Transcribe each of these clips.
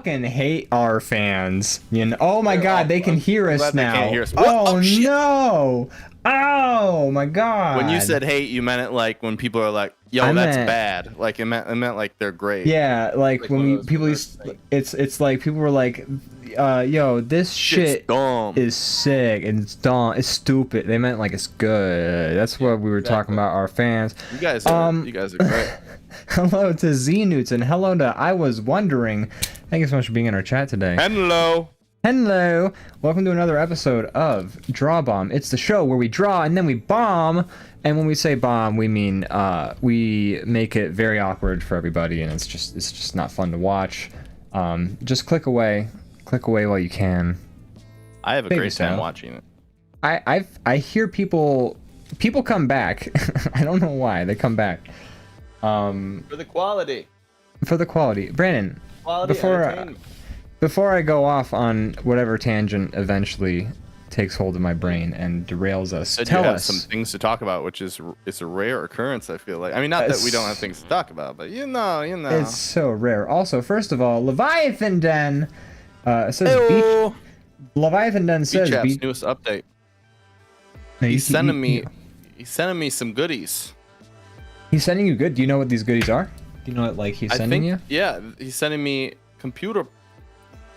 fucking hate our fans. You know? Oh my god, they can hear us now. They can't hear us. Oh no! Oh my god! When you said hate, you meant it like when people are like, "Yo, that's bad." Like it meant like they're great. Yeah, like when people used, it's like people were like, "Yo, this shit is sick and it's dumb, it's stupid." They meant like it's good. That's what we were talking about. Our fans. You guys are great. Hello to Z Newts and hello to I Was Wondering. Thank you so much for being in our chat today. Hello. Hello. Welcome to another episode of DrawBomb. It's the show where we draw and then we bomb. And when we say bomb, we mean we make it very awkward for everybody, and it's just not fun to watch. Just click away while you can. I have a great time watching it. I hear people come back. I don't know why they come back. For the quality. For the quality, Brandon. Quality Before I go off on whatever tangent eventually takes hold of my brain and derails us, tell us some things to talk about, which is it's a rare occurrence. I feel like. I mean, not that we don't have things to talk about, but you know. It's so rare. Also, first of all, Leviathan Den says Beach. Leviathan Den says Beach newest update. No, he's sending me some goodies. He's sending you good. Do you know what these goodies are? Do you know what he's sending you? Yeah, he's sending me computer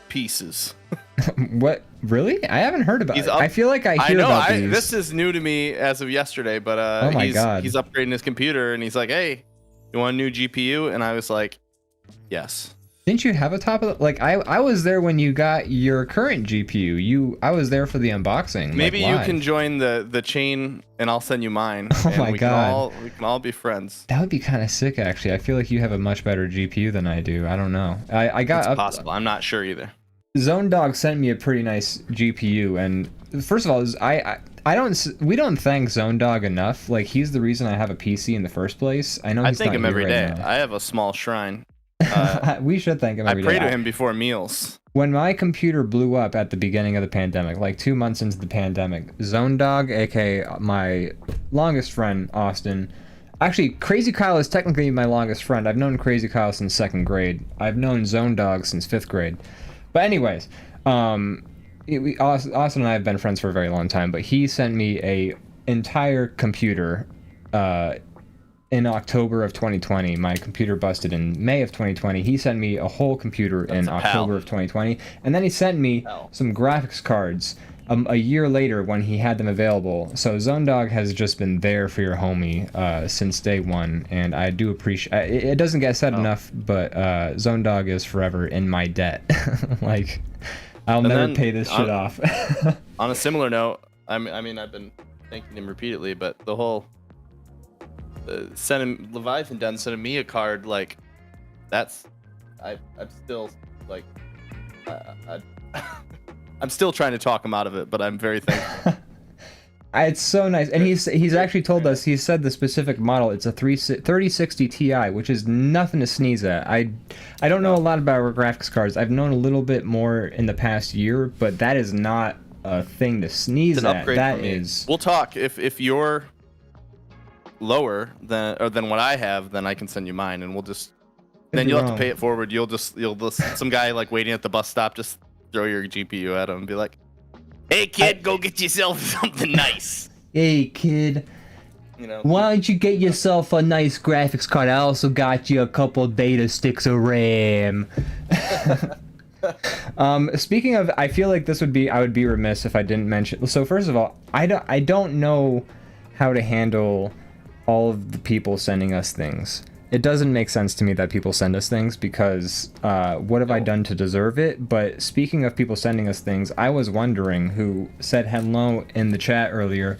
pieces. What? Really? I haven't heard about it. I feel like I hear about these. This is new to me as of yesterday, but oh my God. He's upgrading his computer and he's like, "Hey, you want a new GPU?" And I was like, "Yes." Didn't you have a top of the, I was there when you got your current GPU. I was there for the unboxing. Maybe you can join the chain and I'll send you mine. Oh my God. We can all be friends. That would be kind of sick, actually. I feel like you have a much better GPU than I do. I don't know. I got It's possible. I'm not sure either. Zone Dog sent me a pretty nice GPU, and first of all, we don't thank Zone Dog enough. Like, he's the reason I have a PC in the first place. I know. I thank him every day. I have a small shrine. We should thank him every day. I pray to him before meals. When my computer blew up at the beginning of the pandemic, like 2 months into the pandemic, Zone Dog, aka my longest friend, Austin. Actually, Crazy Kyle is technically my longest friend. I've known Crazy Kyle since 2nd grade. I've known Zone Dog since 5th grade. But anyways, Austin and I have been friends for a very long time, but he sent me a entire computer in October of 2020. My computer busted in May of 2020. He sent me a whole computer in October of 2020. And then he sent me some graphics cards a year later when he had them available. So Zone Dog has just been there for your homie since day one, and I do appreciate it. Doesn't get said enough, but Zone Dog is forever in my debt. Like, I'll never pay this shit off. On a similar note, I mean I've been thanking him repeatedly, but the whole sending Leviathan Den sending me a card, like, that's I'm still like I'm still trying to talk him out of it, but I'm very thankful. It's so nice, and he's actually told us. He said the specific model. It's a 3060 Ti, which is nothing to sneeze at. I don't know a lot about graphics cards. I've known a little bit more in the past year, but that is not a thing to sneeze at. That is. We'll talk if you're lower than what I have, then I can send you mine, and we'll just. Then you'll have to pay it forward. You'll just some guy like waiting at the bus stop just throw your GPU at him and be like, "Hey kid, go get yourself something nice." Hey kid, why don't you get yourself a nice graphics card? I also got you a couple data sticks of RAM. Speaking of, I feel like I would be remiss if I didn't mention. So first of all, I don't know how to handle all of the people sending us things. It doesn't make sense to me that people send us things because what have I done to deserve it? But speaking of people sending us things, I was wondering who said hello in the chat earlier.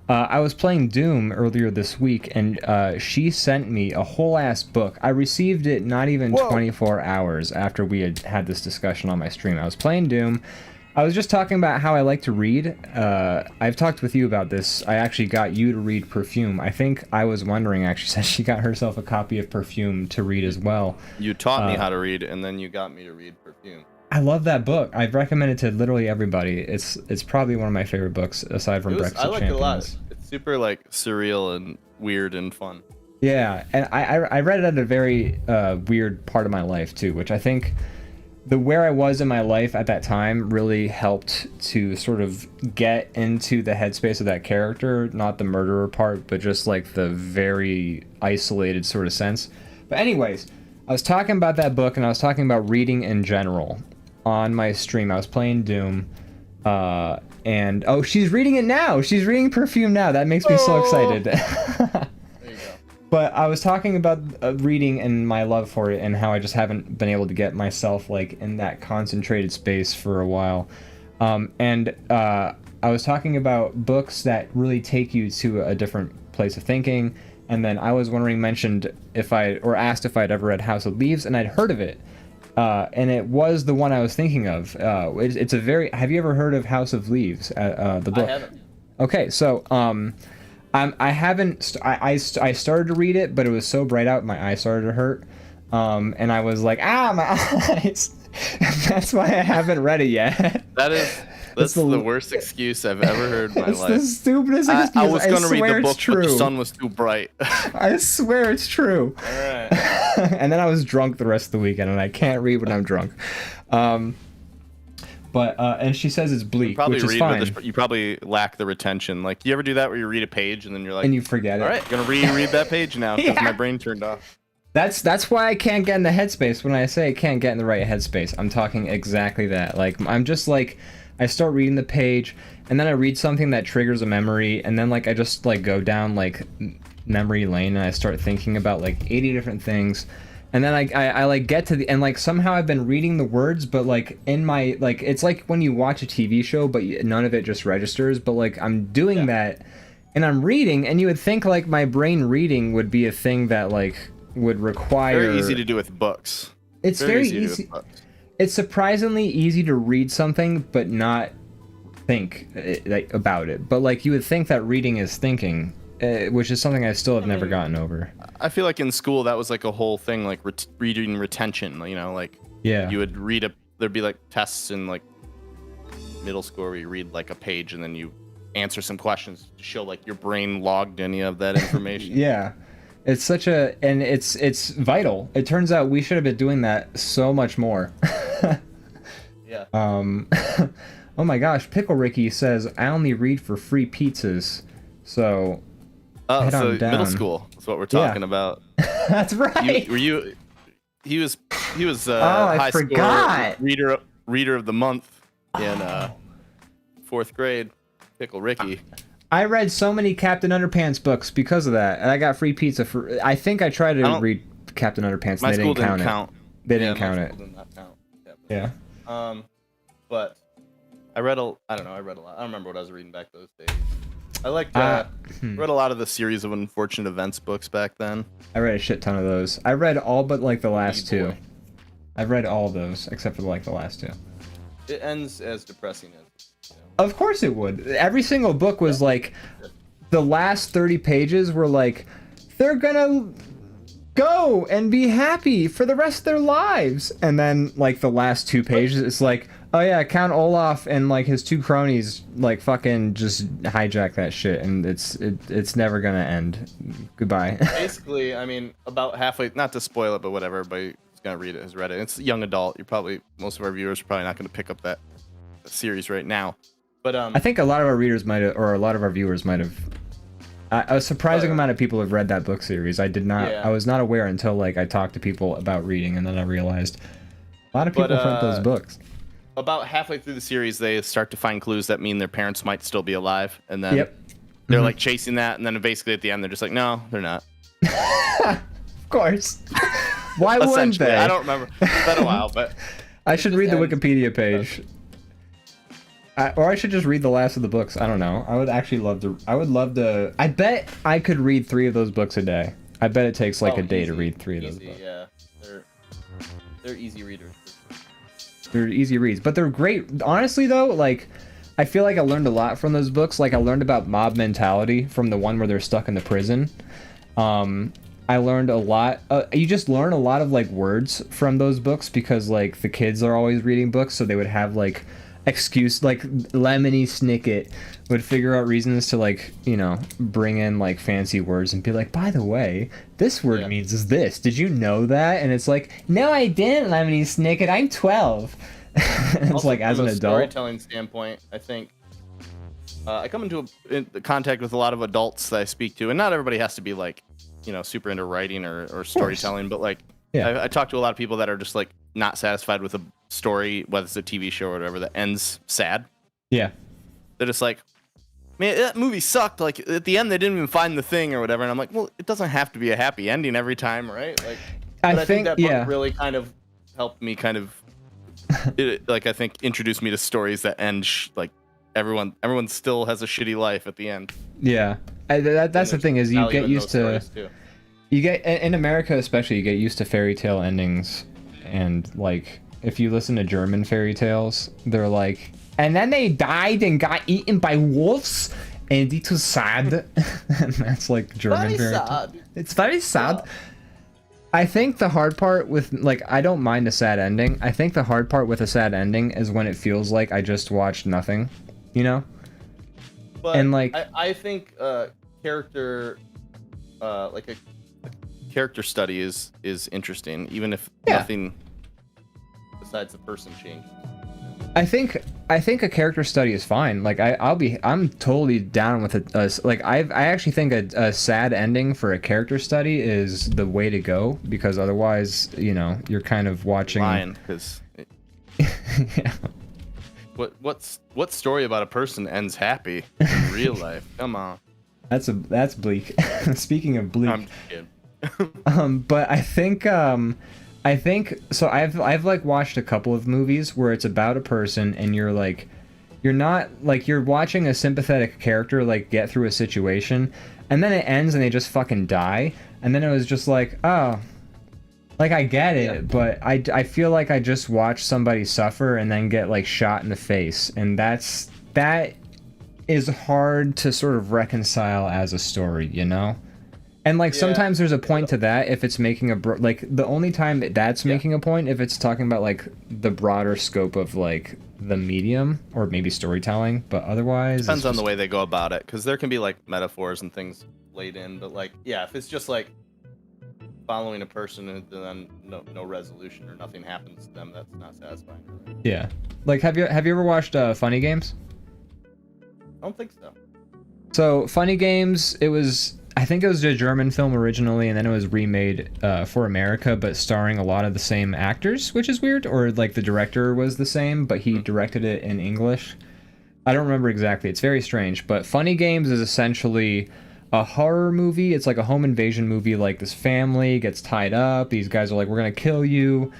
I was playing Doom earlier this week, and she sent me a whole ass book. I received it not even 24 hours after we had this discussion on my stream. I was playing Doom. I was just talking about how I like to read. I've talked with you about this. I actually got you to read Perfume. I think I was wondering, actually, said she got herself a copy of Perfume to read as well. You taught me how to read, and then you got me to read Perfume. I love that book. I've recommended it to literally everybody. It's probably one of my favorite books, aside from Breakfast of Champions. I like it a lot. It's super like surreal and weird and fun. Yeah, and I read it at a very weird part of my life too, which I think where I was in my life at that time really helped to sort of get into the headspace of that character, not the murderer part, but just like the very isolated sort of sense. But anyways, I was talking about that book, and I was talking about reading in general on my stream. I was playing Doom, and oh, she's reading it now. She's reading Perfume now. That makes me so excited. There you go. But I was talking about reading and my love for it, and how I just haven't been able to get myself like in that concentrated space for a while. I was talking about books that really take you to a different place of thinking. And then I was mentioned asked if I'd ever read House of Leaves, and I'd heard of it. And it was the one I was thinking of. It's a very. Have you ever heard of House of Leaves? The book. I haven't. Okay, so I haven't. I started to read it, but it was so bright out, my eyes started to hurt. And I was like, my eyes. That's why I haven't read it yet. That's the worst excuse I've ever heard in my life. It's the stupidest excuse. I was going to read the book, but the sun was too bright. I swear it's true. All right. And then I was drunk the rest of the weekend, and I can't read when I'm drunk. And she says it's bleak, which is fine. You probably lack the retention. Like, you ever do that where you read a page and then you're like, and you forget it. All right, gonna reread that page now because my brain turned off. That's why I can't get in the headspace. When I say I can't get in the right headspace, I'm talking exactly that. Like, I'm just like, I start reading the page, and then I read something that triggers a memory, and then like I just like go down like memory lane, and I start thinking about like 80 different things, and then I like get to the and like somehow I've been reading the words, but like in my like it's like when you watch a TV show, but none of it just registers. But like I'm doing that, and I'm reading, and you would think like my brain reading would be a thing that like would require. Very easy to do with books. It's very easy. It's surprisingly easy to read something but not think about it. But like you would think that reading is thinking, which is something I still have never gotten over. I feel like in school that was like a whole thing, like reading retention. You know, like you would read there'd be like tests in like middle school where you read like a page and then you answer some questions to show like your brain logged any of that information. Yeah. It's it's vital. It turns out we should have been doing that so much more. Yeah. Oh my gosh, Pickle Ricky says I only read for free pizzas. So head on down. Middle school is what we're talking about. That's right. He was I forgot. Score reader of the month in 4th grade. Pickle Ricky. I read so many Captain Underpants books because of that, and I got free pizza for. I think I tried to read Captain Underpants, and they didn't count it. They didn't count it. Did not count. Yeah. But I read a lot. I don't remember what I was reading back those days. I read a lot of the series of unfortunate events books back then. I read a shit ton of those. I read all but like the last two. I've read all of those except for like the last two. It ends as depressing as. Of course it would. Every single book was like, the last 30 pages were like, they're gonna go and be happy for the rest of their lives. And then like the last 2 pages, it's like, oh yeah, Count Olaf and like his 2 cronies like fucking just hijack that shit, and it's never gonna end. Goodbye. Basically, I mean, about halfway, not to spoil it, but whatever, everybody who's gonna read it has read it. It's young adult. Most of our viewers are probably not gonna pick up that series right now. But I think a lot of our readers might have, or a lot of our viewers might have. A surprising amount of people have read that book series. I did not. I was not aware until like I talked to people about reading, and then I realized a lot of people read those books. About halfway through the series, they start to find clues that mean their parents might still be alive, and then they're like chasing that, and then basically at the end they're just like, no, they're not. Of course. Why wouldn't they? I don't remember. It's been a while, but I should read the Wikipedia page. Or I should just read the last of the books. I don't know. I would actually love to. I would love to. I bet I could read 3 of those books a day. I bet it takes like a day to read 3 of those books. Yeah, they're easy readers. They're easy reads, but they're great. Honestly, though, like I feel like I learned a lot from those books. Like I learned about mob mentality from the one where they're stuck in the prison. I learned a lot. You just learn a lot of like words from those books because like the kids are always reading books, so they would have like excuse, like Lemony Snicket would figure out reasons to, like, you know, bring in like fancy words and be like, by the way, this word means this. Did you know that? And it's like, no, I didn't, Lemony Snicket. I'm 12. It's also, like, as an adult. Storytelling standpoint, I think I come into contact with a lot of adults that I speak to, and not everybody has to be like, you know, super into writing or storytelling, but like, I talk to a lot of people that are just like not satisfied with a story, whether it's a TV show or whatever, that ends sad. Yeah. They're just like, man, that movie sucked. Like at the end, they didn't even find the thing or whatever. And I'm like, well, it doesn't have to be a happy ending every time, right? Like, I think that book really kind of helped me kind of, I think introduced me to stories that end like everyone still has a shitty life at the end. Yeah, that's the thing is you get used to. You get in America especially, you get used to fairy tale endings, and like if you listen to German fairy tales, they're like, and then they died and got eaten by wolves, and it was sad. And that's like German fairy tale. It's very sad. Yeah. I think the hard part with, like, I don't mind a sad ending. I think the hard part with a sad ending is when it feels like I just watched nothing, you know? But and like I think character like a character study is interesting, even if nothing besides the person changes. I think a character study is fine. Like I'm totally down with it. Like I actually think a sad ending for a character study is the way to go, because otherwise, you know, you're kind of watching. Because yeah. What story about a person ends happy in real life? Come on. That's bleak. Speaking of bleak. I'm kidding. But I think so. I've like watched a couple of movies where it's about a person and you're not like you're watching a sympathetic character like get through a situation, and then it ends and they just fucking die, and then it was just like, oh, like I get it, but I feel like I just watched somebody suffer and then get like shot in the face, and that is hard to sort of reconcile as a story, you know? And like sometimes there's a point to that if it's making like the only time that's making a point if it's talking about like the broader scope of like the medium or maybe storytelling, but otherwise depends on the way they go about it, because there can be like metaphors and things laid in, but like if it's just like following a person and then no resolution or nothing happens to them, that's not satisfying. Really. Yeah, like have you ever watched Funny Games? I don't think so. So Funny Games, I think it was a German film originally, and then it was remade for America, but starring a lot of the same actors, which is weird. Or like the director was the same, but he directed it in English. I don't remember exactly. It's very strange. But Funny Games is essentially a horror movie. It's like a home invasion movie. Like this family gets tied up. These guys are like, we're gonna kill you.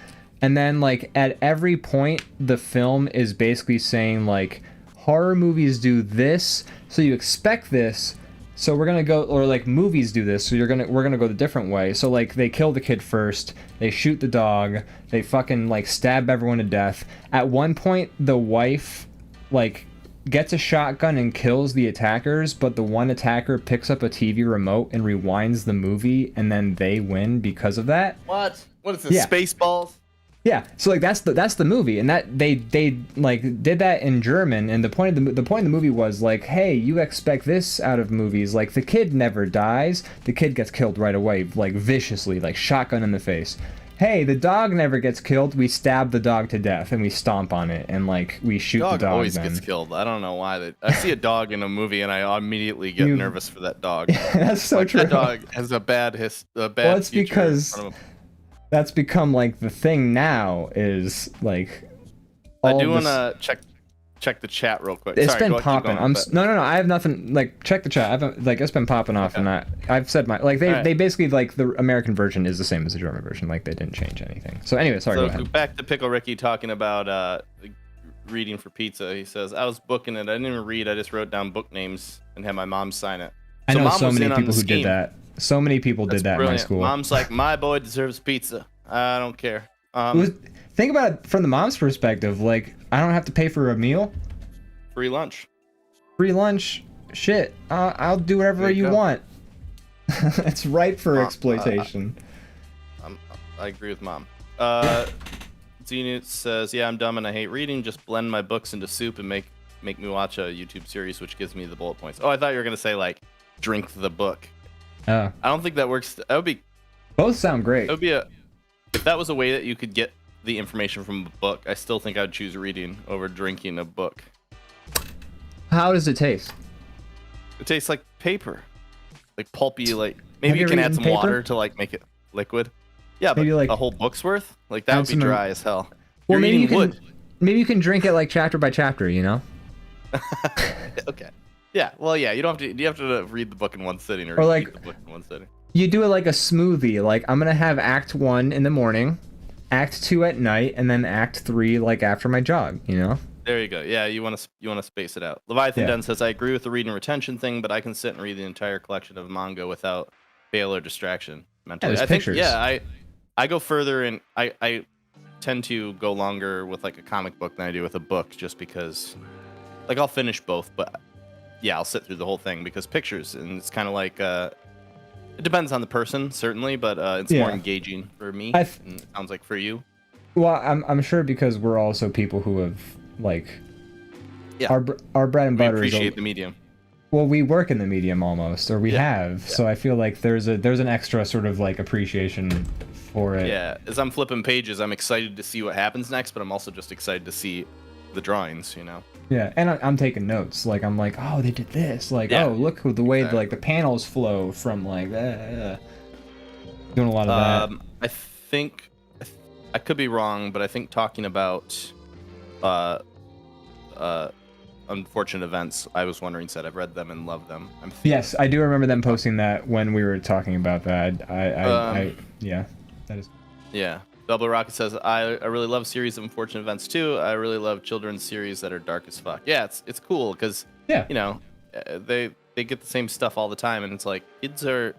And then like at every point, the film is basically saying like, horror movies do this, so you expect this. So we're gonna go, or like movies do this, so we're gonna go the different way. So like they kill the kid first, they shoot the dog, they fucking like stab everyone to death. At one point, the wife like gets a shotgun and kills the attackers, but the one attacker picks up a TV remote and rewinds the movie, and then they win because of that. What? What is this? Spaceballs? Yeah, so like that's the movie, and that they like did that in German, and the point of the movie was like, hey, you expect this out of movies, like the kid never dies, the kid gets killed right away, like viciously, like shotgun in the face. Hey, the dog never gets killed, we stab the dog to death and we stomp on it and like we shoot the dog. Always gets killed. I don't know why. I see a dog in a movie and I immediately get nervous for that dog. That's so true. That dog has a bad well, it's because that's become like the thing now is like. I do want to check the chat real quick. It's been popping. No. I have nothing. Like check the chat. It's been popping off, and I've said my like they basically like the American version is the same as the German version. Like they didn't change anything. So anyway, sorry. Go ahead. Back to Pickle Ricky talking about reading for pizza. He says I was booking it. I didn't even read. I just wrote down book names and had my mom sign it. I know so many people who did that. So many people did that in my school. Mom's like, my boy deserves pizza. I don't care. Think about it from the mom's perspective. Like, I don't have to pay for a meal. Free lunch. Free lunch. Shit. I'll do whatever you want. It's ripe for exploitation. I agree with mom. Zenit says, yeah, I'm dumb and I hate reading. Just blend my books into soup and make me watch a YouTube series, which gives me the bullet points. Oh, I thought you were gonna say like drink the book. Oh. I don't think that works. That would be. Both sound great. That would be if that was a way that you could get the information from a book, I still think I would choose reading over drinking a book. How does it taste? It tastes like paper, like pulpy. Like maybe you can add some water to like make it liquid. Yeah, but maybe like a whole book's worth. Like that would be dry as hell. Well, maybe you can drink it like chapter by chapter. You know. Okay. Yeah. Well, yeah. You don't have to. You have to read the book in one sitting, or like read the book in one sitting. You do it like a smoothie. Like I'm gonna have Act 1 in the morning, Act 2 at night, and then Act 3 like after my jog. You know. There you go. Yeah, you want to space it out. Leviathan Den says, I agree with the read and retention thing, but I can sit and read the entire collection of manga without fail or distraction mentally. Yeah, pictures. I go further, and I tend to go longer with like a comic book than I do with a book, just because like I'll finish both, but yeah, I'll sit through the whole thing because pictures, and it's kind of like it depends on the person certainly, but it's more engaging for me. And it sounds like for you. Well, I'm sure because we're also people who have like our bread and butter. We appreciate the medium. Well, we work in the medium almost, or we have. Yeah. So I feel like there's an extra sort of like appreciation for it. Yeah, as I'm flipping pages, I'm excited to see what happens next, but I'm also just excited to see the drawings, you know. Yeah, and I'm taking notes. Like I'm like, oh, they did this. Like, oh, look the way like the panels flow from like doing a lot of that. I think I could be wrong, but I think talking about unfortunate events, I was wondering, said I've read them and love them. Yes, I do remember them posting that when we were talking about that. I yeah, that is. Yeah. Double Rocket says, I really love series of unfortunate events too. I really love children's series that are dark as fuck. Yeah, it's cool because you know they get the same stuff all the time, and it's like kids are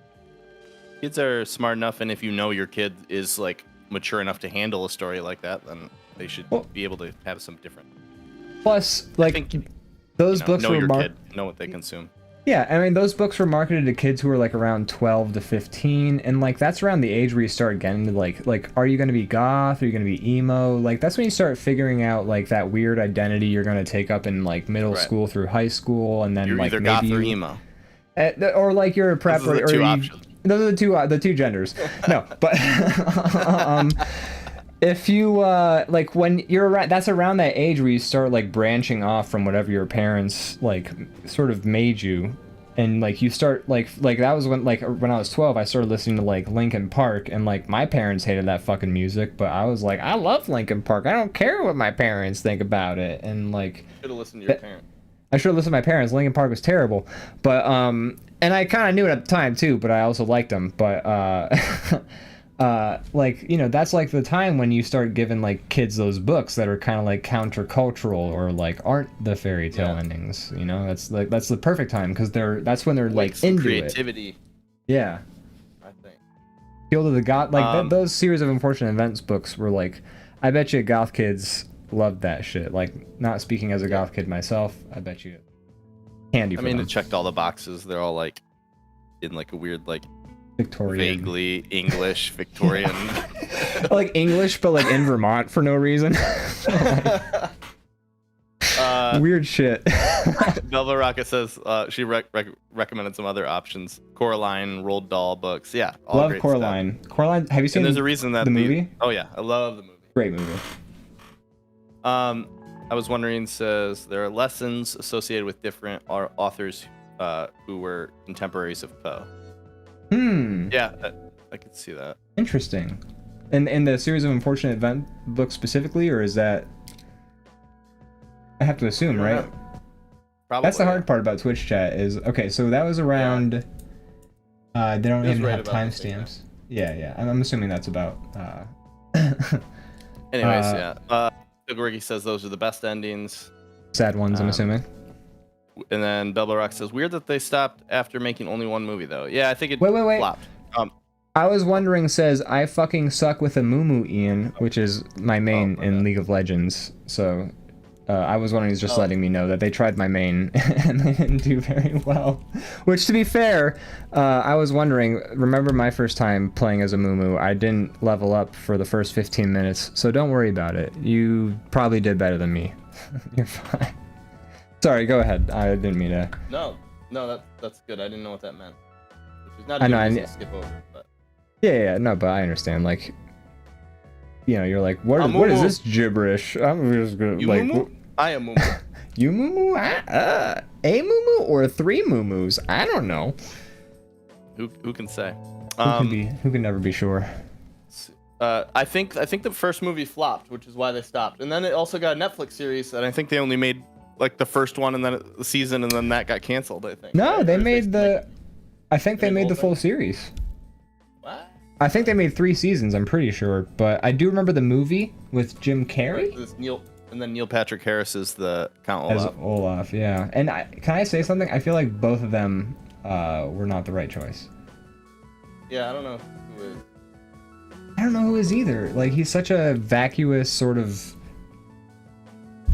smart enough, and if you know your kid is like mature enough to handle a story like that, then they should be able to have some different. Plus, like those books know were your kid, know what they consume. Yeah, I mean those books were marketed to kids who were like around 12 to 15, and like that's around the age where you start getting to like are you gonna be goth? Are you gonna be emo? Like that's when you start figuring out like that weird identity you're gonna take up in like middle school through high school, and then you're like either maybe goth or emo, or like you're a prep, those are the two options. Those are the two genders. No, but if you like when you're around, that's around that age where you start like branching off from whatever your parents like sort of made you, and like you start like that was when I was 12 I started listening to like Linkin Park, and like my parents hated that fucking music, but I was like, I love Linkin Park, I don't care what my parents think about it, and like should have listened to your parents. I should have listened to my parents. Linkin Park was terrible, but and I kind of knew it at the time too, but I also liked them, but like, you know, that's like the time when you start giving like kids those books that are kind of like countercultural or like aren't the fairy tale endings, you know. That's the perfect time because that's when they're like into creativity. Yeah, I think Field of the Goth, like those series of unfortunate events books were like, I bet you goth kids loved that shit. Like, not speaking as a goth kid myself, I bet you candy for them. It checked all the boxes. They're all like in like a weird like Victorian, vaguely English Victorian, like English, but like in Vermont for no reason. Weird shit. Velva Rocket says she recommended some other options. Coraline, Roald Dahl books. Yeah, all love great Coraline. Stuff. Coraline, have you seen? And there's a reason that the movie. Oh yeah, I love the movie. Great movie. I was wondering, says there are lessons associated with different authors who were contemporaries of Poe. Yeah, I could see that. Interesting. And in the series of unfortunate event books specifically, or is that? I have to assume, right? Probably. That's the hard part about Twitch chat is okay. So that was around. They don't even have timestamps. Yeah. I'm assuming that's about. Anyways, yeah. Ricky says those are the best endings. Sad ones, I'm assuming. And then Belba Rock says, weird that they stopped after making only one movie, though. Yeah, I think it flopped. I was wondering, says, I fucking suck with a Mumu Ian, which is my main in League of Legends. So, I was one who's just letting me know that they tried my main and they didn't do very well. Which, to be fair, I was wondering, remember my first time playing as a Mumu, I didn't level up for the first 15 minutes, so don't worry about it. You probably did better than me. You're fine. Sorry, go ahead. I didn't mean to... No, that's good. I didn't know what that meant. Which is not I know, to skip over, but... Yeah, no, but I understand, like... You know, you're like, what is this gibberish? I'm just gonna, you like... Mumu? I am Mumu. You Mumu? A Mumu or 3 Mumus? I don't know. Who can say? Who can never be sure? I think the first movie flopped, which is why they stopped. And then it also got a Netflix series, and I think they only made like the first one and then the season, and then that got canceled. I think. No, they made the. I think they made the full series. What? I think they made 3 seasons. I'm pretty sure, but I do remember the movie with Jim Carrey. And then Neil Patrick Harris is the Count Olaf. As Olaf, yeah. And can I say something? I feel like both of them were not the right choice. Yeah, I don't know who is. I don't know who is either. Like, he's such a vacuous sort of...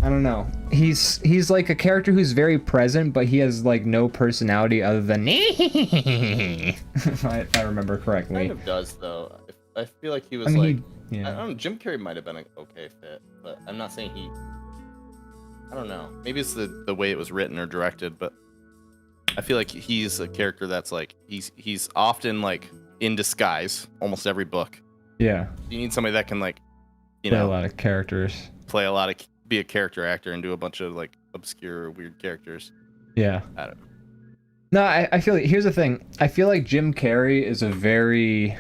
I don't know. He's like a character who's very present, but he has like no personality other than if I remember correctly. Kind of does though. I feel like he was I don't know. Jim Carrey might have been an okay fit, but I'm not saying he. I don't know. Maybe it's the way it was written or directed, but I feel like he's a character that's like he's often like in disguise almost every book. Yeah. You need somebody that can like play a lot of characters. Be a character actor and do a bunch of like obscure weird characters. Yeah. I don't know. No, I feel like, here's the thing. I feel like Jim Carrey is a very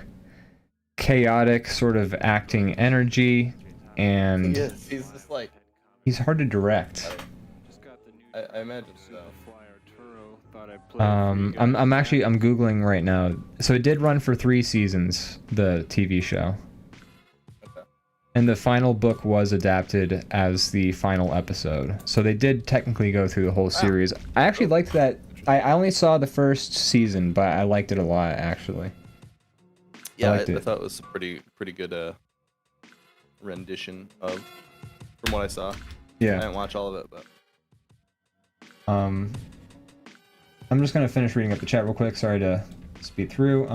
chaotic sort of acting energy, and he's just like he's hard to direct. I imagine so. I'm googling right now. So it did run for 3 seasons, the TV show. And the final book was adapted as the final episode. So they did technically go through the whole series. I actually liked that. I only saw the first season, but I liked it a lot, actually. Yeah, I thought it was a pretty good rendition of from what I saw. Yeah. I didn't watch all of it, but... I'm just going to finish reading up the chat real quick. Sorry to speed through.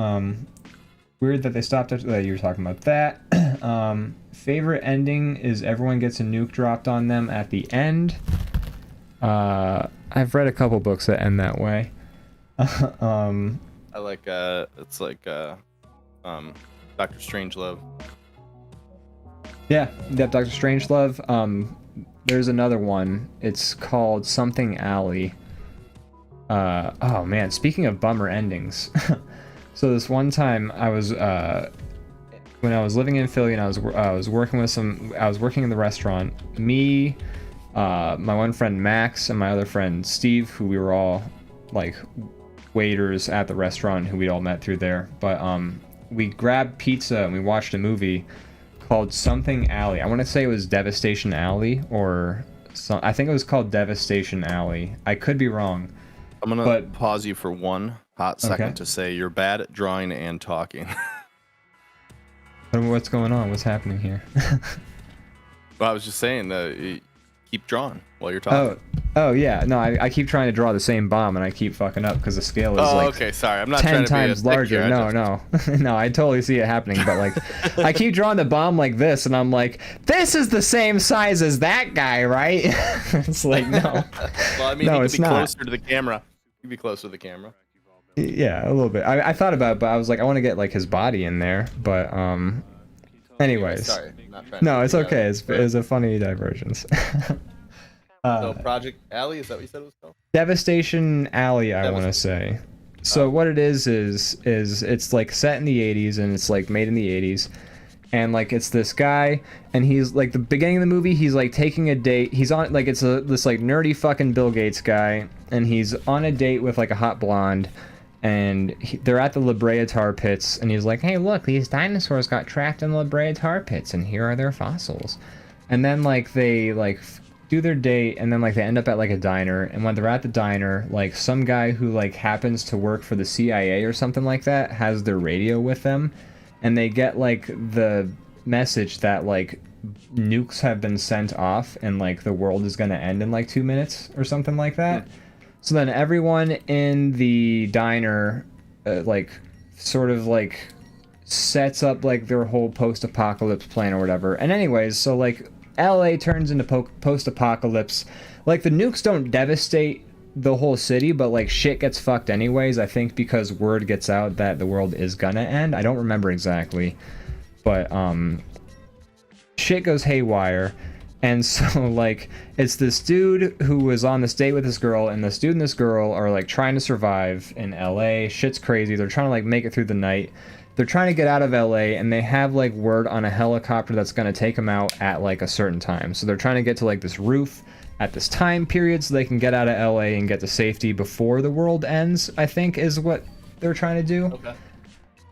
Weird that they stopped it. You were talking about that. Favorite ending is everyone gets a nuke dropped on them at the end. I've read a couple books that end that way. I like it's like Dr. Strangelove. Yeah, Dr. Strangelove. There's another one. It's called Something Alley. Oh man, speaking of bummer endings. So this one time I was when I was living in Philly and I was working in the restaurant. Me, my one friend Max, and my other friend Steve, who we were all like waiters at the restaurant, who we'd all met through there. But we grabbed pizza and we watched a movie called Something Alley. I want to say it was Devastation Alley, or I think it was called Devastation Alley. I could be wrong. I'm gonna pause you for one hot second to say you're bad at drawing and talking. What's going on? What's happening here? Well, I was just saying keep drawing while you're talking. Oh yeah. No, I keep trying to draw the same bomb and I keep fucking up because the scale is okay. Sorry, I'm not 10 trying to times be larger. No, I totally see it happening. But like, I keep drawing the bomb like this, and I'm like, this is the same size as that guy, right? It's like, no. Well, I mean, no, you can be closer to the camera. You can be closer to the camera. Yeah, a little bit. I thought about it, but I was like, I want to get like his body in there. But anyways. Sorry. No, it's okay. It's a funny divergence. So Project Alley, is that what you said it was called? Devastation Alley, I want to say. So what it is it's like set in the 80s, and it's like made in the 80s. And like it's this guy, and he's like, the beginning of the movie, he's like taking a date. He's on like, it's this like nerdy fucking Bill Gates guy, and he's on a date with like a hot blonde, and they're at the La Brea tar pits, and he's like, hey look, these dinosaurs got trapped in the La Brea tar pits, and here are their fossils. And then like they like do their date, and then like they end up at like a diner, and when they're at the diner, like some guy who like happens to work for the CIA or something like that has their radio with them, and they get like the message that like nukes have been sent off and like the world is gonna end in like 2 minutes or something like that. So then everyone in the diner like sort of like sets up like their whole post-apocalypse plan or whatever. And anyways, so like LA turns into post-apocalypse. Like the nukes don't devastate the whole city, but like shit gets fucked anyways, I think, because word gets out that the world is gonna end. I don't remember exactly, but shit goes haywire. And so like it's this dude who was on this date with this girl, and this dude and this girl are like trying to survive in LA. Shit's crazy. They're trying to like make it through the night. They're trying to get out of LA, and they have like word on a helicopter that's going to take them out at like a certain time. So they're trying to get to like this roof at this time period so they can get out of LA and get to safety before the world ends, I think is what they're trying to do. Okay.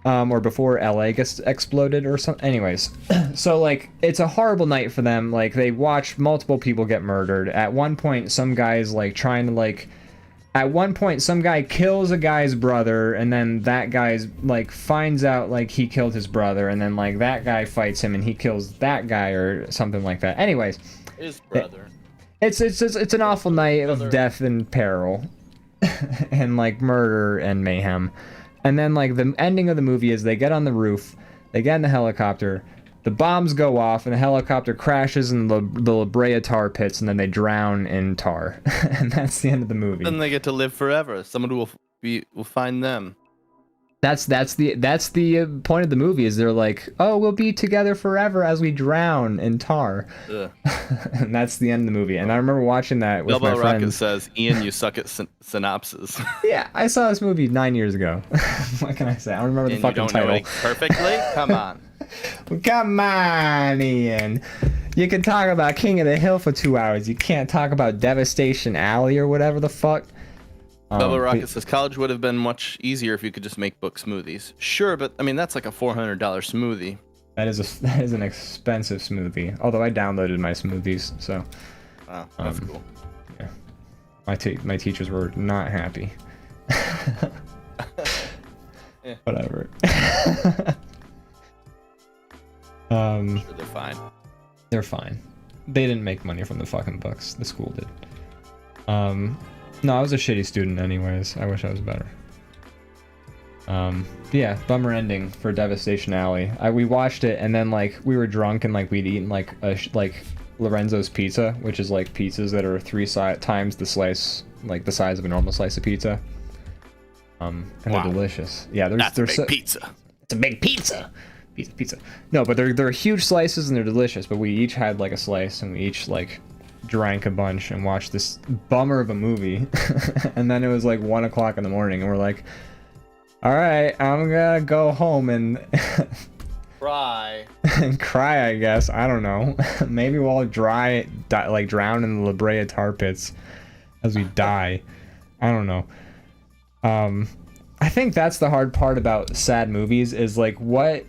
Or before LA gets exploded or something. Anyways, so like it's a horrible night for them. Like they watch multiple people get murdered. At one point, some guy's like trying to like. At one point, some guy kills a guy's brother, and then that guy's like finds out like he killed his brother, and then like that guy fights him and he kills that guy or something like that. Anyways, his brother. It's an awful night of death and peril, and like murder and mayhem. And then like the ending of the movie is they get on the roof, they get in the helicopter, the bombs go off, and the helicopter crashes in the La Brea tar pits, and then they drown in tar. And that's the end of the movie. Then they get to live forever. Someone will find them. That's the point of the movie, is they're like, oh, we'll be together forever as we drown in tar. And that's the end of the movie. And I remember watching that with my friends. Rocket says, Ian, you suck at synopsis. Yeah, I saw this movie 9 years ago. What can I say? I don't remember the fucking title. Know it perfectly? Come on. Come on, Ian. You can talk about King of the Hill for 2 hours. You can't talk about Devastation Alley or whatever the fuck. Bubba Rocket says, college would have been much easier if you could just make book smoothies. Sure, but I mean, that's like a $400 smoothie. That is an expensive smoothie. Although I downloaded my smoothies, so. Wow, that's cool. Yeah. My teachers were not happy. Yeah. Whatever. Sure, they're fine. They're fine. They didn't make money from the fucking books. The school did. No, I was a shitty student anyways. I wish I was better. Yeah, bummer ending for Devastation Alley. We watched it, and then like we were drunk, and like we'd eaten like Lorenzo's pizza, which is like pizzas that are 3 times the slice, like the size of a normal slice of pizza. And wow. They're delicious. Yeah, that's a big pizza. It's a big pizza. Pizza. No, but they're huge slices and they're delicious. But we each had like a slice, and we each like drank a bunch and watched this bummer of a movie. And then it was like 1 o'clock in the morning, and we're like, all right, I'm gonna go home and cry. And cry, I guess. I don't know. Maybe we'll drown in the La Brea tar pits as we die. I don't know. I think that's the hard part about sad movies, is like, what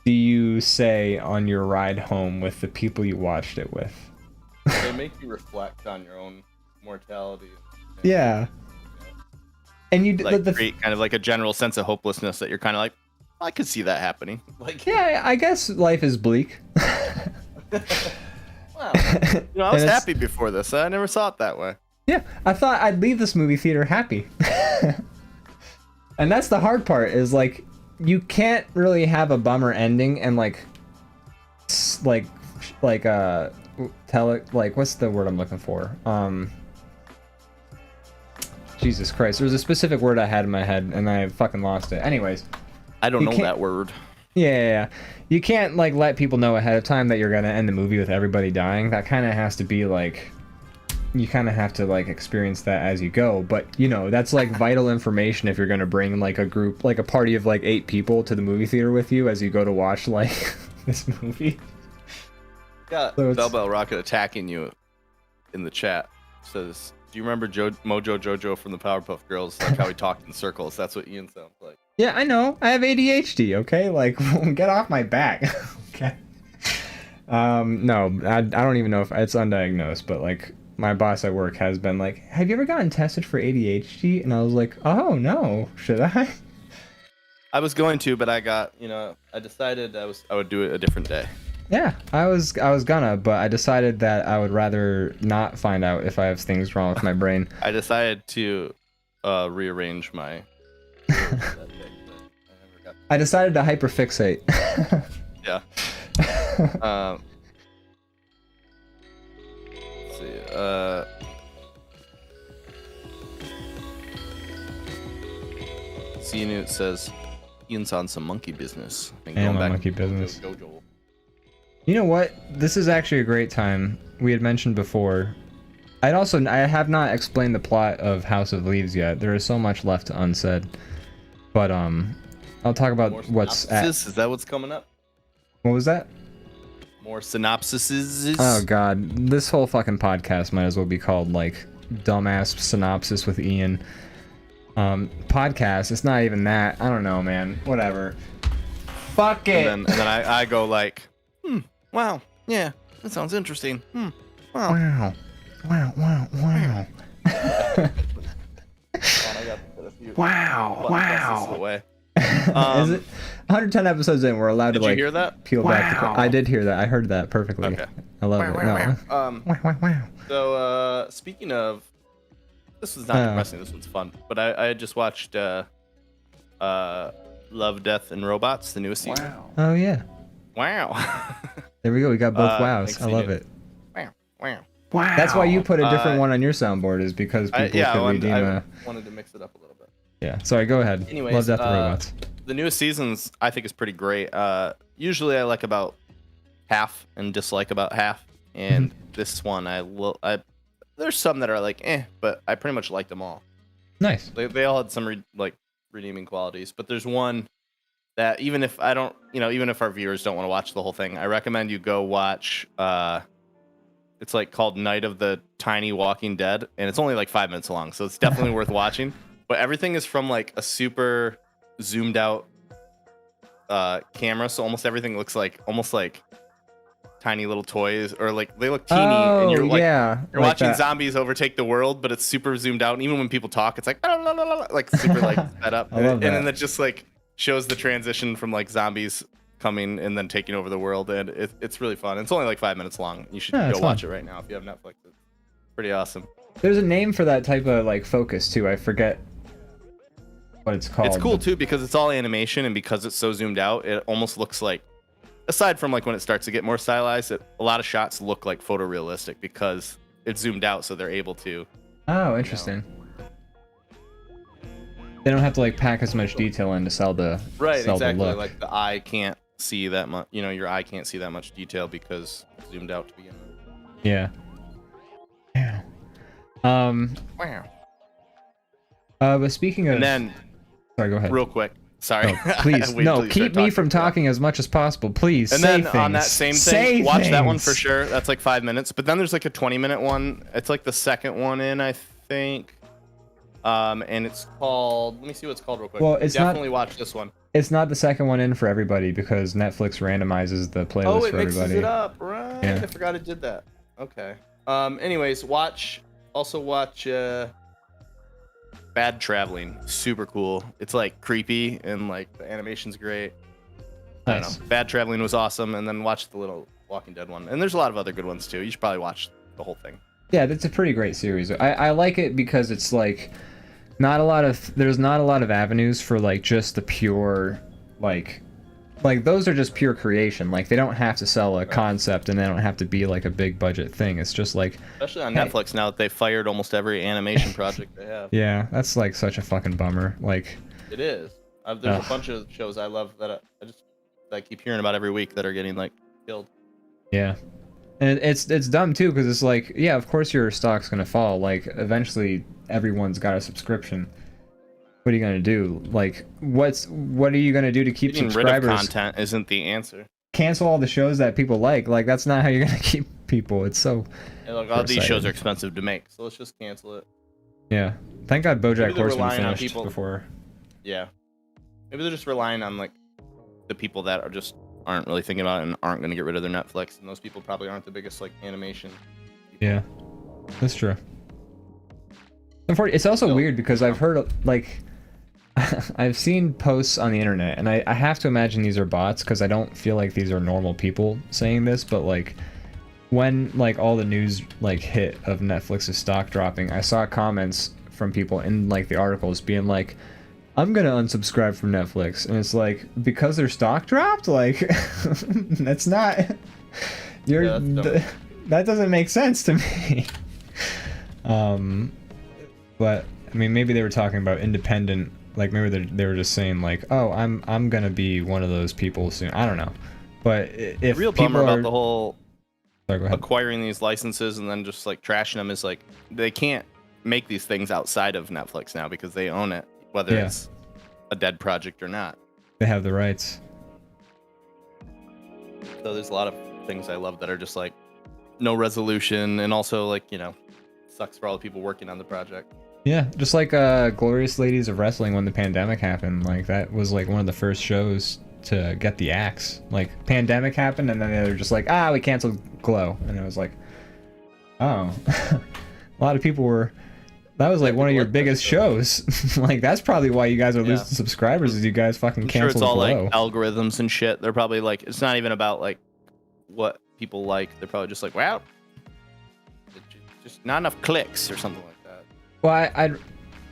do you say on your ride home with the people you watched it with? They make you reflect on your own mortality. Yeah. And you like create kind of like a general sense of hopelessness that you're kind of like, I could see that happening. Like, yeah, I guess life is bleak. Well, I was happy before this. I never saw it that way. Yeah, I thought I'd leave this movie theater happy. And that's the hard part, is like, you can't really have a bummer ending and tell it, like, what's the word I'm looking for? Jesus Christ, there's a specific word I had in my head and I fucking lost it. Anyways, I don't know that word. Yeah. You can't like let people know ahead of time that you're gonna end the movie with everybody dying. That kind of has to be like, you kind of have to like experience that as you go. But you know, that's like vital information if you're gonna bring like a group, like a party of like 8 people to the movie theater with you as you go to watch like this movie. Yeah, so Bell Rocket attacking you in the chat says, do you remember Mojo Jojo from the Powerpuff Girls? Like how he talked in circles. That's what Ian sounds like. Yeah, I know. I have ADHD. Okay, like get off my back. Okay. No, I don't even know if it's undiagnosed, but like my boss at work has been like, have you ever gotten tested for ADHD? And I was like, oh no, should I? I was going to, but I got, I decided I would do it a different day. Yeah, I was gonna, but I decided that I would rather not find out if I have things wrong with my brain. I decided to rearrange my. I decided to hyperfixate. Yeah. Let's see. See, it says Ian's on some monkey business. I am on monkey business. You know what? This is actually a great time. We had mentioned before. I have not explained the plot of House of Leaves yet. There is so much left unsaid. But I'll talk about what's at. Is that what's coming up? What was that? More synopsises. Oh god, this whole fucking podcast might as well be called like dumbass synopsis with Ian. Podcast. It's not even that. I don't know, man. Whatever. Fuck it. And then I go like, wow, yeah, that sounds interesting. Wow. Wow. Wow. Is it 110 episodes in? We're allowed to like hear that? Peel back. I did hear that. I heard that perfectly. Okay. I love it. Wow. So speaking of, this was not depressing. This one's fun. But I had just watched Love, Death, and Robots, the newest season. Oh yeah. Wow. There we go. We got both wows. I love it. Wow. That's why you put a different one on your soundboard, is because people could redeem I wanted to mix it up a little bit. Yeah. Sorry. Go ahead. Anyways, Love, Death, and Robots. The newest seasons I think is pretty great. Usually I like about half and dislike about half, and this one there's some that are like but I pretty much liked them all. Nice. They all had some redeeming qualities, but there's one that even if our viewers don't want to watch the whole thing, I recommend you go watch. It's like called Night of the Tiny Walking Dead, and it's only like 5 minutes long, so it's definitely worth watching. But everything is from like a super zoomed out camera, so almost everything looks like almost like tiny little toys, or like they look teeny, and you're like you're watching zombies overtake the world, but it's super zoomed out, and even when people talk, it's like like super like sped up. And then it just like shows the transition from like zombies coming and then taking over the world, and it's really fun. It's only like 5 minutes long. You should go watch it right now if you have Netflix. It's pretty awesome. There's a name for that type of like focus too. I forget what it's called. It's cool too because it's all animation, and because it's so zoomed out, it almost looks like, aside from like when it starts to get more stylized, a lot of shots look like photorealistic because it's zoomed out, so they're able to. Oh, interesting. They don't have to like pack as much detail in to sell the exactly. The look. Like the eye can't see that much. Your eye can't see that much detail because it's zoomed out to begin with. Yeah. Yeah. Wow. But speaking of, and then, sorry, go ahead. Real quick. Sorry. Oh, please, no, keep me from talking as much as possible, please. And say then things. On that same thing, watch that one for sure. That's like 5 minutes. But then there's like a 20-minute one. It's like the second one in, I think. And it's called. Let me see what it's called real quick. Well, it's definitely watch this one. It's not the second one in for everybody because Netflix randomizes the playlist for everybody. Oh, it mixes it up, right? Yeah. I forgot it did that. Okay. Anyways, watch. Bad Traveling. Super cool. It's like creepy and like the animation's great. Nice. I don't know. Bad Traveling was awesome, and then watch the little Walking Dead one. And there's a lot of other good ones too. You should probably watch the whole thing. Yeah, that's a pretty great series. I like it because it's like there's not a lot of avenues for like just the pure like those are just pure creation. Like they don't have to sell a concept, and they don't have to be like a big budget thing. It's just like, especially on Netflix now that they fired almost every animation project they have. Yeah, that's like such a fucking bummer. Like it is. There's a bunch of shows I love that I keep hearing about every week that are getting like killed. Yeah. And it's dumb too, because it's like, yeah, of course your stock's gonna fall. Like eventually everyone's got a subscription. What are you gonna do? Like, what are you gonna do to keep subscribers? Rid of content isn't the answer. Cancel all the shows that people like. Like that's not how you're gonna keep people. It's so. And like all these shows are expensive to make, so let's just cancel it. Yeah. Thank God BoJack Horseman finished before. Yeah. Maybe they're just relying on like the people that aren't really thinking about it and aren't gonna get rid of their Netflix, and those people probably aren't the biggest like animation people. Yeah, that's true. It's also weird because I've heard like I've seen posts on the internet, and I have to imagine these are bots because I don't feel like these are normal people saying this, but like when like all the news like hit of Netflix's stock dropping, I saw comments from people in like the articles being like, I'm gonna unsubscribe from Netflix, and it's like, because their stock dropped, like that's not that doesn't make sense to me. But I mean, maybe they were talking about independent, like maybe they were just saying like, oh, I'm gonna be one of those people soon. I don't know, but if the real people bummer are... about the whole Sorry, go ahead. acquiring these licenses and then just like trashing them is like they can't make these things outside of Netflix now because they own it, whether it's a dead project or not. They have the rights. So there's a lot of things I love that are just like no resolution, and also like, you know, sucks for all the people working on the project. Yeah, just like Glorious Ladies of Wrestling when the pandemic happened. Like that was like one of the first shows to get the axe. Like pandemic happened, and then they were just like, we canceled Glow, and it was like, oh, a lot of people were. That was like one of your biggest shows. Like that's probably why you guys are losing subscribers, is you guys fucking canceled it's all Glow. like algorithms and shit. They're probably like, it's not even about like what people like. They're probably just like, well, just not enough clicks or something like that. Well,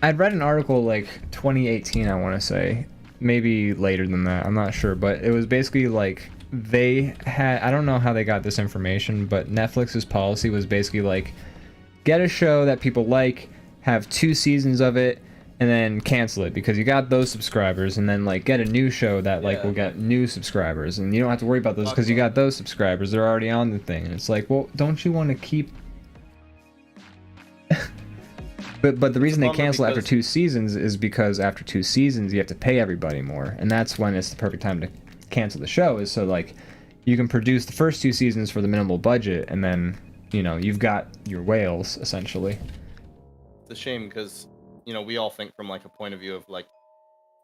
I'd read an article like 2018, I want to say, maybe later than that, I'm not sure, but it was basically like they had, I don't know how they got this information, but Netflix's policy was basically like, get a show that people like, have 2 seasons of it, and then cancel it because you got those subscribers, and then like get a new show that like will get new subscribers, and you don't have to worry about those because you got those subscribers, they're already on the thing. And it's like, well, don't you want to keep but the reason they cancel after 2 seasons is because after 2 seasons you have to pay everybody more, and that's when it's the perfect time to cancel the show, is so like you can produce the first 2 seasons for the minimal budget, and then, you know, you've got your whales essentially. It's a shame because, you know, we all think from like a point of view of like,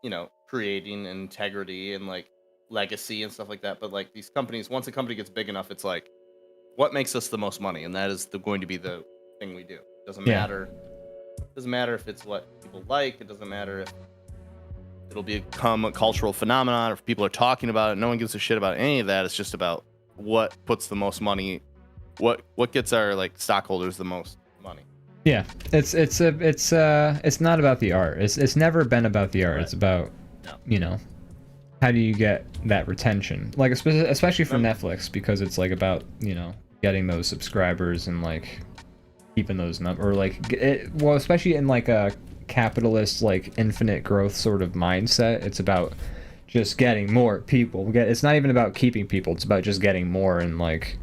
you know, creating integrity and like legacy and stuff like that, but like these companies, once a company gets big enough, it's like, what makes us the most money? And that is going to be the thing we do. It doesn't matter. It doesn't matter if it's what people like. It doesn't matter if it'll become a cultural phenomenon or if people are talking about it. No one gives a shit about any of that. It's just about what puts the most money, what gets our like stockholders the most money. Yeah, it's not about the art. It's never been about the art. Right. It's about, you know, how do you get that retention? Like especially for Netflix, because it's like about, you know, getting those subscribers and like keeping those numbers, or like well, especially in like a capitalist like infinite growth sort of mindset. It's about just getting more people. It's not even about keeping people. It's about just getting more, and like,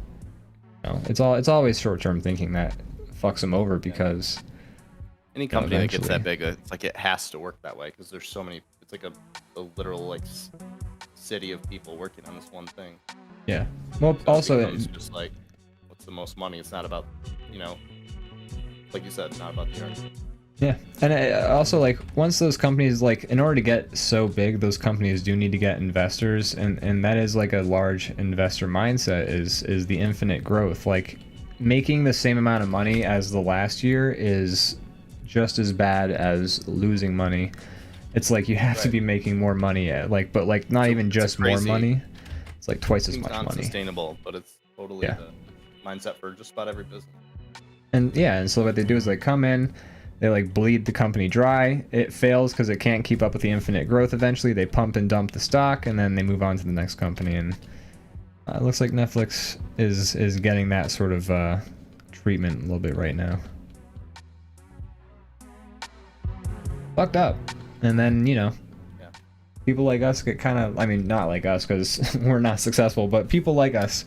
you know, it's always short-term thinking that fucks them over, because any company that gets that big, it's like it has to work that way because there's so many. It's like a literal like city of people working on this one thing. Yeah. Well, so also it's just like, what's the most money? It's not about, you know, like you said, not about the art. Yeah, and also like once those companies, like in order to get so big, those companies do need to get investors, and that is like a large investor mindset is the infinite growth. Like making the same amount of money as the last year is just as bad as losing money. It's like you have to be making more money but like not even just more money. It's like twice as much money. It's unsustainable, but it's totally the mindset for just about every business. And so what they do is they come in, they like bleed the company dry. It fails because it can't keep up with the infinite growth. Eventually they pump and dump the stock, and then they move on to the next company. And it looks like Netflix is getting that sort of treatment a little bit right now. Fucked up. And then, you know, people like us get kind of, I mean, not like us because we're not successful, but people like us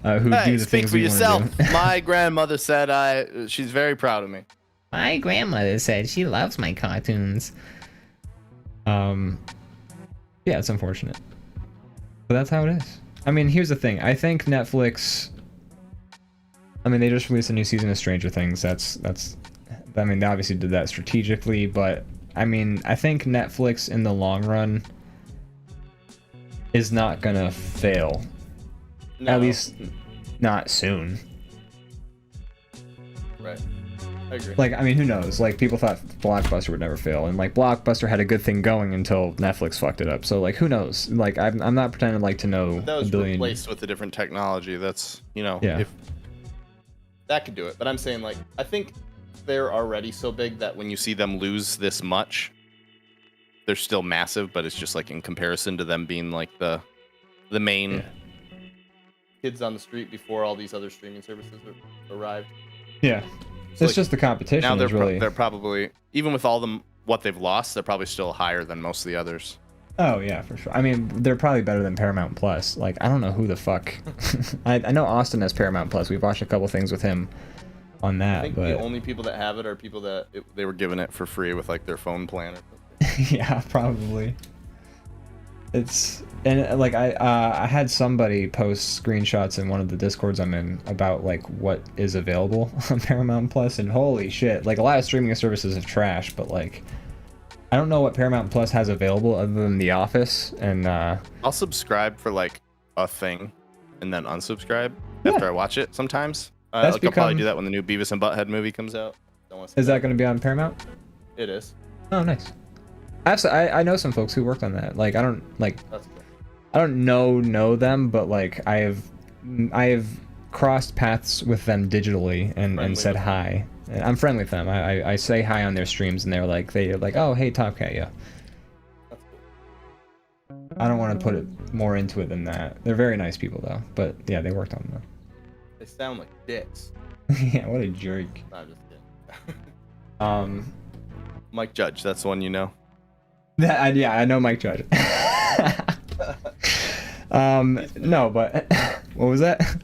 who do the things we want to do. My grandmother said she's very proud of me. My grandmother said she loves my cartoons. Yeah, it's unfortunate, but that's how it is. I mean, here's the thing. I think Netflix, I mean, they just released a new season of Stranger Things. That's I mean, they obviously did that strategically, but I mean, I think Netflix in the long run is not gonna fail. No. At least not soon. Right. I agree. Like, I mean, who knows? Like, people thought Blockbuster would never fail, and like Blockbuster had a good thing going until Netflix fucked it up. So like, who knows? Like, I'm not pretending like to know that was a billion. replaced with a different technology. That's, you know, Yeah. if that could do it. But I'm saying, like, I think they're already so big that when you see them lose this much, they're still massive. But it's just like in comparison to them being like the main kids on the street before all these other streaming services arrived. Yeah. So It's like, just the competition. now they're really... they're probably, even with all them what they've lost, they're probably still higher than most of the others. Oh yeah, for sure. I mean, they're probably better than Paramount Plus. Like, I don't know who the fuck. I know Austin has Paramount Plus. We've watched a couple things with him on that. I think but... the only people that have it are people that they were given it for free with like their phone plan or something. Yeah, probably. It's and like I had somebody post screenshots in one of the discords I'm in about like what is available on Paramount Plus, and holy shit, like a lot of streaming services have trash, but like I don't know what Paramount Plus has available other than The Office, and I'll subscribe for like a thing and then unsubscribe after I watch it sometimes. I'll probably do that when the new Beavis and Butthead movie comes out. Is that going to be on Paramount? It is. Oh, nice. I know some folks who worked on that. Like, I don't like. That's cool. I don't know them, but like I have crossed paths with them digitally and said hi. And I'm friendly with them. I say hi on their streams, and they're like, oh, hey, Topcat, yeah. That's cool. I don't want to put it more into it than that. They're very nice people, though. But yeah, they worked on them. They sound like dicks. Yeah, what a jerk. No, I'm just kidding. Mike Judge, that's the one you know. Yeah, I know Mike Judge. No, but what was that?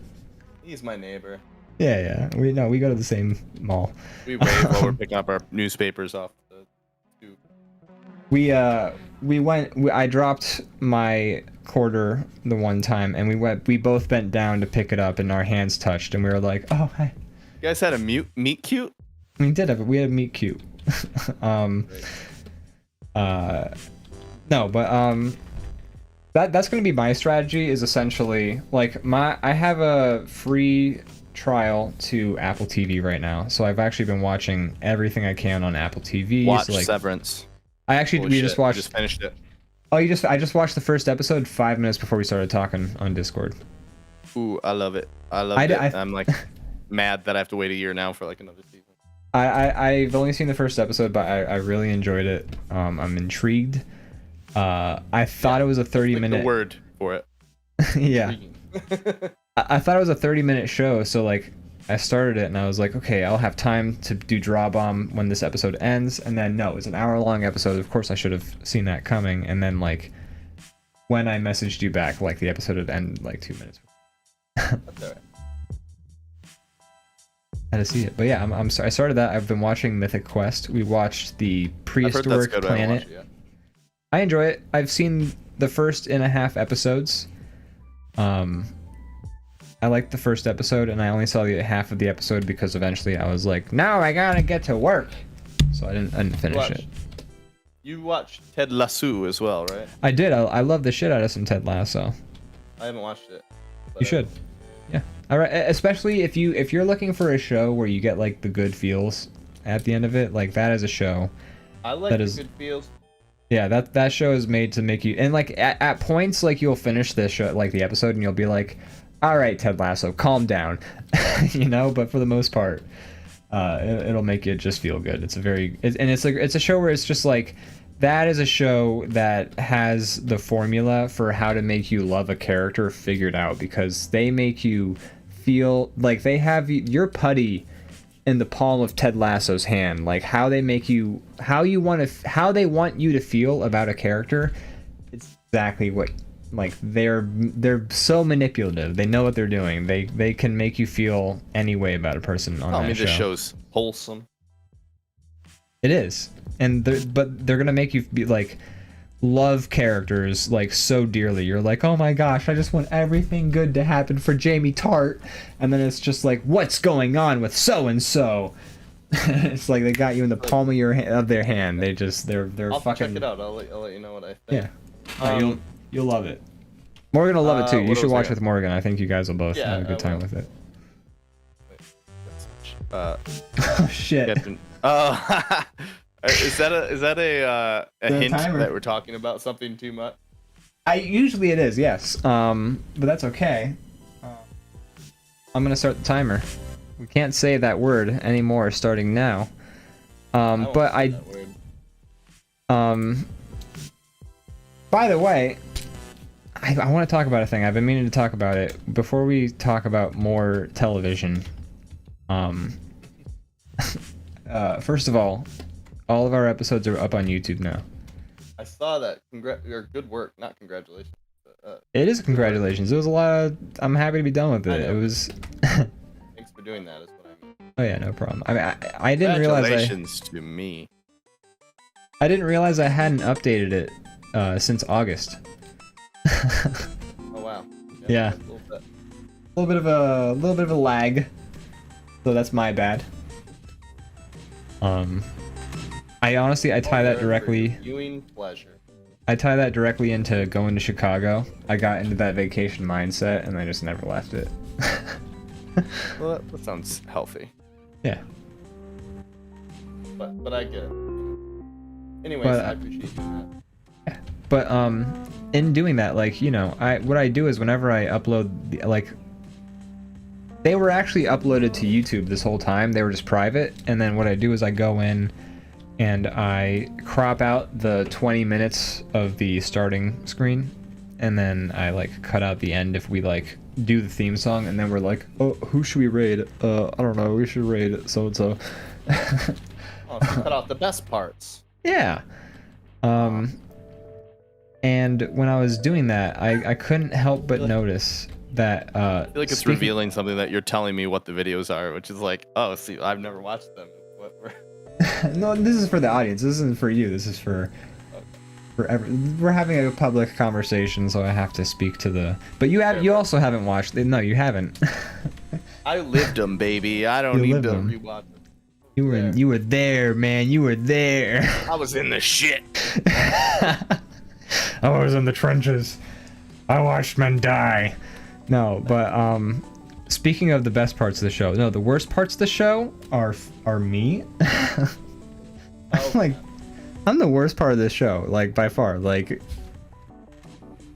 He's my neighbor. Yeah. We go to the same mall. We wave while we're picking up our newspapers off the tube. I dropped my quarter the one time, and we both bent down to pick it up, and our hands touched, and we were like, oh, hey. You guys had a meet cute? We did have we had a meet cute. No, but that's gonna be my strategy, is essentially like I have a free trial to Apple TV right now, so I've actually been watching everything I can on Apple TV. Watch so, like, Severance. I actually just watched. You just finished it. Oh, I just watched the first episode 5 minutes before we started talking on Discord. Ooh, I love it. I'm like mad that I have to wait a year now for like another season. I've only seen the first episode, but I really enjoyed it. I'm intrigued. I thought it was a 30-minute. The word for it. Yeah. I thought it was a 30-minute show, so like I started it and I was like, okay, I'll have time to do DrawBomb when this episode ends, and then no, it's an hour-long episode. Of course, I should have seen that coming. And then like when I messaged you back, like the episode had ended like 2 minutes. That's alright. I had to see it, but yeah, I'm sorry. I started that. I've been watching Mythic Quest. We watched the Prehistoric Planet. I enjoy it. I've seen the first 1.5 episodes. I liked the first episode, and I only saw the half of the episode because eventually I was like, "No, I gotta get to work," so I didn't finish it. You watched Ted Lasso as well, right? I did. I love the shit out of some Ted Lasso. I haven't watched it. You should. Yeah. All right. Especially if you're looking for a show where you get like the good feels at the end of it, like that is a show. I like the good feels. Yeah, that show is made to make you, and like at points, like you'll finish this show, like the episode, and you'll be like, all right, Ted Lasso, calm down, you know. But for the most part, it'll make you just feel good. It's a show where it's just like, that is a show that has the formula for how to make you love a character figured out, because they make you feel like they have your putty in the palm of Ted Lasso's hand. Like how they make you, how they want you to feel about a character. It's exactly what, like they're so manipulative. They know what they're doing. They can make you feel any way about a person on that show. I mean, this show's wholesome. It is, and they're gonna make you be like love characters like so dearly. You're like, oh my gosh, I just want everything good to happen for Jamie Tart, and then it's just like, what's going on with so and so? It's like they got you in the palm of their hand. They're I'll fucking. Check it out. I'll let you know what I think. Yeah, you'll love it. Morgan will love it too. You should watch with Morgan. I think you guys will both have a good time with it. Oh shit. Oh, is that a hint timer. that we're talking about something too much? Usually it is, yes. But that's okay. I'm gonna start the timer. We can't say that word anymore starting now. But I by the way, I want to talk about a thing. I've been meaning to talk about it before we talk about more television. First of all of our episodes are up on YouTube now. I saw that. Or good work, not congratulations. It is congratulations. It was a lot of. I'm happy to be done with it. It was. Thanks for doing that. Is what I mean. Oh yeah, no problem. I mean, I didn't realize. Congratulations to me. I didn't realize I hadn't updated it since August. Oh wow. Yeah. A little bit of a lag. So that's my bad. I honestly tie that directly. Viewing pleasure. I tie that directly into going to Chicago. I got into that vacation mindset and I just never left it. Well, that sounds healthy. Yeah. But I get it. Anyways, I appreciate you doing that. Yeah. But in doing that, like, you know, what I do is whenever I upload they were actually uploaded to YouTube this whole time. They were just private, and then what I do is I go in and I crop out the 20 minutes of the starting screen, and then I like cut out the end if we like do the theme song, and then we're like, oh, who should we raid? I don't know, we should raid so and so. Oh, so cut out the best parts. Yeah. And when I was doing that, I couldn't help but notice that I feel like it's revealing something that you're telling me what the videos are, which is like, oh, see, I've never watched them. What were... No, this is for the audience. This isn't for you. This is for we're having a public conversation, so I have to speak to the. But you also haven't watched. No, you haven't. I lived them, baby. I don't need to rewatch them. You were there, man. You were there. I was in the shit. I was in the trenches. I watched men die. No, but speaking of the best parts of the show, no, the worst parts of the show are me. I'm the worst part of this show, like by far. Like,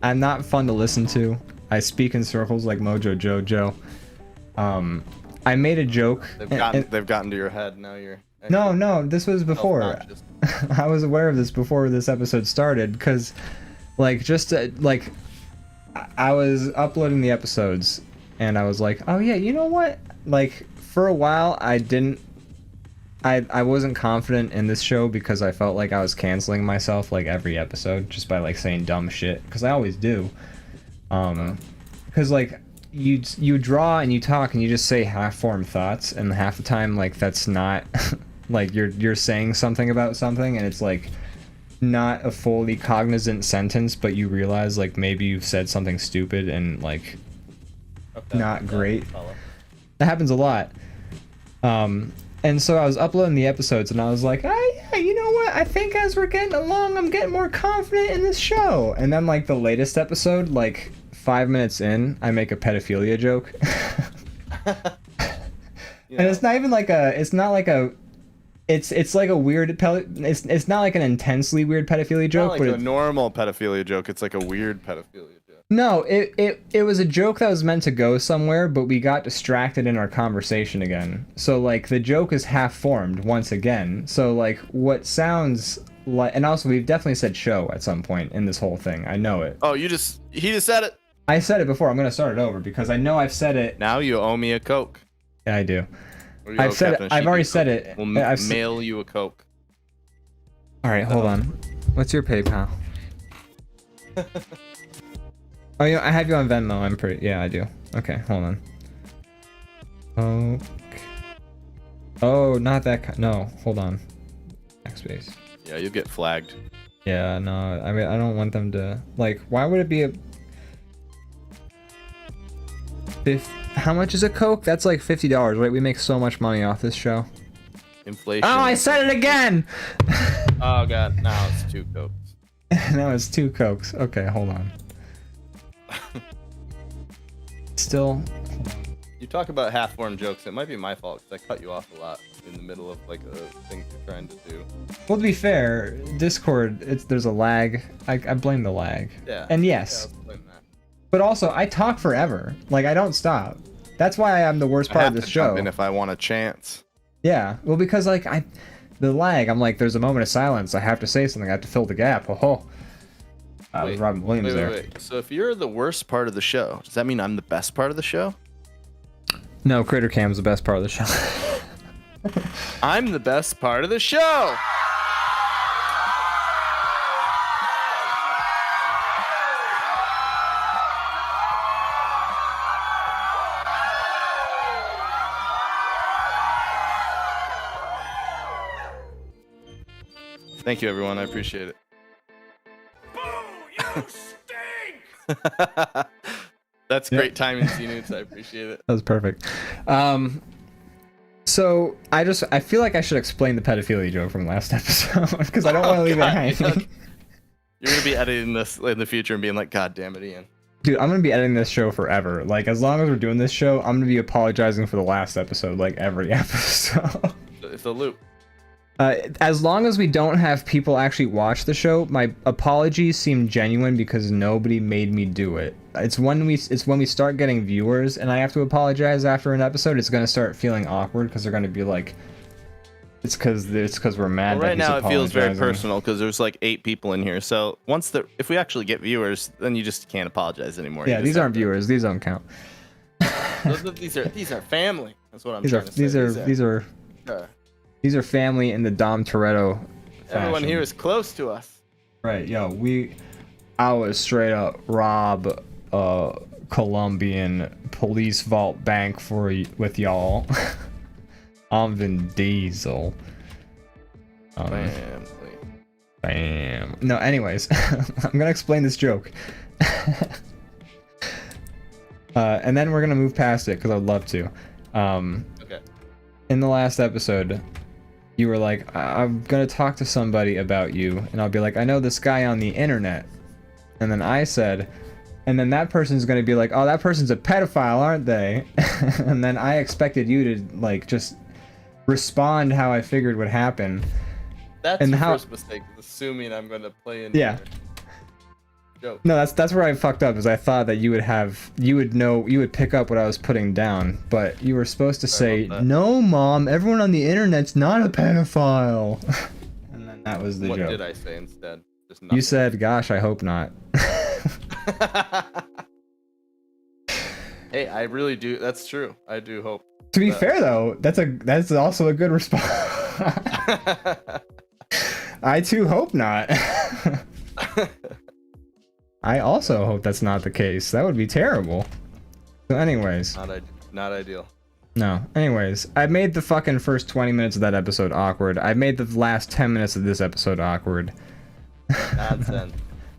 I'm not fun to listen to. I speak in circles like Mojo Jojo. I made a joke. They've gotten to your head. Now you're. No, this was before. I was aware of this before this episode started, because, like, I was uploading the episodes, and I was like, oh yeah, you know what? Like, for a while, I wasn't confident in this show because I felt like I was canceling myself like every episode just by like saying dumb shit, because I always do. Because like you draw and you talk and you just say half-formed thoughts, and half the time like that's not like you're saying something about something and it's like not a fully cognizant sentence, but you realize like maybe you've said something stupid and like not great. That happens a lot. And so I was uploading the episodes and I was like, oh yeah, you know what? I think as we're getting along, I'm getting more confident in this show. And then like the latest episode, like 5 minutes in, I make a pedophilia joke. And it's not even like it's like a weird it's not like an intensely weird pedophilia joke, not like a normal pedophilia joke. It's like a weird pedophilia joke. No, it was a joke that was meant to go somewhere, but we got distracted in our conversation again. So like the joke is half formed once again. So like what sounds like, and also we've definitely said show at some point in this whole thing. I know it. Oh, he just said it. I said it before. I'm gonna start it over because I know I've said it. Now you owe me a Coke. Yeah, I do. I've said it. I've already said it. We'll mail you a Coke. All right, hold on. What's your PayPal? Oh, yeah, I have you on Venmo. I'm pretty. Yeah, I do. Okay, hold on. Okay. Oh, not that. No, hold on. Backspace. Yeah, you'll get flagged. Yeah, no. I mean, I don't want them to. Like, why would it be a? How much is a Coke? That's like $50. Wait, we make so much money off this show. Inflation. Oh, I said it again. Oh god, now it's 2 Cokes. Now it's 2 Cokes. Okay, hold on. Still. You talk about half-formed jokes. It might be my fault because I cut you off a lot in the middle of like a thing you're trying to do. Well, to be fair, Discord, there's a lag. I blame the lag. Yeah. And yes. Yeah, I'll blame that. But also, I talk forever. Like, I don't stop. That's why I'm the worst part of this show. And if I want a chance. Yeah. Well, because like the lag, I'm like, there's a moment of silence. I have to say something. I have to fill the gap. Oh. Wait, Robin Williams there. Wait. So if you're the worst part of the show, does that mean I'm the best part of the show? No, Critter Cam's the best part of the show. I'm the best part of the show. Thank you, everyone. I appreciate it. Boo! You stink! That's great timing, C-Newts. I appreciate it. That was perfect. So I feel like I should explain the pedophilia joke from last episode because I don't want to leave it hanging. You're gonna be editing this in the future and being like, "God damn it, Ian." Dude, I'm gonna be editing this show forever. Like, as long as we're doing this show, I'm gonna be apologizing for the last episode, like every episode. It's a loop. As long as we don't have people actually watch the show, my apologies seem genuine because nobody made me do it. It's when we start getting viewers and I have to apologize after an episode, it's gonna start feeling awkward because they're gonna be like, it's because we're mad. Well, right now it feels very personal because there's like 8 people in here. So if we actually get viewers, then you just can't apologize anymore. Yeah, these aren't viewers. These don't count. These are family. That's what I'm trying to say. These are family in the Dom Toretto fashion. Everyone here is close to us. Right, yo, I was straight up rob a Colombian police vault bank with y'all. I'm Vin Diesel. Family. Bam. No, anyways, I'm gonna explain this joke. And then we're gonna move past it because I'd love to. Okay. In the last episode, you were like, I'm gonna talk to somebody about you, and I'll be like, I know this guy on the internet. And then I said, and then that person's gonna be like, oh, that person's a pedophile, aren't they? And then I expected you to like just respond how I figured would happen. That's the first mistake, assuming I'm gonna play in. Yeah. Joke. No, that's where I fucked up, is I thought that you would pick up what I was putting down, but you were supposed to say, no, Mom, everyone on the internet's not a pedophile. And then that was the joke. What did I say instead? You said, gosh, I hope not. Hey, I really do. That's true. I do hope. To be fair, though, that's also a good response. I too hope not. I also hope that's not the case. That would be terrible. So anyways. Not ideal. No. Anyways, I made the fucking first 20 minutes of that episode awkward. I made the last 10 minutes of this episode awkward. Nonsense.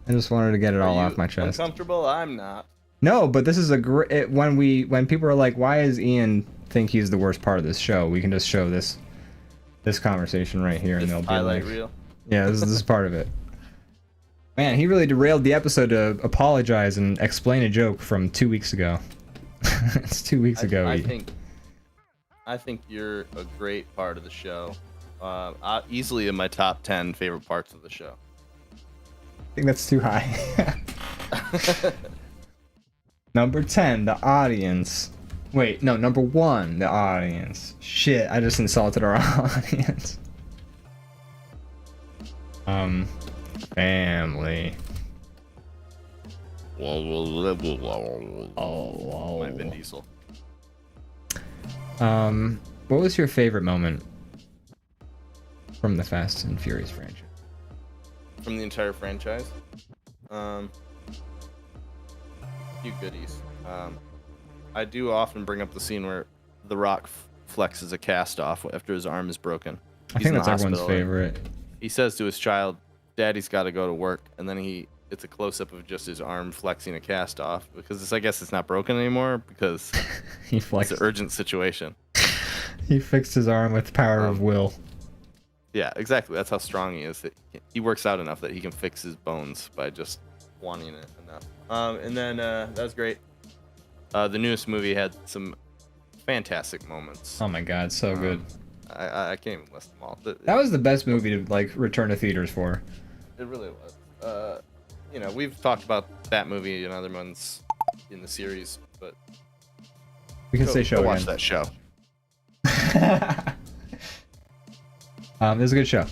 I just wanted to get it all off my chest. Uncomfortable? I'm not. No, but this is a great... When people are like, why does Ian think he's the worst part of this show? We can just show this conversation right here, and they'll be like... Reel. Yeah, this is part of it. Man, he really derailed the episode to apologize and explain a joke from 2 weeks ago. It's 2 weeks ago. I think you're a great part of the show. Easily in my top 10 favorite parts of the show. I think that's too high. Number 10, the audience. Wait, no, number 1, the audience. Shit, I just insulted our audience. Family. Oh, My Vin Diesel. What was your favorite moment from the Fast and Furious franchise? From the entire franchise? A few goodies. I do often bring up the scene where The Rock flexes a cast off after his arm is broken. I think that's everyone's favorite. He says to his child, Daddy's got to go to work, and then it's a close-up of just his arm flexing a cast off, because I guess it's not broken anymore, because it's an urgent situation. He fixed his arm with the power of will. Yeah, exactly. That's how strong he is. He works out enough that he can fix his bones by just wanting it enough. And then that was great. The newest movie had some fantastic moments. Oh my god, so good. I can't even list them all. That was the best movie to like return to theaters for. It really was. You know, we've talked about that movie and other ones in the series, but we can say show watch that show. It was a good show.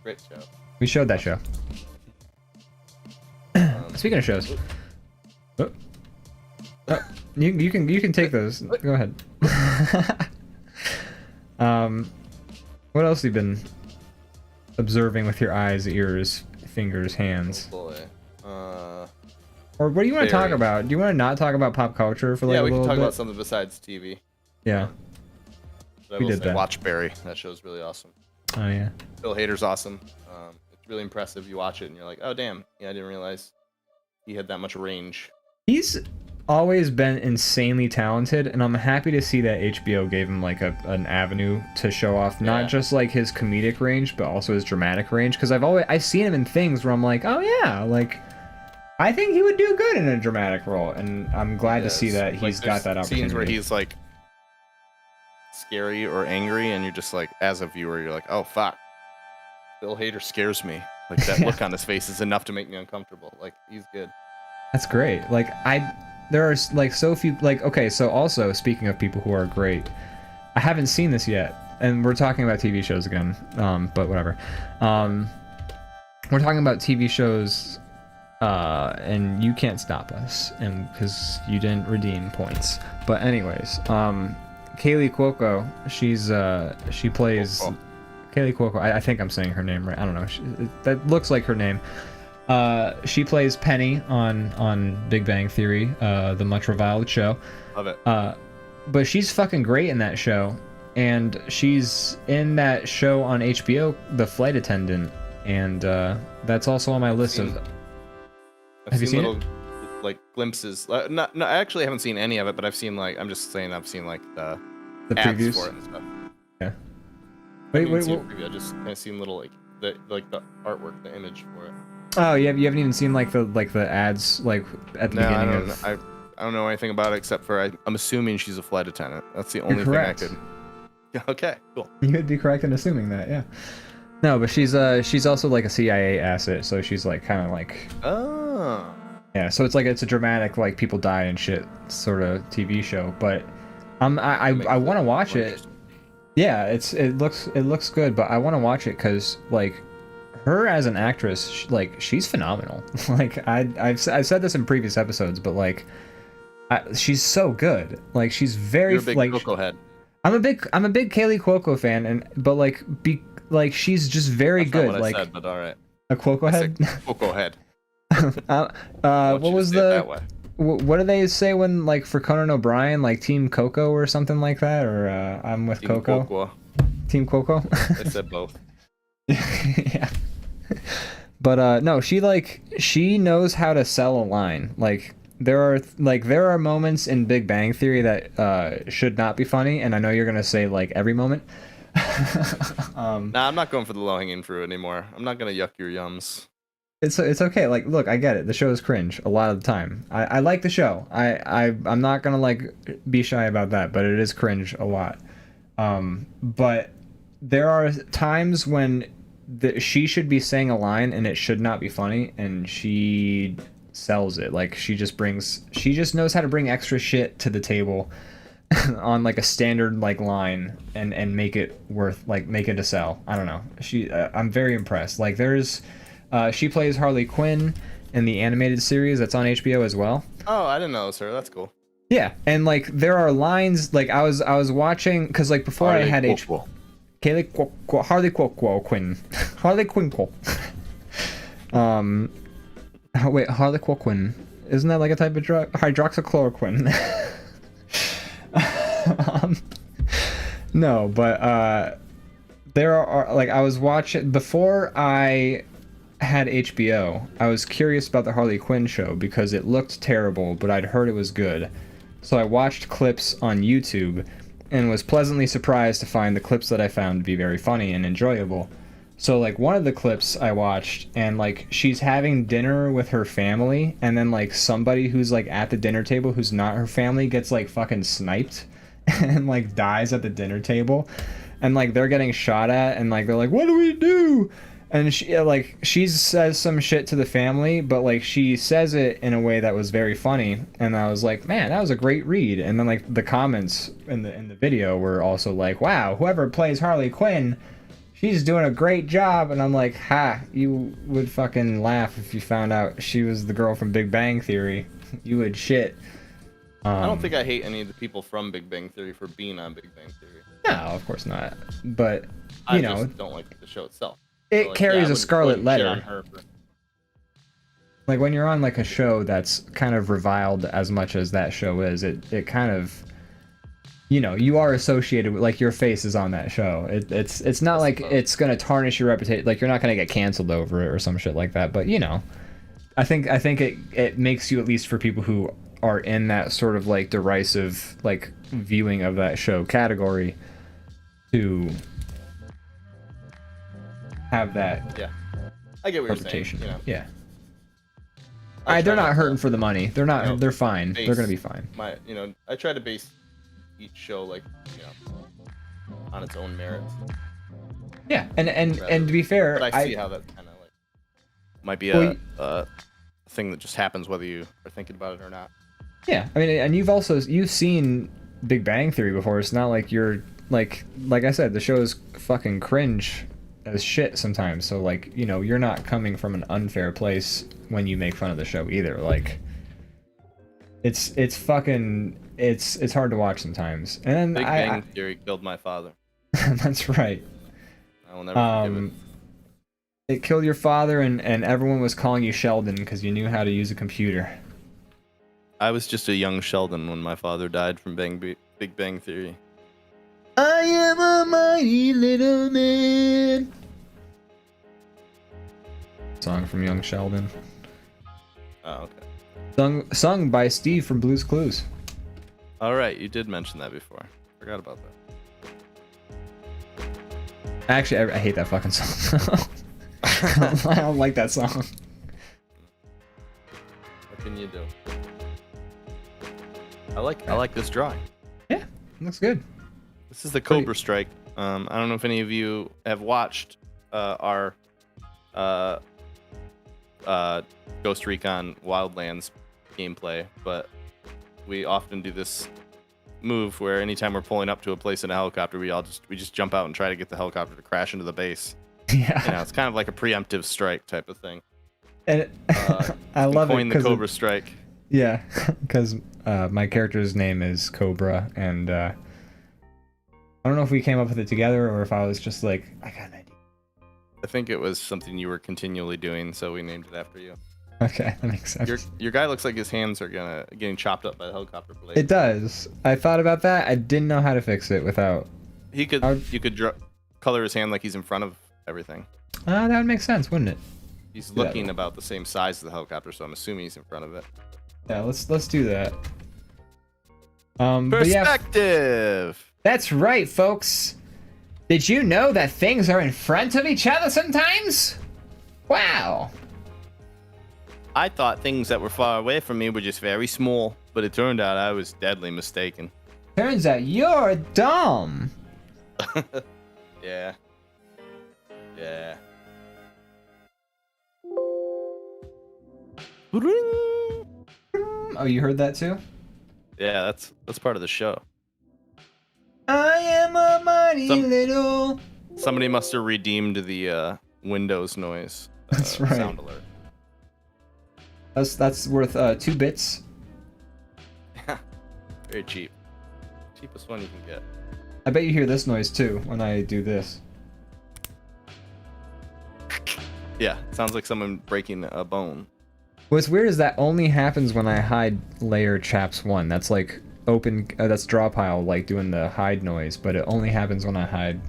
Great show. We showed that show. Speaking of shows, you can take those. Go ahead. What else have you been observing with your eyes, ears, fingers, hands? Oh boy. Or what do you want to talk about? Do you want to not talk about pop culture for like a little bit? Yeah, we can talk about something besides TV. Yeah. We did that. Watch Barry. That show's really awesome. Oh yeah. Bill Hader's awesome. It's really impressive. You watch it and you're like, oh damn, yeah, I didn't realize he had that much range. He's always been insanely talented, and I'm happy to see that HBO gave him like an avenue to show off not just like his comedic range, but also his dramatic range. Because I've seen him in things where I'm like, oh yeah, like I think he would do good in a dramatic role, and I'm glad to see that he's got that opportunity. Scenes where he's like scary or angry, and you're just like, as a viewer, you're like, oh fuck, Bill Hader scares me. Like that look on his face is enough to make me uncomfortable. Like he's good. That's great. Like there are like so few, like, okay, so also speaking of people who are great, I haven't seen this yet, and we're talking about TV shows again, but whatever. We're talking about TV shows, and you can't stop us, and because you didn't redeem points. But anyways, Kaylee Cuoco, she plays Kaylee Cuoco. I think I'm saying her name right. I don't know. That looks like her name. She plays Penny on Big Bang Theory, the much reviled show. Love it. But she's fucking great in that show, and she's in that show on HBO, The Flight Attendant, and that's also on my list of. Have you seen little, like glimpses? No, I actually haven't seen any of it, but I've seen like I've seen like the ads previews for it and stuff. Yeah. Wait. I just kind of seen little the artwork, the image for it. Oh, you haven't even seen like the ads like at the beginning of. I don't know anything about it except for I'm assuming she's a flight attendant. That's the only thing I could. Yeah. Okay. Cool. You would be correct in assuming that, yeah. No, but she's also like a CIA asset, so she's like kind of like. Oh. Yeah, so it's a dramatic like people die and shit sort of TV show, but I want to watch it. Yeah, it looks good, but I want to watch it because like her as an actress, she's phenomenal. Like I've said this in previous episodes, but like she's so good. Like she's very You're a big Cuoco head. I'm a big Kaylee Cuoco fan, but she's just very That's good. Not what like I said, but all right. A Cuoco head. Cuoco head. What was the? What do they say when like for Conan O'Brien, like Team Coco or something like that, or I'm with Team Coco. Cuoco. Team Coco. I said both. Yeah. But no, she knows how to sell a line. Like there are moments in Big Bang Theory that should not be funny, and I know you're gonna say like every moment. Nah, I'm not going for the low-hanging fruit anymore. I'm not gonna yuck your yums. It's okay. Like, look, I get it. The show is cringe a lot of the time. I like the show. I'm not gonna like be shy about that, but it is cringe a lot. But there are times when she should be saying a line and it should not be funny, and she sells it. Like she just knows how to bring extra shit to the table on like a standard like line and make it a sell. I don't know. I'm very impressed. Like she plays Harley Quinn in the animated series that's on HBO as well. Oh, I didn't know it was her. That's cool. Yeah, and like there are lines like I was watching because like before Harley I had HBO. Harley Quinn. Harley Quinn. Wait, Harley Quinn. Isn't that like a type of drug? Hydroxychloroquine. No, but there are like I was watching before I had HBO. I was curious about the Harley Quinn show because it looked terrible, but I'd heard it was good. So I watched clips on YouTube and was pleasantly surprised to find the clips that I found to be very funny and enjoyable. So like one of the clips I watched, and like she's having dinner with her family, and then like somebody who's like at the dinner table who's not her family gets like fucking sniped and like dies at the dinner table, and like they're getting shot at, and like they're like, what do we do? And she says some shit to the family, but like she says it in a way that was very funny, and I was like, man, that was a great read. And then like the comments in the video were also like, wow, whoever plays Harley Quinn, she's doing a great job. And I'm like, ha, you would fucking laugh if you found out she was the girl from Big Bang Theory. You would shit. I don't think I hate any of the people from Big Bang Theory for being on Big Bang Theory. No, of course not. But I you know, just don't like the show itself. It So, like, carries I a scarlet wouldn't shit letter. on her for- Like when you're on like a show that's kind of reviled as much as that show is, it kind of, you know, you are associated with, like, your face is on that show. It's not like it's gonna tarnish your reputation. Like you're not gonna get canceled over it or some shit like that. But you know, I think it makes you, at least for people who are in that sort of like derisive like viewing of that show category, to have that. Yeah, I get what you're saying. Reputation. You know, Yeah. I They're try not to, hurting for the money. They're not. you know, They're fine. base They're gonna be fine. I try to base each show like, on its own merits. Yeah, and to be fair, But I see how that kind of like might be a thing that just happens whether you are thinking about it or not. yeah, I mean, and you've seen Big Bang Theory before. It's not like you're like I said, the show is fucking cringe as shit sometimes. So like, you know, you're not coming from an unfair place when you make fun of the show either. Like, it's fucking it's hard to watch sometimes. And Big Bang Theory killed my father. That's right. I will never forgive it. It killed your father, and everyone was calling you Sheldon because you knew how to use a computer. I was just a young Sheldon when my father died from Big Bang Theory. I am a mighty little man. Song from Young Sheldon. Oh, okay. Sung by Steve from Blue's Clues. All right, you did mention that before. Forgot about that. Actually, I hate that fucking song. I don't like that song. What can you do? I like this drawing. Yeah, looks good. This is the Cobra Strike. I don't know if any of you have watched our Ghost Recon Wildlands gameplay, but we often do this move where anytime we're pulling up to a place in a helicopter, we just jump out and try to get the helicopter to crash into the base. Yeah, you know, it's kind of like a preemptive strike type of thing. And I love it. Coin the Cobra Strike. Yeah, because my character's name is Cobra, and I don't know if we came up with it together or if I was just like, I got an idea. I think it was something you were continually doing, so we named it after you. Okay, that makes sense. Your guy looks like his hands are getting chopped up by the helicopter blade. It does. I thought about that. I didn't know how to fix it without. You could color his hand like he's in front of everything. That would make sense, wouldn't it? He's looking about the same size as the helicopter, so I'm assuming he's in front of it. Yeah, let's do that. Perspective. Yeah, that's right, folks. Did you know that things are in front of each other sometimes? Wow. I thought things that were far away from me were just very small, but it turned out I was deadly mistaken. Turns out you're dumb. Yeah. Yeah. Oh, you heard that too? Yeah, that's part of the show. I am a mighty little. Somebody must have redeemed the Windows noise. That's right. Sound alert. That's worth 2 bits. Very cheap. Cheapest one you can get. I bet you hear this noise too when I do this. Yeah, sounds like someone breaking a bone. What's weird is that only happens when I hide layer chaps 1. That's like open. That's draw pile like doing the hide noise, but it only happens when I hide.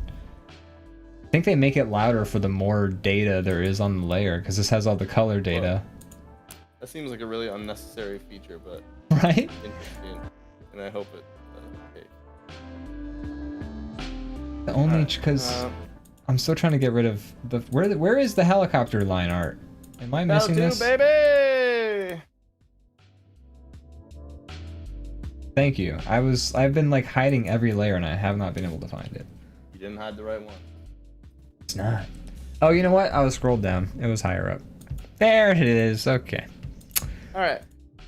I think they make it louder for the more data there is on the layer because this has all the color data. Well, that seems like a really unnecessary feature, but right? Interesting, and I hope it. Okay. Only because I'm still trying to get rid of the where is the helicopter line art? Am I missing this? Baby. Thank you. I've been like hiding every layer and I have not been able to find it. You didn't hide the right one. It's not. Oh, you know what? I was scrolled down. It was higher up. There it is. Okay. All right.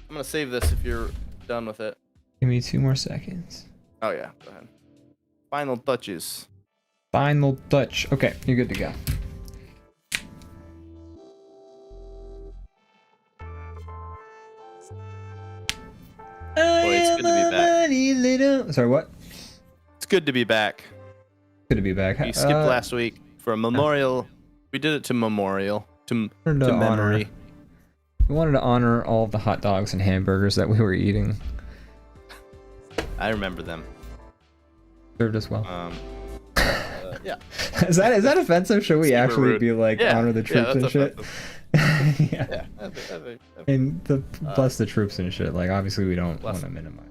I'm gonna save this if you're done with it. Give me 2 more seconds. Oh yeah. Go ahead. Final touches. Final touch. Okay, you're good to go. Boy, it's good to be back. Little... Sorry, what? It's good to be back. Good to be back. We skipped last week for a memorial. We did it to memorial. To memory. We wanted to honor all of the hot dogs and hamburgers that we were eating. I remember them. Served us well. Yeah. Is that offensive? Should we actually rude. be like honor the troops and shit? Yeah. And bless the troops and shit. Like obviously we don't want to minimize.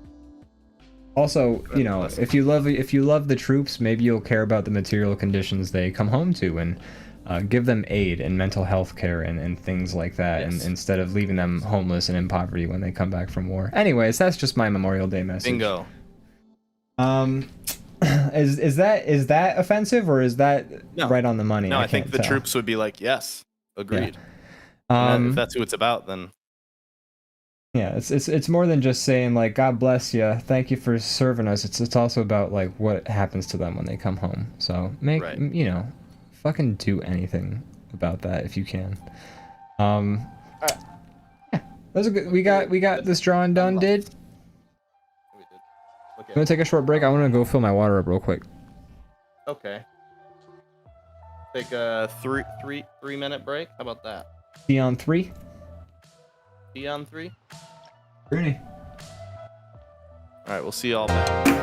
Also, you know, if you love the troops, maybe you'll care about the material conditions they come home to and give them aid and mental health care and things like that, and instead of leaving them homeless and in poverty when they come back from war. Anyways, that's just my Memorial Day message. Bingo. Is that offensive or is that right on the money? No, I think the troops would be like, yes, agreed. Yeah. If that's who it's about, then yeah, it's more than just saying like God bless you, thank you for serving us. It's also about like what happens to them when they come home. So you know, fucking do anything about that if you can. Yeah, that's a good. We got this drawing done, dude. Okay. I'm gonna take a short break. I want to go fill my water up real quick. Okay. Take a 3-minute break. How about that? See you on 3. See you on 3. Rooney. All right, we'll see y'all back.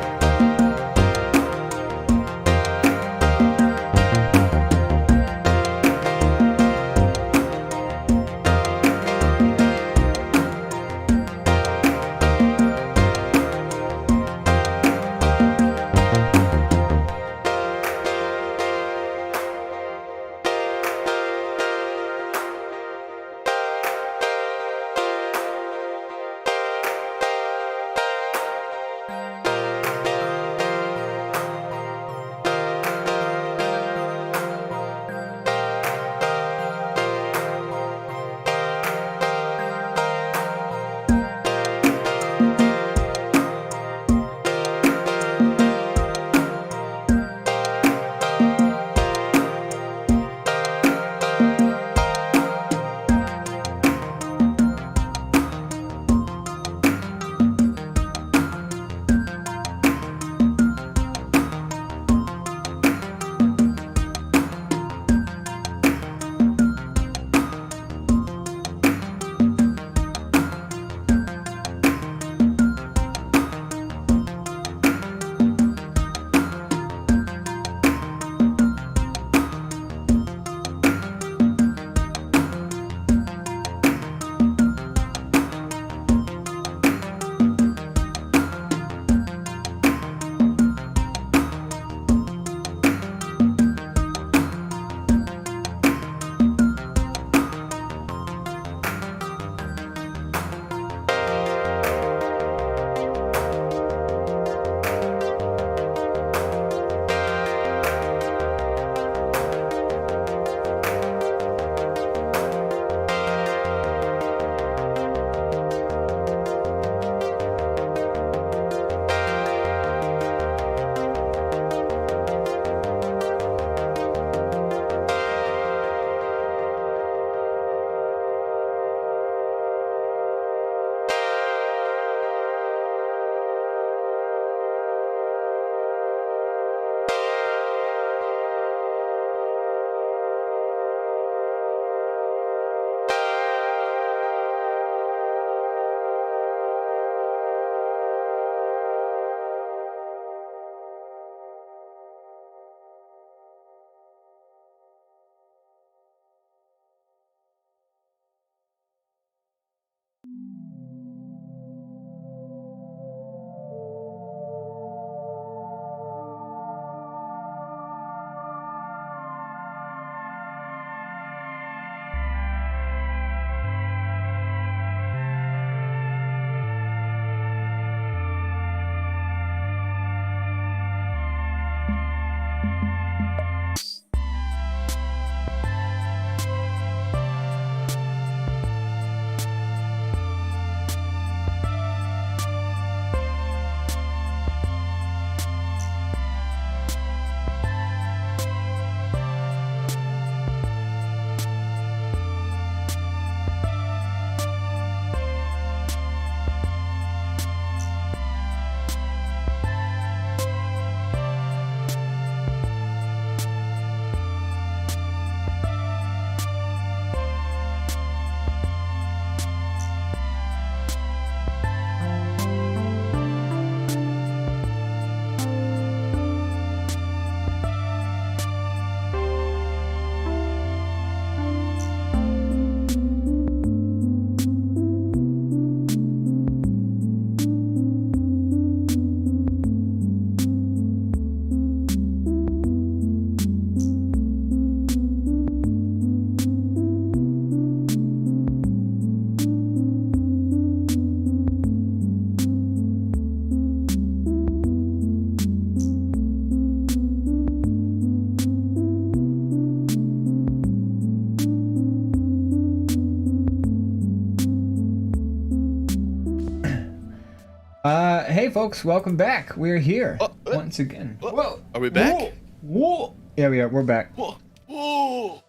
Hey folks, welcome back. We're here once again. Whoa. Are we back? Whoa. Yeah, we are. We're back. Whoa.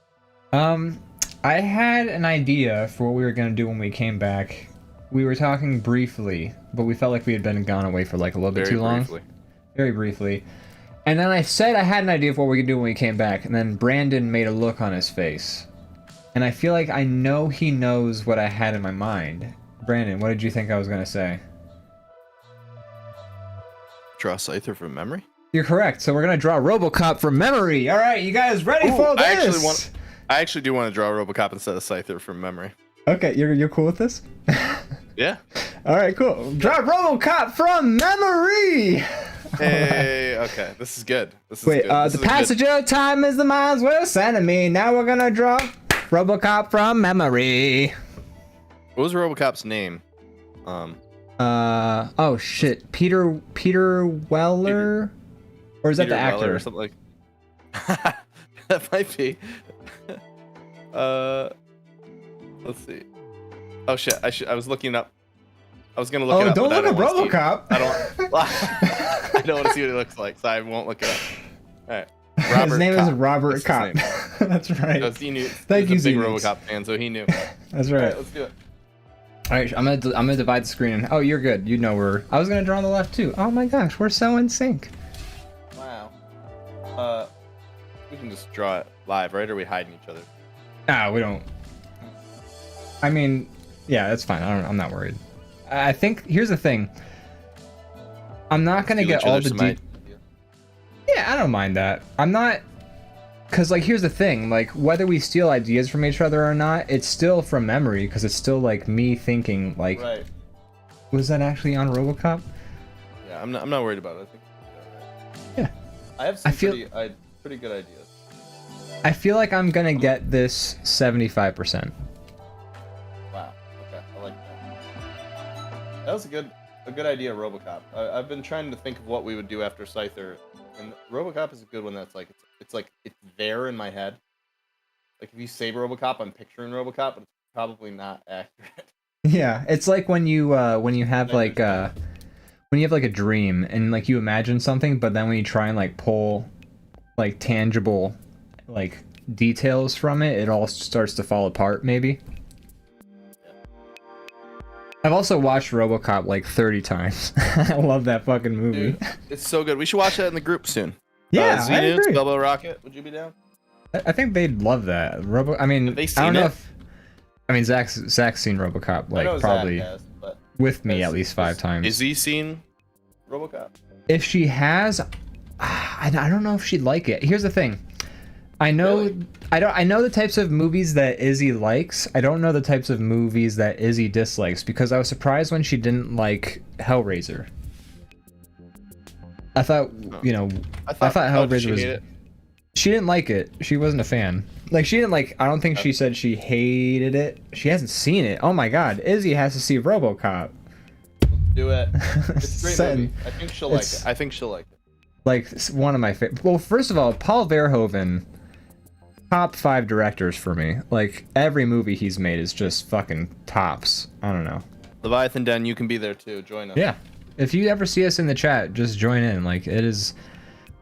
I had an idea for what we were gonna do when we came back. We were talking briefly, but we felt like we had been gone away for like a little bit too long. Very briefly. And then I said I had an idea for what we could do when we came back, and then Brandon made a look on his face. And I feel like I know he knows what I had in my mind. Brandon, what did you think I was gonna say? Draw Scyther from memory? You're correct. So we're gonna draw RoboCop from memory. All right, you guys ready for this? I actually do want to draw RoboCop instead of Scyther from memory. Okay, you're cool with this? Yeah. All right, cool. Draw RoboCop from memory. Hey, okay, this is good. This is Wait, good. The passage of time is the mind's worst enemy. Now we're gonna draw RoboCop from memory. What was RoboCop's name? Oh shit, Peter Weller, or is that the actor or something like? That might be. Let's see. Oh shit, I was looking up. I was gonna look it up. Oh, don't look up RoboCop. I don't. I don't want to see what it looks like, so I won't look it up. All right. His name is Robert Cop. That's right. He knew. Thank you, he's a big RoboCop fan, so he knew. That's right. All right, let's do it. All right, I'm gonna divide the screen. Oh, you're good. You know where. I was gonna draw on the left too. Oh my gosh, we're so in sync. Wow. We can just draw it live, right? Or are we hiding each other? Ah, we don't. I mean, yeah, that's fine. I'm not worried. I think here's the thing. I'm not gonna get all the Yeah, I don't mind that. I'm not. Because, like, here's the thing, like, whether we steal ideas from each other or not, it's still from memory, because it's still, like, me thinking, like, right. Was that actually on RoboCop? Yeah, I'm not worried about it. I think yeah. I have some pretty good ideas. I feel like I'm gonna get this 75%. Wow, okay, I like that. That was a good idea, RoboCop. I've been trying to think of what we would do after Scyther, and RoboCop is a good one that's like, it's there in my head. Like if you say RoboCop, I'm picturing RoboCop, but it's probably not accurate. Yeah, it's like when you have like a dream and like you imagine something, but then when you try and like pull like tangible like details from it, it all starts to fall apart maybe. Yeah. I've also watched RoboCop like 30 times. I love that fucking movie. Dude, it's so good. We should watch that in the group soon. Yeah, I agree. Bubba Rocket, would you be down? I think they'd love that. I mean, have they seen I don't know it? if. I mean, Zach's seen RoboCop like probably with me at least 5 times. Is he seen RoboCop? If she has, I don't know if she'd like it. Here's the thing. I know Really? I know the types of movies that Izzy likes. I don't know the types of movies that Izzy dislikes because I was surprised when she didn't like Hellraiser. I thought, you know, I thought Hellraiser was. She didn't like it. She wasn't a fan. Like she didn't like. I don't think she said she hated it. She hasn't seen it. Oh my God, Izzy has to see RoboCop. Let's do it. It's a great movie. I think she'll like it. Like one of my favorite. Well, first of all, Paul Verhoeven, top 5 directors for me. Like every movie he's made is just fucking tops. I don't know. Leviathan Den, you can be there too. Join us. Yeah. If you ever see us in the chat, just join in. Like it is,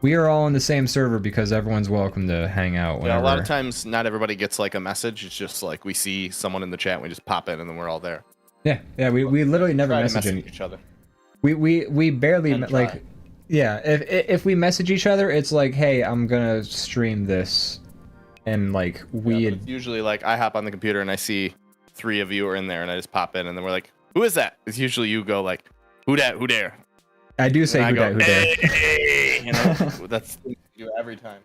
we are all in the same server because everyone's welcome to hang out. Whenever. Yeah, a lot of times not everybody gets like a message. It's just like we see someone in the chat, and we just pop in, and then we're all there. Yeah, yeah. We literally never message each other. We barely like. Yeah, if we message each other, it's like, hey, I'm gonna stream this, and like it's usually like I hop on the computer and I see 3 of you are in there, and I just pop in, and then we're like, who is that? It's usually you go like, who dat, who dare? I do say who dat, who dare. Hey! You know, that's you every time.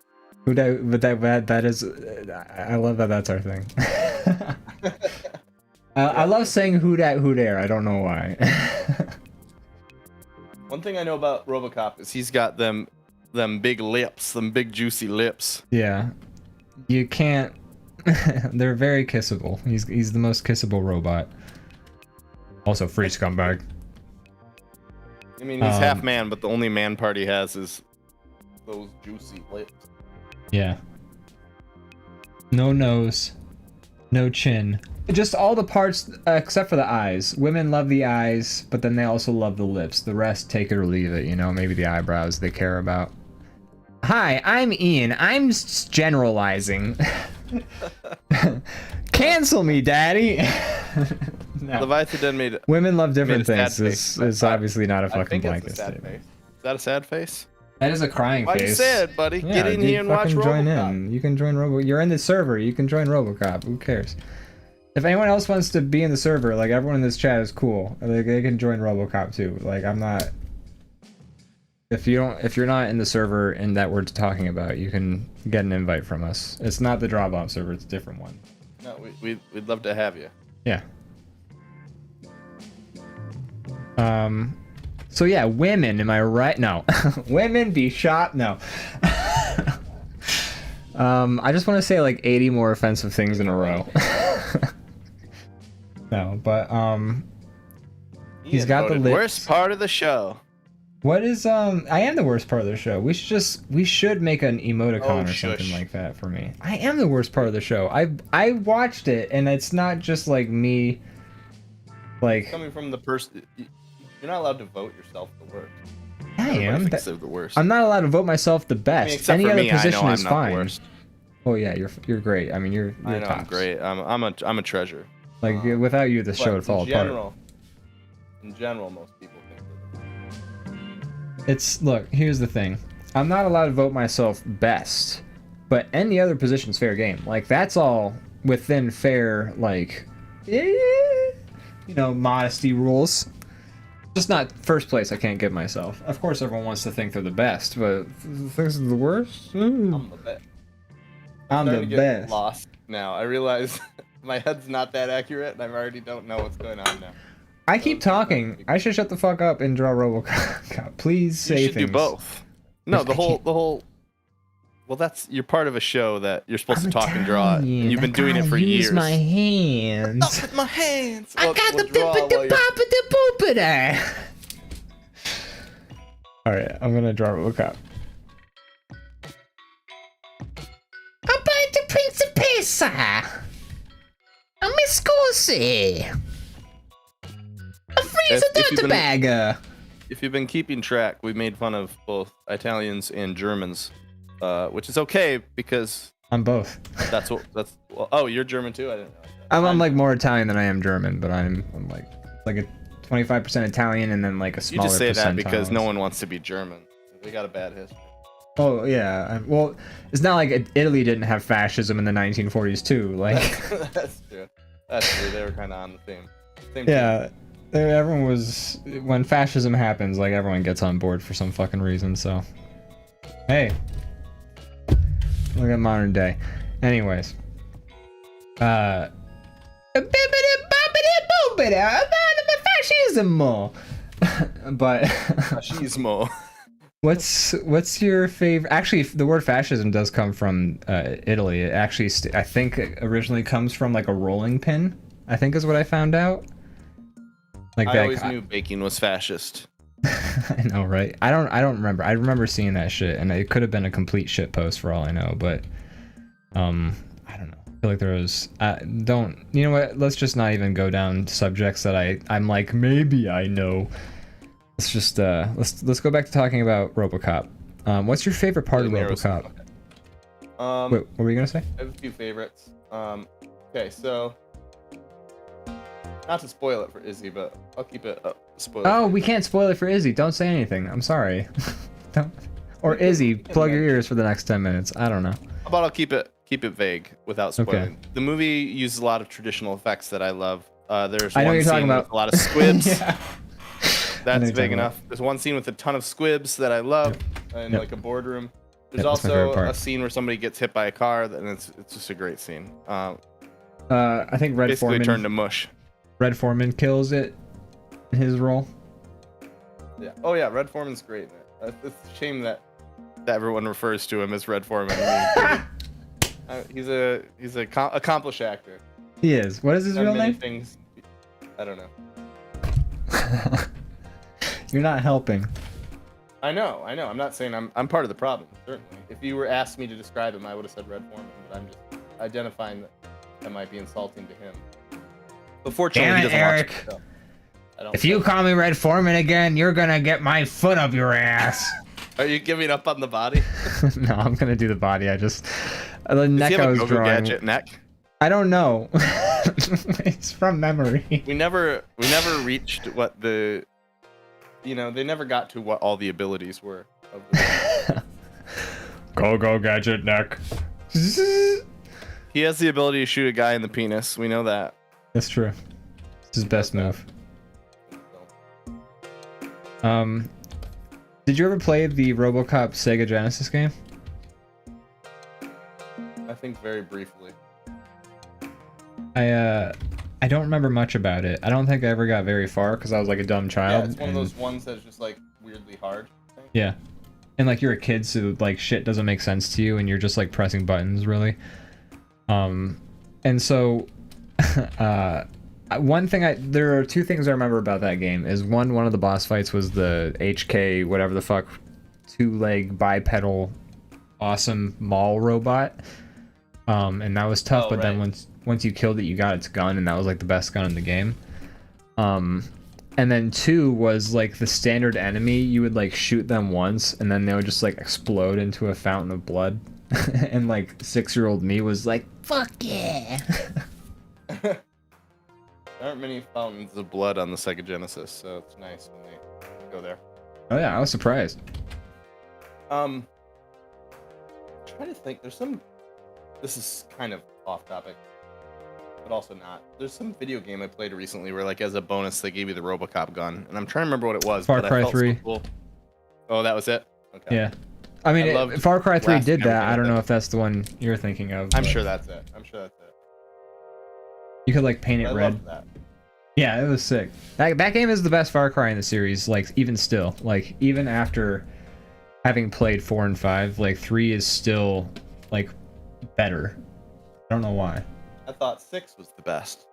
Who dat, but that is, I love that that's our thing. I love saying who dat, who dare. I don't know why. One thing I know about RoboCop is he's got them big lips, them big juicy lips. Yeah, you can't. They're very kissable. He's the most kissable robot. Also, free scumbag. I mean, he's half man, but the only man part he has is those juicy lips. Yeah. No nose, no chin. Just all the parts except for the eyes. Women love the eyes, but then they also love the lips. The rest, take it or leave it, you know, maybe the eyebrows they care about. Hi, I'm Ian. I'm generalizing. Cancel me, daddy. No. Leviathan made women love different things. It's obviously not a fucking blanket statement. Is that a sad face? That is a crying face. Why you sad, buddy? Yeah, get in here and watch RoboCop. Join in. You can join You're in the server. You can join RoboCop. Who cares? If anyone else wants to be in the server, like everyone in this chat is cool. Like they can join RoboCop too. Like I'm not. If you're not in the server and that we're talking about, you can get an invite from us. It's not the DrawBomb server. It's a different one. No, we'd love to have you. Yeah. So yeah, women, am I right? No. Women be shot? No. I just want to say like 80 more offensive things in a row. No, but he's got the lips. Worst part of the show. What is I am the worst part of the show. We should make an emoticon or something like that for me. I am the worst part of the show. I watched it and it's not just like me like coming from the person. You're not allowed to vote yourself the worst. I am. The worst. I'm not allowed to vote myself the best. I mean, any other position is fine. Worst. Oh yeah, you're great. I mean, you're I know, tops. I'm great. I'm a treasure. Like without you, the show would fall apart. In general, most people think it's look. Here's the thing. I'm not allowed to vote myself best, but any other position's fair game. Like that's all within fair, like, you know, modesty rules. Just not first place. I can't give myself. Of course, everyone wants to think they're the best, but thinks they're the worst. I'm the best. I'm the best. Lost now. I realize my head's not that accurate, and I already don't know what's going on now. I keep talking. I should shut the fuck up and draw RoboCop. Please say things. You should do both. No, the whole. Well, you're part of a show that you're supposed to talk and draw. And you've been doing it for years. Use my hands. Not with my hands. I got the boopity. All right, I'm gonna draw RoboCop. Abate principessa. Mi scusi. A freezer dirty bagger. If you've been keeping track, we made fun of both Italians and Germans, which is okay because I'm both. Well, oh, you're German too? I didn't know that. I'm like more Italian than I am German, but I'm like a 25% Italian and then like a smaller percentile. You just say that because no one wants to be German. We got a bad history. Oh yeah, well, it's not like Italy didn't have fascism in the 1940s too. Like that's true. That's true. They were kind of on the same. Yeah, everyone was when fascism happens. Like everyone gets on board for some fucking reason. So, hey, look at modern day. Anyways, fascismo. But fascismo. What's your favorite? Actually, the word fascism does come from Italy. It actually, I think, originally comes from like a rolling pin. I think is what I found out. Like I always knew baking was fascist. I know, right? I don't remember. I remember seeing that shit, and it could have been a complete shit post for all I know. But I don't know. I feel like there was. Don't. You know what? Let's just not even go down subjects that I'm like maybe I know. Let's just let's go back to talking about RoboCop. What's your favorite part of RoboCop? Wait, what were you gonna say? I have a few favorites. Okay, so not to spoil it for Izzy, but I'll keep it spoiled. Oh, we can't spoil it for Izzy. Don't say anything. I'm sorry. Don't. Or Izzy, plug your ears for the next 10 minutes. I don't know. How about I'll keep it vague without spoiling. Okay. The movie uses a lot of traditional effects that I love. There's I know one you're scene talking about with a lot of squibs. Yeah. That's vague enough. There's one scene with a ton of squibs that I love in like a boardroom. There's also a scene where somebody gets hit by a car, and it's just a great scene. I think Red basically Foreman turned to mush. Red Foreman kills it in his role. Yeah. Oh yeah, Red Foreman's great. It's a shame that everyone refers to him as Red Foreman. I mean, he's a accomplished actor. He is. What is his real name? Things. I don't know. You're not helping. I know. I'm not saying I'm part of the problem. Certainly. If you were asked me to describe him, I would have said Red Foreman. But I'm just identifying that might be insulting to him. But fortunately, he doesn't Eric. watch it, so if you call me Red Foreman again, you're gonna get my foot up your ass. Are you giving up on the body? No, I'm gonna do the body. The neck I was drawing. Gadget neck? I don't know. It's from memory. We never reached what the, they never got to what all the abilities were. Of the Go gadget neck. He has the ability to shoot a guy in the penis. We know that. That's true. It's his best move. Did you ever play the RoboCop Sega Genesis game? I think very briefly. I don't remember much about it. I don't think I ever got very far because I was like a dumb child. Yeah, it's one of those ones that's just like weirdly hard. Yeah. And like you're a kid, so like shit doesn't make sense to you and you're just like pressing buttons really. And so there are two things I remember about that game is one of the boss fights was the HK whatever the fuck 2-leg bipedal awesome mall robot. And that was tough, but then once you killed it, you got its gun, and that was like the best gun in the game. And then 2 was like the standard enemy. You would like shoot them once, and then they would just like explode into a fountain of blood. And like 6-year-old me was like, "Fuck yeah!" There aren't many fountains of blood on the Sega Genesis, so it's nice when they go there. Oh yeah, I was surprised. I'm trying to think. There's some. This is kind of off topic, but also not. There's some video game I played recently where, like, as a bonus, they gave you the RoboCop gun, and I'm trying to remember what it was. Far Cry 3. So cool. Oh, that was it. Okay. Yeah. I mean, Far Cry 3 did that. I don't know if that's the one you're thinking of. I'm sure that's it. You could like paint it red. Love that. Yeah, it was sick. That game is the best Far Cry in the series. Like even still, like even after having played 4 and 5, like 3 is still like better. I don't know why. I thought 6 was the best.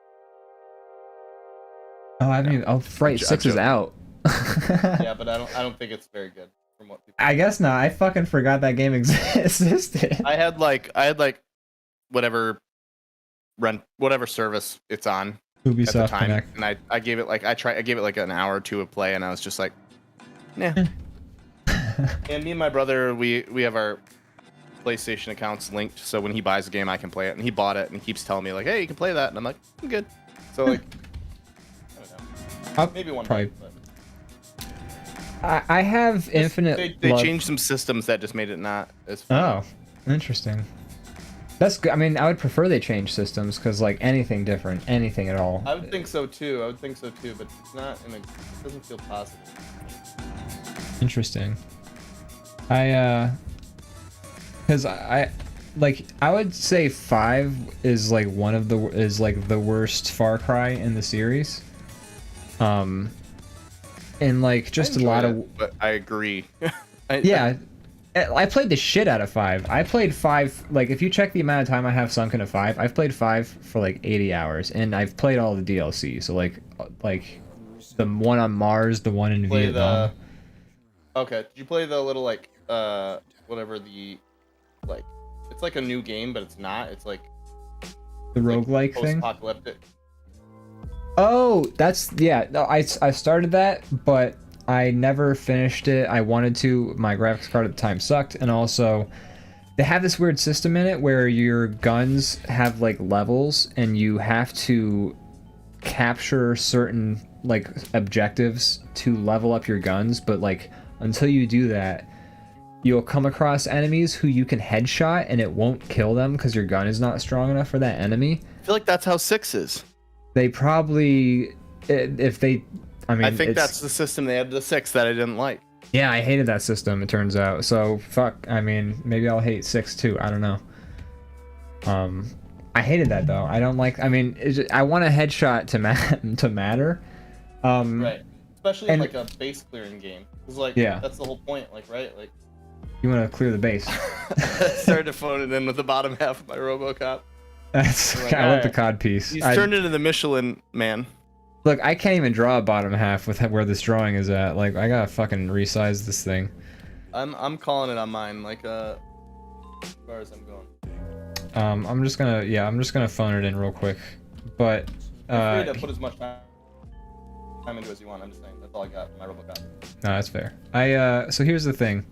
Oh, I haven't even. Oh, right, 6 is out. Yeah, but I don't think it's very good from what people. I guess not. I fucking forgot that game existed. I had like whatever service it's on Ubisoft at the time, Connect. and I gave it like I gave it like an hour or two of play, and I was just like, nah. And me and my brother, we have our PlayStation accounts linked, so when he buys a game, I can play it. And he bought it, and he keeps telling me like, "Hey, you can play that," and I'm like, "I'm good." So like, I don't know. Maybe one probably. day, but I have infinite. They changed some systems that just made it not as fun. Oh, interesting. That's good. I mean, I would prefer they change systems because like anything different, anything at all. I would think so too. But it's not it doesn't feel positive. Interesting. Because I would say 5 is like the worst Far Cry in the series. And like just a lot of. But I agree. Yeah. I played the shit out of 5. I played 5, like, if you check the amount of time I have sunk into 5, I've played 5 for, like, 80 hours, and I've played all the DLC, so, like The one on Mars, the one in Vietnam. Okay. Did you play the little like whatever the like? It's like a new game, but it's not. It's like the roguelike thing. Post-apocalyptic. Oh, that's yeah. No, I started that, but I never finished it. I wanted to. My graphics card at the time sucked, and also they have this weird system in it where your guns have like levels, and you have to capture certain like objectives to level up your guns. But like until you do that, you'll come across enemies who you can headshot, and it won't kill them because your gun is not strong enough for that enemy. I feel like that's how 6 is. They probably, if they, I mean, I think that's the system they added to 6 that I didn't like. Yeah, I hated that system, it turns out. So, fuck, I mean, maybe I'll hate 6 too, I don't know. I hated that though. I don't like, I mean, I want a headshot to matter. Right. Especially in like a base clearing game. It's like, yeah. That's the whole point, like, right? Like, you want to clear the base. Started to phone it in with the bottom half of my RoboCop. That's like, I love the cod piece. He's turned into the Michelin man. Look, I can't even draw a bottom half with where this drawing is at. Like, I gotta fucking resize this thing. I'm calling it on mine, like as far as I'm going. I'm just gonna phone it in real quick. But feel free to put as much time into as you want. I'm just saying that's all I got for my RoboCop. No, that's fair. So here's the thing.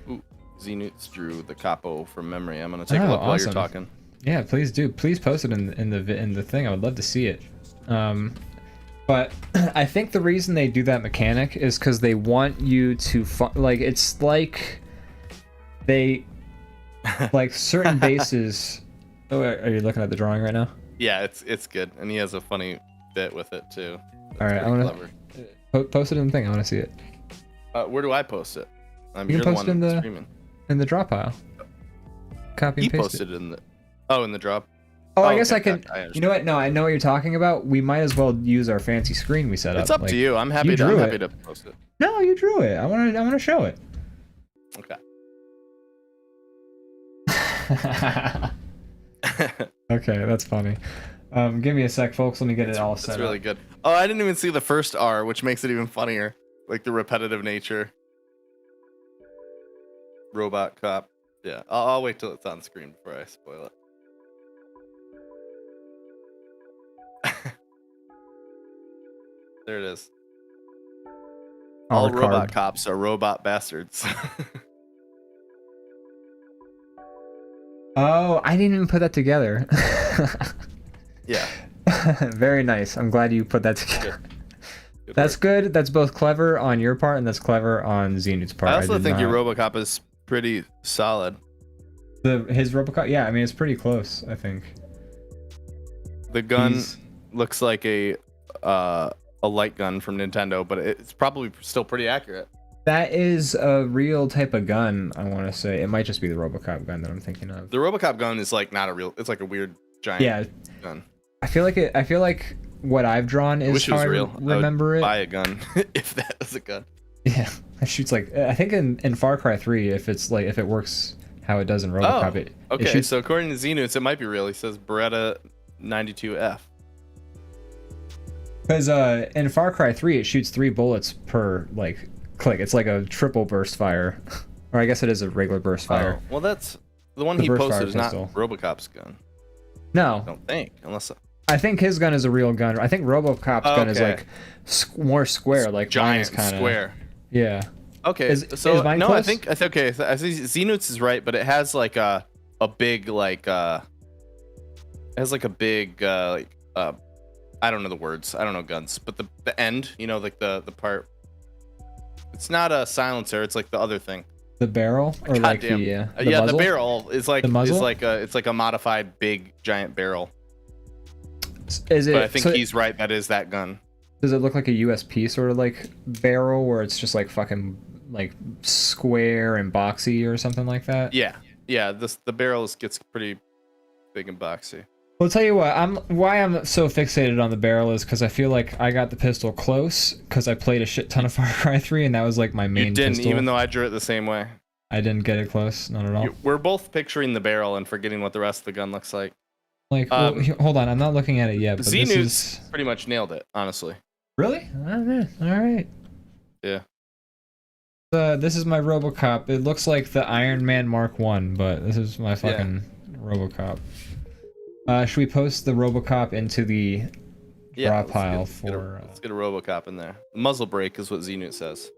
Ooh, Xenoots drew the capo from memory. I'm gonna take a look while you're talking. Yeah, please do. Please post it in the thing. I would love to see it. But I think the reason they do that mechanic is because they want you to like. It's like they like certain bases. Oh, are you looking at the drawing right now? Yeah, it's good, and he has a funny bit with it too. All right, I want to post it in the thing. I want to see it. Where do I post it? You can post it in the draw pile. Copy and paste it. He posted it in the. Oh, in the drop. Oh, I guess okay, I can. You know what? No, I know what you're talking about. We might as well use our fancy screen we set up. It's up to you. I'm happy to post it. No, you drew it. I want to show it. Okay. Okay, that's funny. Give me a sec, folks. Let me get it all set up. It's really good. Oh, I didn't even see the first R, which makes it even funnier. Like the repetitive nature. Robot cop. Yeah, I'll wait till it's on screen before I spoil it. There it is. All robot cops are robot bastards. Oh, I didn't even put that together. Yeah. Very nice. I'm glad you put that together. Good that's work. Good. That's both clever on your part and that's clever on Xenoot's part. I also think your RoboCop is pretty solid. His RoboCop? Yeah, I mean, it's pretty close, I think. The gun looks like a light gun from Nintendo, but it's probably still pretty accurate. That is a real type of gun, I want to say. It might just be the RoboCop gun that I'm thinking of. The RoboCop gun is like not a real. It's like a weird giant gun. I feel like what I've drawn is how I remember it. Buy a gun if that was a gun. Yeah, it shoots like I think in Far Cry 3, if it works how it does in RoboCop. Oh, okay. So according to Xenoots, it might be real. He says Beretta 92F. Because in Far Cry 3, it shoots 3 bullets per like click. It's like a triple burst fire, or I guess it is a regular burst fire. Well, that's the one he posted is not RoboCop's gun. No, I don't think, unless I think his gun is a real gun. I think RoboCop's gun is like more square, like giant square. Yeah. Okay. So mine no, close? I think okay. I see Xenoots is right, but it has like a big like it has like a big I don't know the words. I don't know guns, but the end, you know, like the part. It's not a silencer. It's like the other thing. The barrel, or like the yeah, muzzle? The barrel is like it's like a modified big giant barrel. Is it? But I think he's right. That is that gun. Does it look like a USP sort of like barrel, where it's just like fucking like square and boxy or something like that? Yeah, yeah. The barrel gets pretty big and boxy. Well, I'll tell you what, why I'm so fixated on the barrel is because I feel like I got the pistol close because I played a shit ton of Far Cry 3 and that was like my main pistol. You didn't, even though I drew it the same way. I didn't get it close, not at all. We're both picturing the barrel and forgetting what the rest of the gun looks like. Like, well, hold on, I'm not looking at it yet. But Xenoots pretty much nailed it, honestly. Really? Oh, man. All right. Yeah. This is my RoboCop. It looks like the Iron Man Mark 1, but this is my fucking RoboCop. Should we post the RoboCop into the draw pile let's get a RoboCop in there. Muzzle brake is what Xenute says.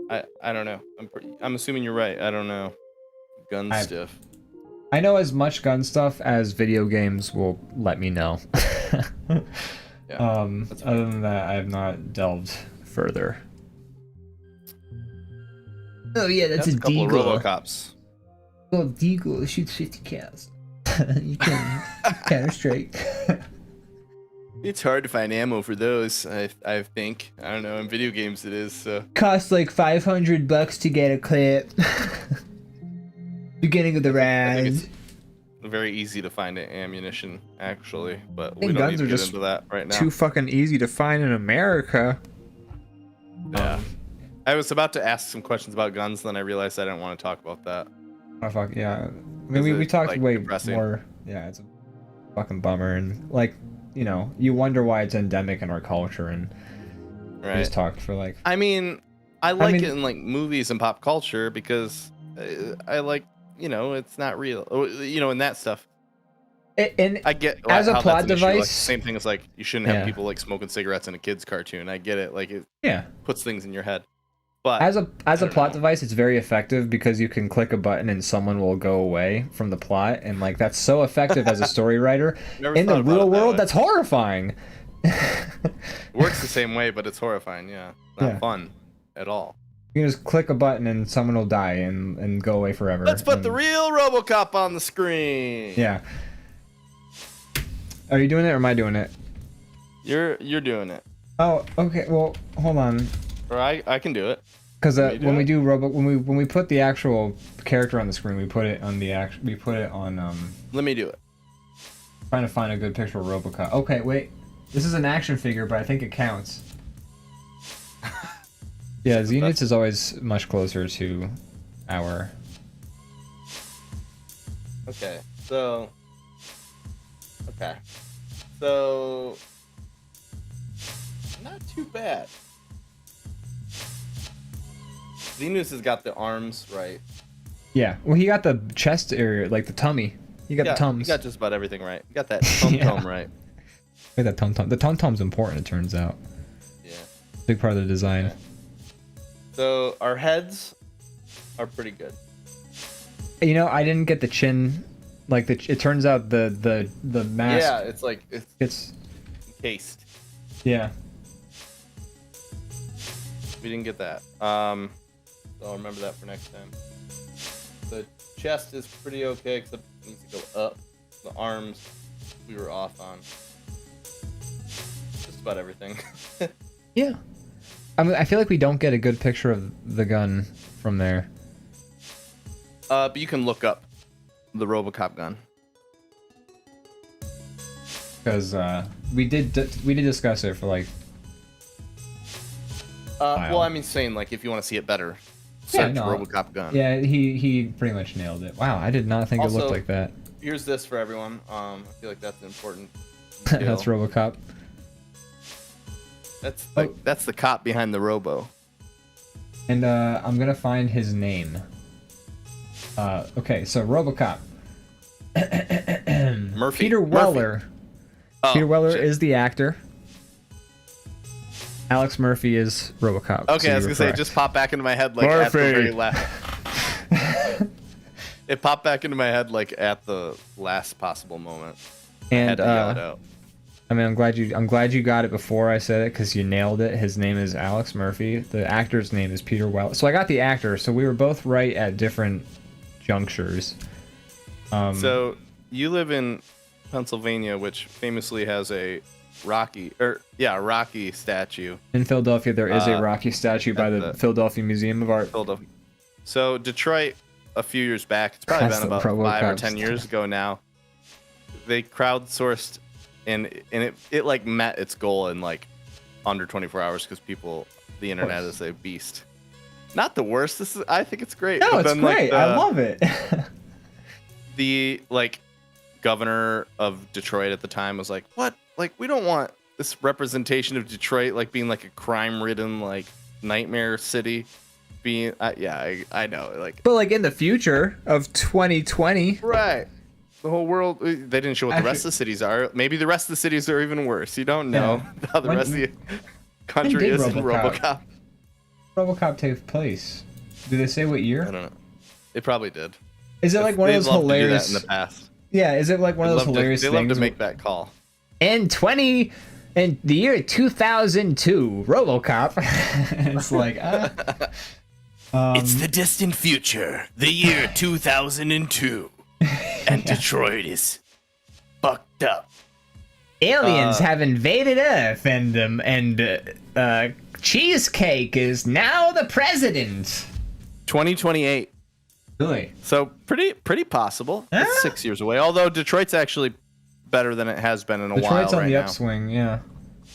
I don't know. I'm assuming you're right. I don't know. Gun stuff. I know as much gun stuff as video games will let me know. Yeah, other than that, I have not delved further. Oh yeah, that's a couple Deagle. of RoboCops. Well, Deagle shoots 50 cows. You can Counter-Strike. It's hard to find ammo for those. I think. I don't know. In video games, it is. So. Costs like $500 to get a clip. Beginning of the round. It's very easy to find ammunition, actually, but we don't need to get into that right now. Too fucking easy to find in America. Yeah. I was about to ask some questions about guns, then I realized I didn't want to talk about that. Oh fuck yeah! I mean, we talked way more. Yeah, it's a fucking bummer, and like, you know, you wonder why it's endemic in our culture, and we just talked for like. I mean, I like it in like movies and pop culture because I like, you know, it's not real, you know, and that stuff. And I get as a plot device, like, same thing as like you shouldn't have people like smoking cigarettes in a kids cartoon. I get it, like it puts things in your head. But as a plot device, it's very effective because you can click a button and someone will go away from the plot, and like that's so effective as a story writer. In the real world, that's horrifying. Works the same way, but it's horrifying. Yeah, not fun at all. You can just click a button and someone will die and go away forever. Let's put the real RoboCop on the screen. Yeah. Are you doing it or am I doing it? You're doing it. Oh, okay. Well, hold on. Or I can do it. Because when we put the actual character on the screen, we put it on Let me do it. Trying to find a good picture of RoboCop. Okay, wait. This is an action figure, but I think it counts. Yeah, Xenutes is always much closer to our. Okay, so. Not too bad. Xenus has got the arms right. Yeah, well, he got the chest area, like the tummy. He got the tums. He got just about everything right. He got that tum-tum right. Look at that tum-tum. The tum-tum's important, it turns out. Yeah. Big part of the design. Okay. So, our heads are pretty good. You know, I didn't get the chin. Like, it turns out the mask... Yeah, it's like... It's encased. Yeah. We didn't get that. So I'll remember that for next time. The chest is pretty okay, except it needs to go up. The arms, we were off on. Just about everything. Yeah. I mean, I feel like we don't get a good picture of the gun from there. But you can look up the RoboCop gun. Because we did discuss it for like. Well, I mean, saying like if you want to see it better, search RoboCop gun. Yeah, he pretty much nailed it. Wow, I did not think it looked like that. Here's this for everyone. I feel like that's an important. That's RoboCop. That's the cop behind the Robo. And I'm gonna find his name. Okay, so RoboCop. Murphy. Peter Weller. Oh, Peter Weller is the actor. Alex Murphy is RoboCop. Okay, I was gonna say it just popped back into my head like Murphy. at the very last. It popped back into my head like at the last possible moment. And I had to yell it out. I mean, I'm glad you got it before I said it because you nailed it. His name is Alex Murphy. The actor's name is Peter Weller. So I got the actor. So we were both right at different junctures. So you live in Pennsylvania, which famously has a Rocky statue. In Philadelphia, there is a Rocky statue by the Philadelphia Museum of Art. Philadelphia. So Detroit, a few years back, it's probably been about 5 or 10 years ago now. They crowdsourced, and it like met its goal in like under 24 hours because the internet is a beast. Not the worst. I think it's great. No, it's great. I love it. The like governor of Detroit at the time was like, "What? Like we don't want this representation of Detroit like being like a crime-ridden like nightmare city. Being I know like. But like in the future of 2020, right? The whole world. They didn't show what the rest of the cities are. Maybe the rest of the cities are even worse. You don't know how the rest of the country is in RoboCop. RoboCop takes place. Did they say what year? I don't know. It probably did. Is it like one of those hilarious? To do that in the past. Yeah, is it like one of those hilarious things? They love to make that call. In the year 2002, RoboCop. It's like, it's the distant future, the year 2002, and Detroit is fucked up. Aliens have invaded Earth, and Cheesecake is now the president. 2028. Really? So pretty possible. It's 6 years away. Although Detroit's actually better than it has been in a while. Detroit's on the now. upswing, yeah.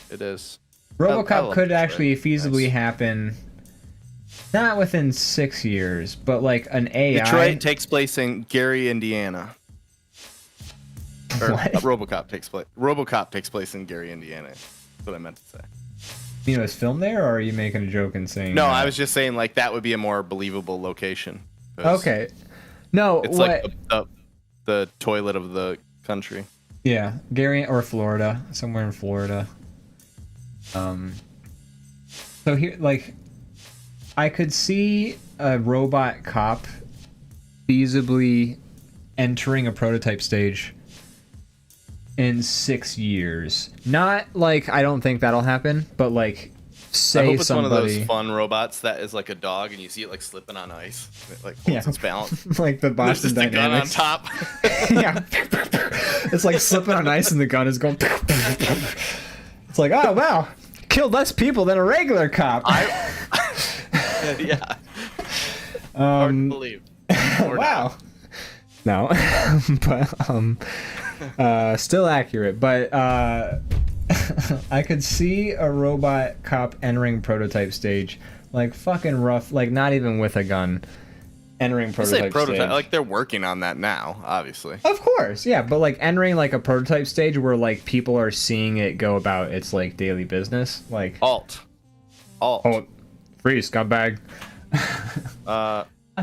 It is. RoboCop could actually feasibly happen, not within 6 years, but like an AI. Detroit takes place in Gary, Indiana. Or What? RoboCop takes place in Gary, Indiana. That's what I meant to say. You know, it's filmed there, or are you making a joke and saying? No, I was just saying like that would be a more believable location. Okay. No, it's what? Like the toilet of the country. Yeah, Gary or Florida, somewhere in Florida. So here, like, I could see a robot cop feasibly entering a prototype stage in 6 years. Not like I don't think that'll happen, but like say I hope it's somebody one of those fun robots that is like a dog and you see it like slipping on ice. It like holds its balance. Like the Boston There's just Dynamics. a gun on top. Yeah. It's like slipping on ice and the gun is going. It's like, oh wow, killed less people than a regular cop. Yeah. Hard to believe. Wow. No. But still accurate. But I could see a robot cop entering prototype stage, like fucking rough, like not even with a gun, entering prototype stage. Like they're working on that now, obviously. Of course, yeah, but like entering like a prototype stage where like people are seeing it go about its like daily business, like Alt. Free scumbag.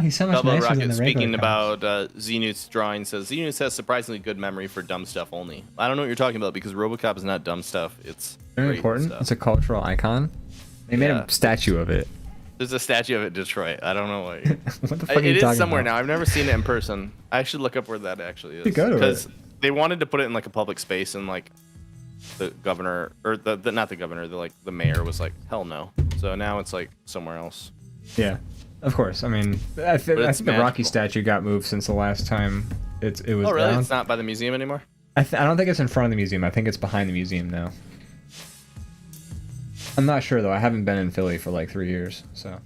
He's so much Double nicer Rocket than the speaking regular about Xenut's drawing says Xenut has surprisingly good memory for dumb stuff only. I don't know what you're talking about because RoboCop is not dumb stuff. It's very important. Stuff. It's a cultural icon. They made a statue of it. There's a statue of it in Detroit. I don't know what. What the fuck are you it talking is somewhere about? now. I've never seen it in person. I should look up where that actually is. You go to because it. they wanted to put it in like a public space and like the governor or the not the governor, the mayor was like hell no. So now it's like somewhere else. Yeah. Of course. I mean, I think the Rocky statue got moved since the last time it was Oh, really? down. It's not by the museum anymore? I don't think it's in front of the museum. I think it's behind the museum now. I'm not sure, though. I haven't been in Philly for like 3 years, so.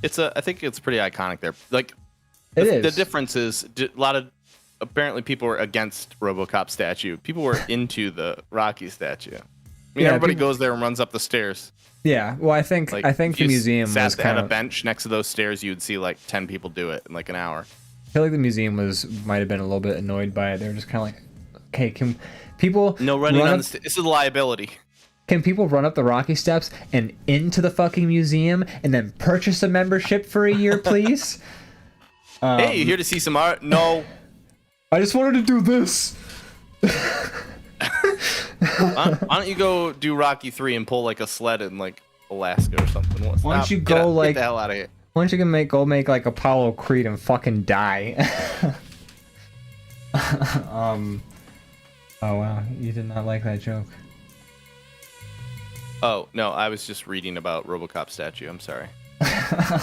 I think it's pretty iconic there. Like, It is. The difference is a lot of, apparently people were against RoboCop statue. People were into the Rocky statue. I mean, Yeah, everybody goes there and runs up the stairs. Yeah, well, I think Like, the museum was kind at a of. bench next to those stairs, you would see like 10 people do it in like an hour. I feel like the museum might have been a little bit annoyed by it. They were just kind of like, okay, can people No running on the stairs. This is a liability. Can people run up the Rocky steps and into the fucking museum and then purchase a membership for a year, please? Hey, you here to see some art? No. I just wanted to do this. Why don't you go do Rocky 3 and pull like a sled in like Alaska or something? Why don't you go get the hell out of here? Why don't you go make like Apollo Creed and fucking die? Oh wow, you did not like that joke. Oh no, I was just reading about RoboCop statue. I'm sorry.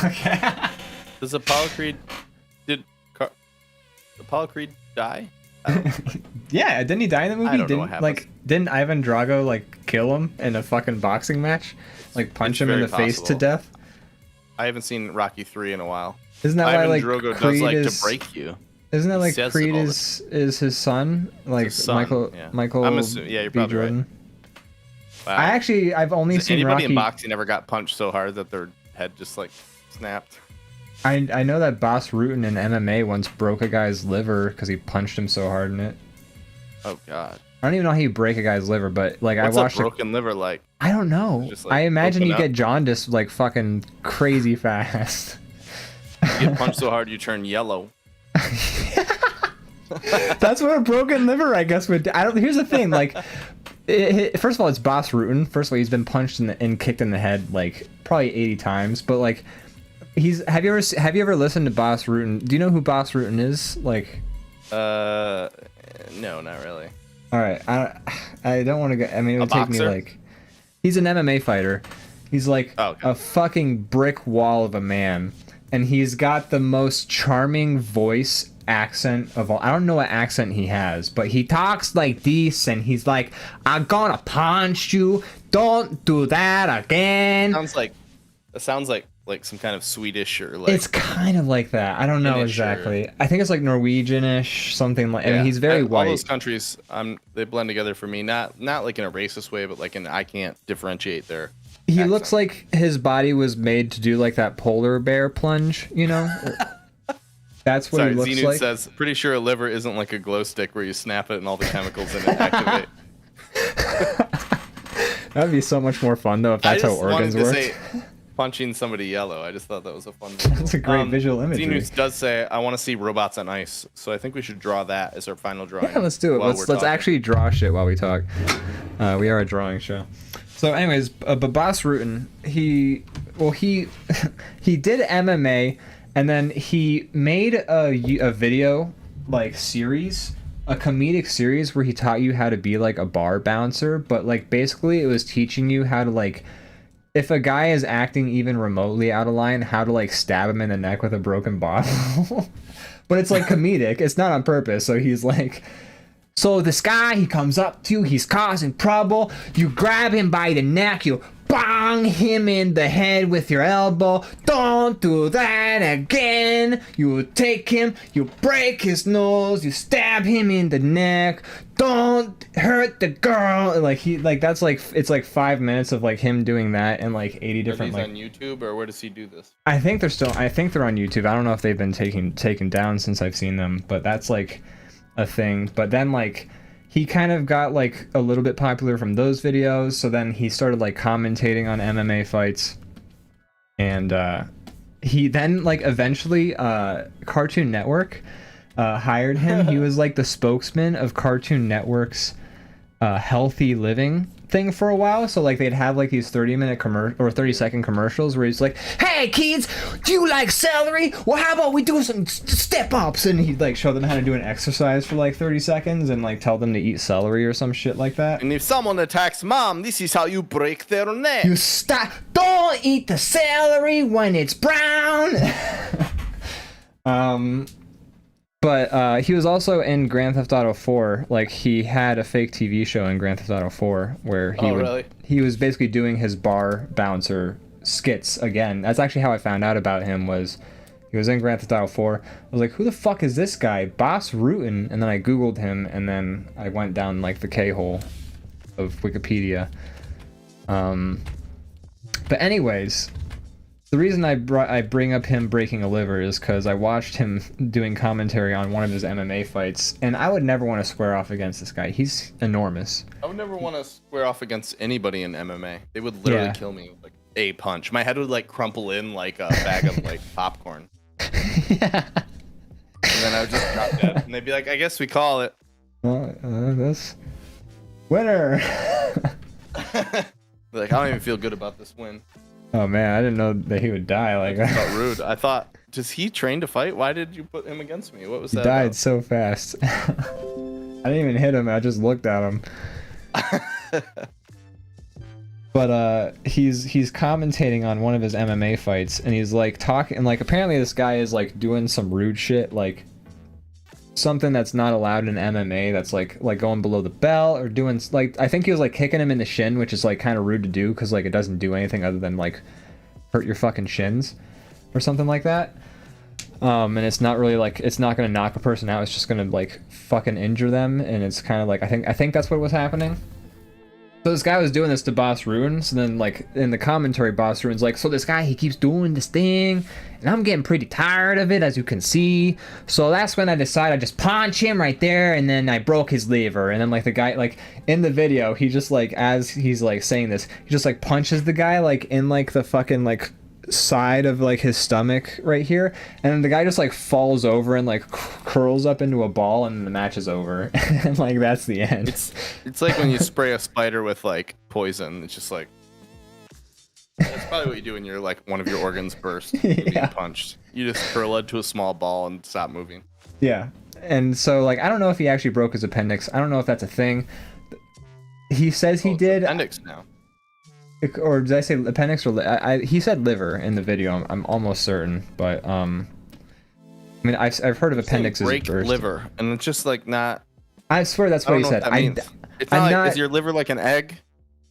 Okay. Does Apollo Creed Apollo Creed die? Yeah, didn't he die in the movie? I don't know what happens. Didn't Ivan Drago like kill him in a fucking boxing match? Like punch him in the face to death? I haven't seen Rocky 3 in a while. Isn't that Ivan why like Drago Creed does like is, to break you? Isn't that like says Creed it all is his son? Like his son, yeah. Michael I'm assuming, yeah, you're B. probably Jordan. Wow. I've only seen Anybody Rocky. in boxing ever got punched so hard that their head just like snapped? I know that Bas Rutten in MMA once broke a guy's liver because he punched him so hard in it. Oh god. I don't even know how you break a guy's liver, but like What's I watched a broken liver like? I don't know. Just, like, I imagine you open get jaundice like fucking crazy fast. You get punched so hard you turn yellow. That's what a broken liver, I guess, would do. I don't. Here's the thing, like, first of all, it's Bas Rutten. First of all, he's been punched and kicked in the head like probably 80 times. But like, have you ever listened to Bas Rutten? Do you know who Bas Rutten is? Like, no, not really. All right, I don't want to go. I mean, it would take me like, he's an MMA fighter. He's like a fucking brick wall of a man, and he's got the most charming voice accent of all. I don't know what accent he has, but he talks like this, and he's like, "I'm gonna punch you. Don't do that again." It sounds like some kind of Swedish or like. It's kind of like that. I don't know exactly. I think it's like Norwegianish, something like. I mean, he's very white. All those countries, they blend together for me. Not like in a racist way, but like I can't differentiate their. He looks like his body was made to do like that polar bear plunge, you know. That's what he looks Xenu like. says, pretty sure a liver isn't like a glow stick where you snap it and all the chemicals in it activate. That'd be so much more fun though if that's how organs work. Punching somebody yellow. I just thought that was a fun visual. That's a great visual imagery. Xenu does say, I want to see robots on ice. So I think we should draw that as our final drawing. Yeah, let's do it. Let's actually draw shit while we talk. We are a drawing show. So anyways, Bas Rutten, he did MMA, and then he made a video like series, a comedic series where he taught you how to be like a bar bouncer, but like basically it was teaching you how to like, if a guy is acting even remotely out of line, how to like stab him in the neck with a broken bottle. But it's like comedic, it's not on purpose. So he's like, so this guy, he comes up to you, he's causing trouble, you grab him by the neck, you bang him in the head with your elbow, don't do that again, you take him, you break his nose, you stab him in the neck, don't hurt the girl. Like that's like, it's like 5 minutes of like him doing that and like 80 different like. On YouTube, or where does he do this? I think they're on YouTube. I don't know if they've been taken down since I've seen them, but that's like a thing. But then like he kind of got like a little bit popular from those videos, so then he started like commentating on MMA fights, and he then like eventually Cartoon Network hired him. He was like the spokesman of Cartoon Network's healthy living thing for a while. So like they'd have like these 30-minute or 30-second commercials where he's like, "Hey kids, do you like celery? Well, how about we do some step ups?" And he'd like show them how to do an exercise for like 30 seconds and like tell them to eat celery or some shit like that. And if someone attacks mom, this is how you break their neck. You stop. Don't eat the celery when it's brown. But he was also in Grand Theft Auto 4. Like, he had a fake TV show in Grand Theft Auto 4 where he was basically doing his bar bouncer skits again. That's actually how I found out about him, was he was in Grand Theft Auto 4. I was like, who the fuck is this guy? Bas Rutten. And then I Googled him, and then I went down, like, the K-hole of Wikipedia. But anyways, the reason I bring up him breaking a liver is because I watched him doing commentary on one of his MMA fights, and I would never want to square off against this guy. He's enormous. I would never want to square off against anybody in MMA. They would literally kill me with like a punch. My head would like crumple in like a bag of like popcorn. Yeah. And then I would just drop dead. And they'd be like, I guess we call it. Well, this winner. Like, I don't even feel good about this win. Oh man, I didn't know that he would die like that. Felt rude. I thought, does he train to fight? Why did you put him against me? What was that? He died about? so fast. I didn't even hit him. I just looked at him. But he's commentating on one of his MMA fights, and he's like talking, and like apparently this guy is like doing some rude shit, like something that's not allowed in MMA. That's like going below the belt, or doing like, I think he was like kicking him in the shin, which is like kind of rude to do because like it doesn't do anything other than like hurt your fucking shins or something like that. And it's not really like, it's not gonna knock a person out. It's just gonna like fucking injure them, and it's kind of like, I think that's what was happening. So this guy was doing this to Boss Ruin. So then, like, in the commentary, Boss Ruin's like, so this guy, he keeps doing this thing, and I'm getting pretty tired of it, as you can see. So that's when I decided I just punch him right there, and then I broke his liver. And then, like, the guy, like, in the video, he just, like, as he's, like, saying this, he just, like, punches the guy, like, in, like, the fucking, like, side of, like, his stomach right here, and then the guy just, like, falls over and, like, curls up into a ball, and the match is over. And, like, that's the end. It's like when you spray a spider with, like, poison. It's just like, that's probably what you do when you're, like, one of your organs burst. Being punched. You just curl it to a small ball and stop moving. Yeah. And so, like, I don't know if he actually broke his appendix. I don't know if that's a thing. He says he did. Appendix now. Or did I say appendix or he said liver in the video. I'm almost certain, but I mean, I've heard of appendixes break burst. liver, and it's just like not. I swear that's what he said. It's not like, is your liver like an egg?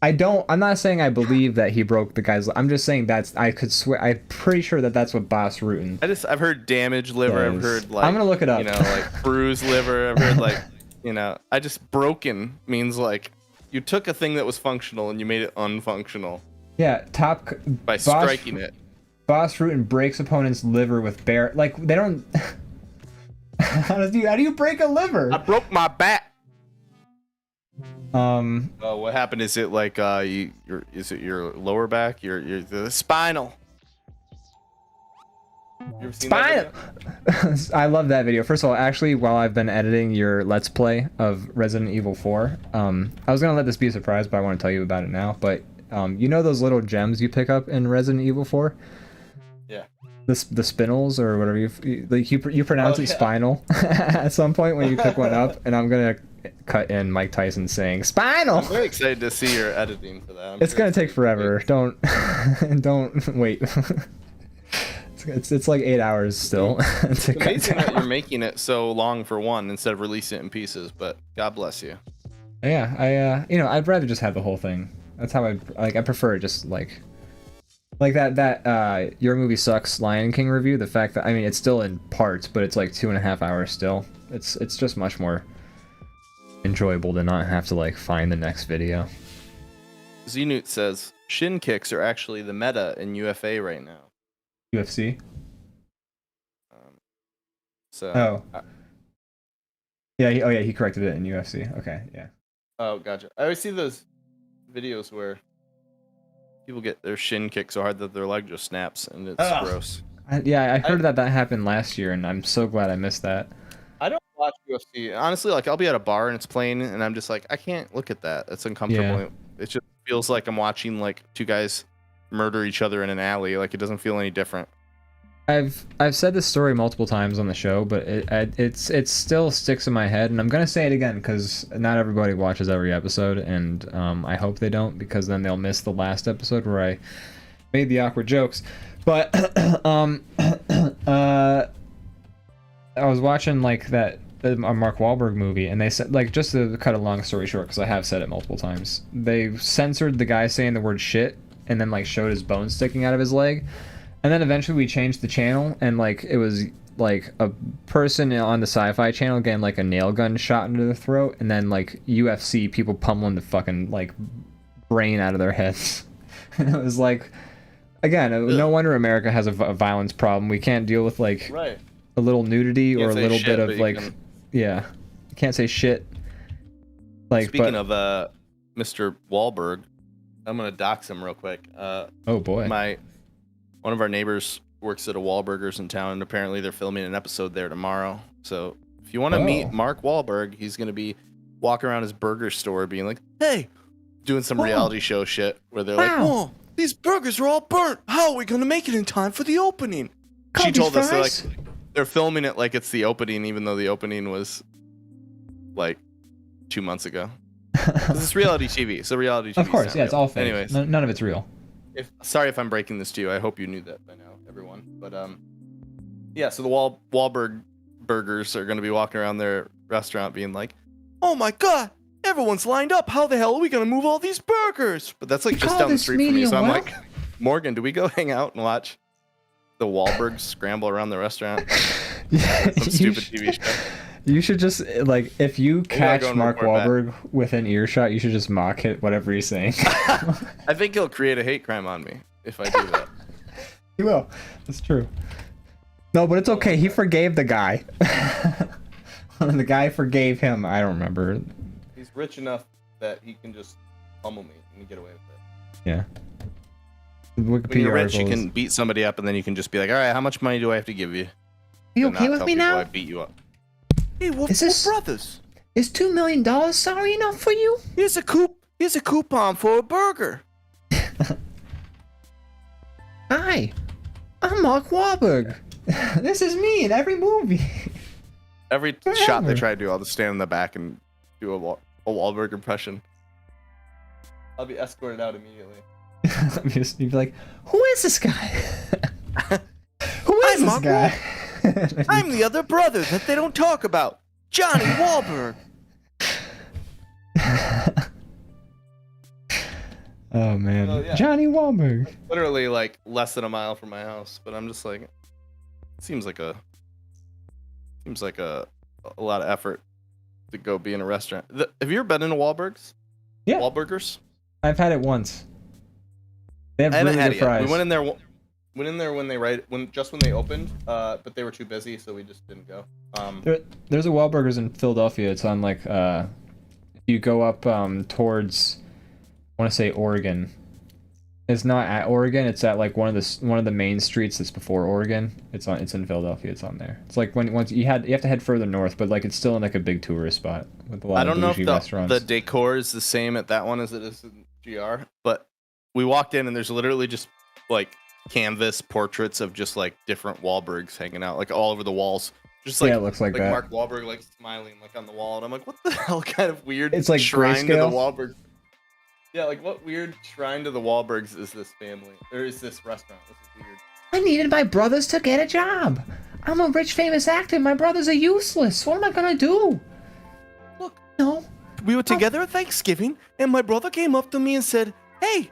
I'm not saying I believe that he broke the guy's. I'm just saying I could swear. I'm pretty sure that's what Boss Rutan. I've heard damaged liver. I've heard like. I'm gonna look it up. You know, like bruised liver. I've heard like, you know, I just broken means like. You took a thing that was functional and you made it unfunctional. Yeah, by striking it. Boss Rutan breaks opponent's liver with bare. Like they don't. How do you break a liver? I broke my back. What happened? Is it like is it your lower back? Your the spinal. You ever seen that video? I love that video. First of all, actually, while I've been editing your Let's Play of Resident Evil 4, I was gonna let this be a surprise, but I want to tell you about it now. But you know those little gems you pick up in Resident Evil 4? Yeah. The spinels or whatever you pronounce it spinal at some point when you pick one up, and I'm gonna cut in Mike Tyson saying spinal. I'm very excited to see your editing for that. It's gonna take forever. Don't wait. It's like 8 hours still. It's amazing that you're making it so long for one instead of releasing it in pieces, but God bless you. Yeah, I'd rather just have the whole thing. That's how I prefer it just like that Your Movie Sucks Lion King review. The fact that, I mean, it's still in parts, but it's like 2.5 hours still. It's just much more enjoyable to not have to like find the next video. Znut says shin kicks are actually the meta in UFA right now. UFC. He corrected it in UFC. Okay, yeah. Oh, gotcha. I always see those videos where people get their shin kicked so hard that their leg just snaps, and it's gross. I heard that happened last year, and I'm so glad I missed that. I don't watch UFC. Honestly, like, I'll be at a bar and it's playing, and I'm just like, I can't look at that. It's uncomfortable. Yeah. It just feels like I'm watching like two guys murder each other in an alley. Like, it doesn't feel any different. I've said this story multiple times on the show, but it still sticks in my head, and I'm gonna say it again because not everybody watches every episode, and I hope they don't, because then they'll miss the last episode where I made the awkward jokes. But I was watching like a Mark Wahlberg movie, and they said, like, just to cut a long story short, because I have said it multiple times, they censored the guy saying the word shit, and then like showed his bone sticking out of his leg, and then eventually we changed the channel, and like it was like a person on the Sci-Fi channel getting like a nail gun shot into the throat, and then like UFC people pummeling the fucking like brain out of their heads. And it was like, again, no wonder America has a violence problem. We can't deal with like a little nudity or a little bit of like you can't say shit. Like, speaking of Mr. Wahlberg, I'm gonna dox him real quick. Oh boy. One of our neighbors works at a Wahlburgers in town, and apparently they're filming an episode there tomorrow. So if you want to meet Mark Wahlberg, he's gonna be walking around his burger store being like, "Hey," doing some reality show shit where they're like, "Whoa, these burgers are all burnt. How are we gonna make it in time for the opening?" She told us they're filming it like it's the opening, even though the opening was like 2 months ago. It's reality TV, so reality TV. Of course, yeah, it's all fake. Anyways, none of it's real. Sorry if I'm breaking this to you. I hope you knew that by now, everyone. But yeah. So the Wahlberg burgers are going to be walking around their restaurant, being like, "Oh my god, everyone's lined up. How the hell are we going to move all these burgers?" But that's like just down the street from me. So I'm like, Morgan, do we go hang out and watch the Wahlbergs scramble around the restaurant? Yeah, some stupid TV show. You should just like if you catch go and Mark report Wahlberg within earshot, you should just mock it whatever he's saying. I think he'll create a hate crime on me if I do that. He will. That's true. No, but it's okay. He forgave the guy. The guy forgave him. I don't remember. He's rich enough that he can just pummel me and get away with it. Yeah. When you're rich, you can beat somebody up and then you can just be like, all right, how much money do I have to give you? You okay with me now? I beat you up. Hey, we're brothers. Is $2 million sorry enough for you? Here's a coupon for a burger. Hi, I'm Mark Wahlberg. This is me in every movie. Every shot they try to do, I'll just stand in the back and do a Wahlberg impression. I'll be escorted out immediately. You'd be like, who is this guy? Who is this guy? I'm the other brother that they don't talk about. Johnny Wahlberg. Oh man, oh, yeah. Johnny Wahlberg. Literally like less than a mile from my house, but I'm just like, it seems like a lot of effort to go be in a restaurant. Have you ever been into Wahlberg's? Yeah. Wahlburgers? I've had it once. They have I haven't really had good it yet. fries. We went in there when they opened, but they were too busy, so we just didn't go. There's a Wahlburgers in Philadelphia. It's on like if you go up towards, I want to say Oregon. It's not at Oregon. It's at like one of the main streets that's before Oregon. It's in Philadelphia. It's on there. It's like once you have to head further north, but like it's still in like a big tourist spot with a lot of bougie restaurants. The decor is the same at that one as it is in GR, but we walked in and there's literally just like canvas portraits of just like different Wahlbergs hanging out like all over the walls. Just like, yeah, it looks like that. Mark Wahlberg like smiling like on the wall, and I'm like, what the hell kind of weird? It's like shrine to the grayscale. Wahlberg. Yeah, like what weird shrine to the Wahlbergs is this family? Or is this restaurant? This is weird. I needed my brothers to get a job. I'm a rich, famous actor. My brothers are useless. What am I gonna do? Look, no. We were together at Thanksgiving, and my brother came up to me and said, "Hey,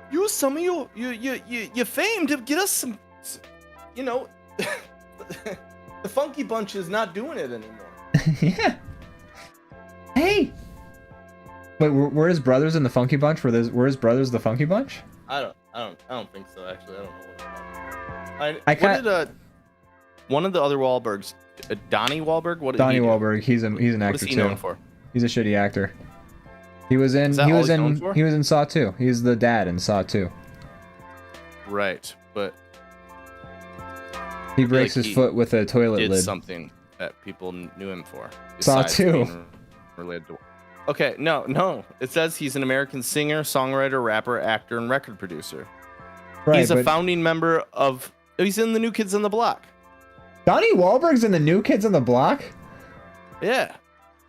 use some of your fame to get us some, you know." The Funky Bunch is not doing it anymore. Yeah. Hey. Wait, were his brothers in the Funky Bunch? Were his brothers the Funky Bunch? I don't think so. Actually, I don't know what did one of the other Wahlbergs, Donnie Wahlberg? What did Donnie he do? Wahlberg. He's an actor What is he too. known for? He's a shitty actor. He was in Saw 2. He's the dad in Saw 2. Right, but he breaks his foot with a toilet lid. Something that people knew him for. Saw 2. Related to. Okay, no. It says he's an American singer, songwriter, rapper, actor, and record producer. Right, he's a founding member of. He's in the New Kids on the Block. Donnie Wahlberg's in the New Kids on the Block? Yeah.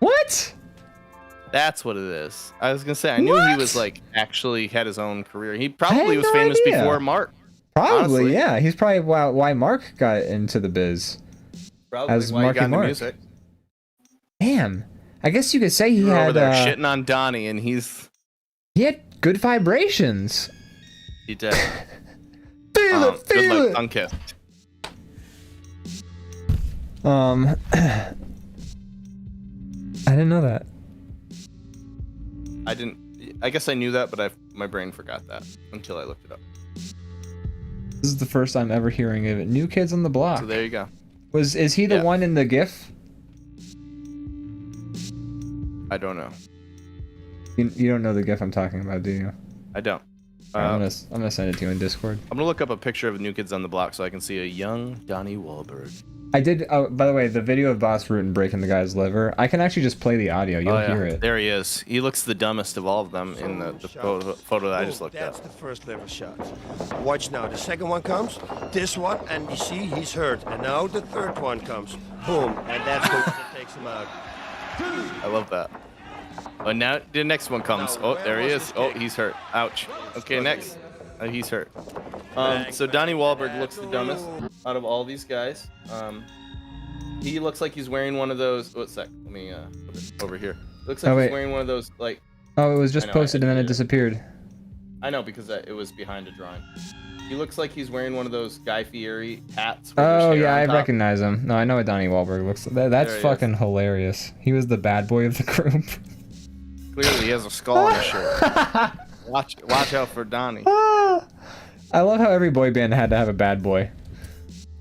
What? That's what it is. I was gonna say I knew he was like actually had his own career. He probably was famous before Mark. Probably, honestly. Yeah. He's probably why Mark got into the biz. Probably as why Marky he got into Mark. music. Damn. I guess you could say he had over there shitting on Donnie, and he had good vibrations. He did. Feel it. Good luck, unkissed. I didn't know that. I guess I knew that, but my brain forgot that until I looked it up. This is the first time ever hearing of it. New Kids on the Block. So there you go. Is he the one in the GIF? I don't know. You don't know the GIF I'm talking about, do you? I don't. I'm gonna send it to you in Discord. I'm gonna look up a picture of New Kids on the Block so I can see a young Donnie Wahlberg. I did. Oh, by the way, the video of Boss Rutan breaking the guy's liver. I can actually just play the audio. You'll hear it. There he is. He looks the dumbest of all of them in the photo that I just looked That's at. the first liver shot. Watch now. The second one comes. This one, and you see he's hurt. And now the third one comes. Boom, and that's the one that takes him out. I love that. Oh, now the next one comes. Oh, there he is. Oh, he's hurt. Ouch. Okay, next. He's hurt. So Donnie Wahlberg looks the dumbest out of all these guys. He looks like he's wearing one of those. What's that? Let me put it over here. Looks like he's wearing one of those like. Oh, it was just posted and then it disappeared. I know because it was behind a drawing. He looks like he's wearing one of those Guy Fieri hats. With Oh his hair yeah, on I top. recognize him. No, I know what Donnie Wahlberg looks like. That's There he fucking hilarious. He was the bad boy of the group. Clearly, he has a skull on his shirt. Watch out for Donnie. I love how every boy band had to have a bad boy.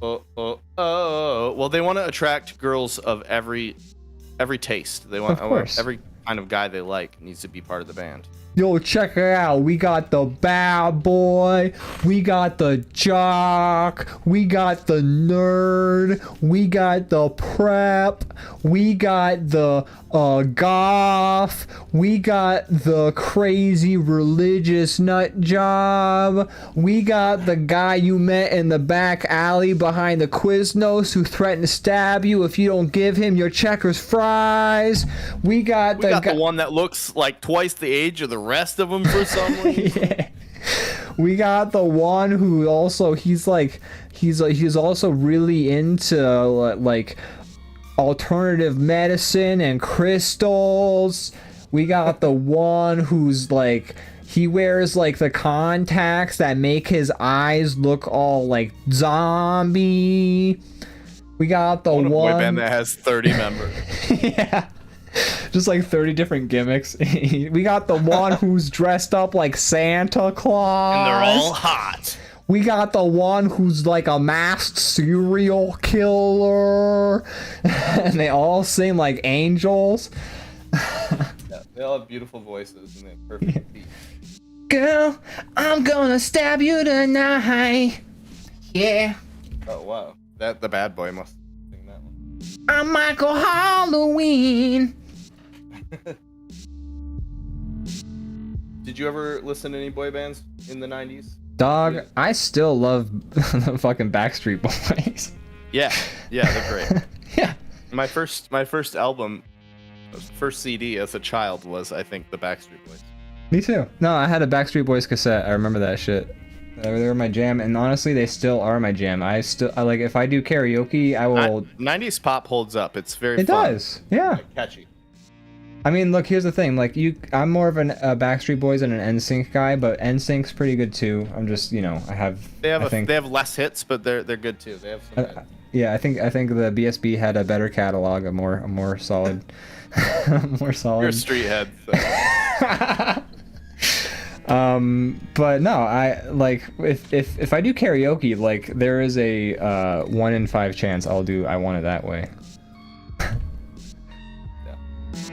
Oh. Well, they want to attract girls of every taste. They want Of course. every kind of guy they like needs to be part of the band. Yo, check it out. We got the bad boy. We got the jock. We got the nerd. We got the prep. We got the goth. We got the crazy religious nut job. We got the guy you met in the back alley behind the Quiznos who threatened to stab you if you don't give him your Checkers fries. We got the one that looks like twice the age of the rest of them for some reason. Yeah. We got the one who also he's also really into like alternative medicine and crystals. We got the one who's like he wears like the contacts that make his eyes look all like zombie. We got the one boy band that has 30 members. Yeah. Just like 30 different gimmicks. We got the one who's dressed up like Santa Claus. And they're all hot. We got the one who's like a masked serial killer. And they all sing like angels. Yeah, they all have beautiful voices and they have perfect beats. Girl, I'm gonna stab you tonight. Yeah. Oh, wow. The bad boy must sing that one. I'm Michael Halloween. Did you ever listen to any boy bands in the 90s? Dog, I still love the fucking Backstreet Boys. Yeah, they're great. Yeah. My first album, first CD as a child was, I think, the Backstreet Boys. Me too. No, I had a Backstreet Boys cassette. I remember that shit. They were my jam, and honestly, they still are my jam. I like if I do karaoke, I will. 90s pop holds up. It's very It fun. does, yeah. Catchy. I mean, look, here's the thing. Like I'm more of a Backstreet Boys and an NSYNC guy, but NSYNC's pretty good too. I'm just, you know, they have less hits, but they're good too. They have some hits. Yeah, I think the BSB had a better catalog, a more solid, more solid. You're a street head. So. But no, I like if I do karaoke, like there is a 1 in 5 chance I Want It That Way.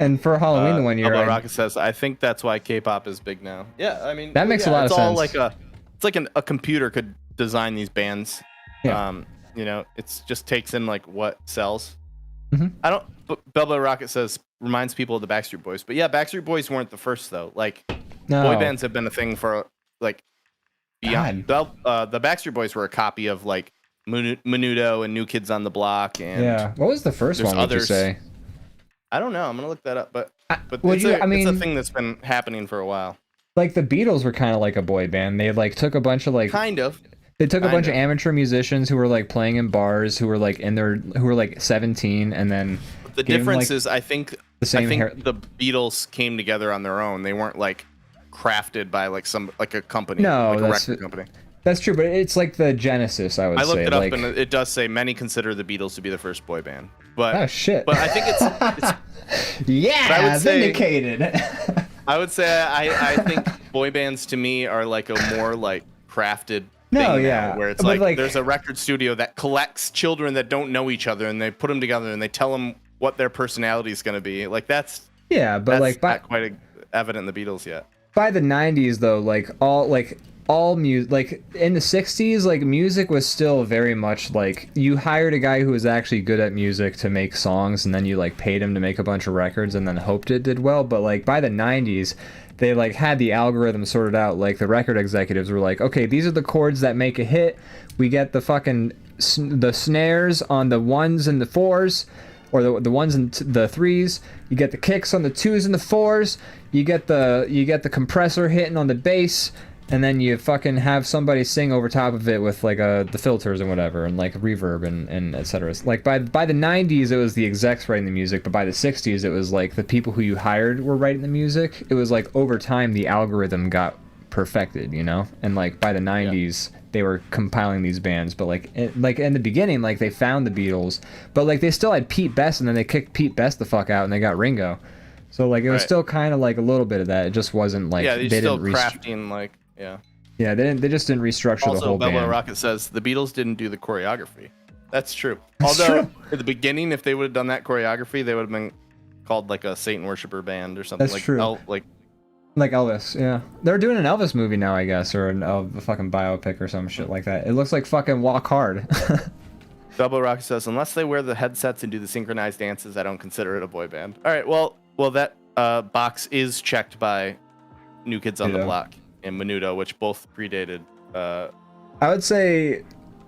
And for Halloween the one year, Rocket says, I think that's why K-pop is big now. Yeah, I mean that makes a lot of sense. It's like a computer could design these bands. Yeah. You know, it just takes in like what sells. Mm-hmm. Bellboy Rocket says reminds people of the Backstreet Boys, but yeah, Backstreet Boys weren't the first though. Like No. boy bands have been a thing for like beyond. The Backstreet Boys were a copy of like Menudo and New Kids on the Block and yeah. What was the first one? Would you say? I don't know. I'm gonna look that up, but it's a thing that's been happening for a while. Like the Beatles were kind of like a boy band. They like took a bunch of like They took a bunch of amateur musicians who were like playing in bars, who were like 17, and then the difference is I think the Beatles came together on their own. They weren't like crafted by like a company, like a record company. That's true, but it's like the genesis, I would say. I looked it up, and it does say many consider the Beatles to be the first boy band. But oh shit! But I think it's yeah, vindicated. I would say I think boy bands to me are like a more like crafted thing now, where it's like there's a record studio that collects children that don't know each other, and they put them together, and they tell them what their personality is going to be. Like that's not quite evident in the Beatles yet. By the 90s, though, all music, like in the 60s, like music was still very much like you hired a guy who was actually good at music to make songs, and then you like paid him to make a bunch of records and then hoped it did well. But like by the 90s, they like had the algorithm sorted out. Like the record executives were like, okay, these are the chords that make a hit. We get the fucking the snares on the 1s and the 4s, or the 1s and the 3s. You get the kicks on the 2s and the 4s. You get the compressor hitting on the bass. And then you fucking have somebody sing over top of it with like the filters and whatever, and like reverb and etc. Like by the 90s, it was the execs writing the music, but by the 60s, it was like the people who you hired were writing the music. It was like over time the algorithm got perfected, you know. And like by the 90s, they were compiling these bands, but like in the beginning, like they found the Beatles, but like they still had Pete Best, and then they kicked Pete Best the fuck out, and they got Ringo. So like it was still kind of like a little bit of that. It just wasn't like they still crafting like Yeah, they just didn't restructure the whole band. Also, Rocket says the Beatles didn't do the choreography. That's true. Although at the beginning, if they would have done that choreography, they would have been called like a Satan worshiper band or something. That's true. Like Elvis, yeah. They're doing an Elvis movie now, I guess, or a fucking biopic or some shit like that. It looks like fucking Walk Hard. Double Rocket says, unless they wear the headsets and do the synchronized dances, I don't consider it a boy band. All right, well, that box is checked by New Kids on the Block and Menudo, which both predated. I would say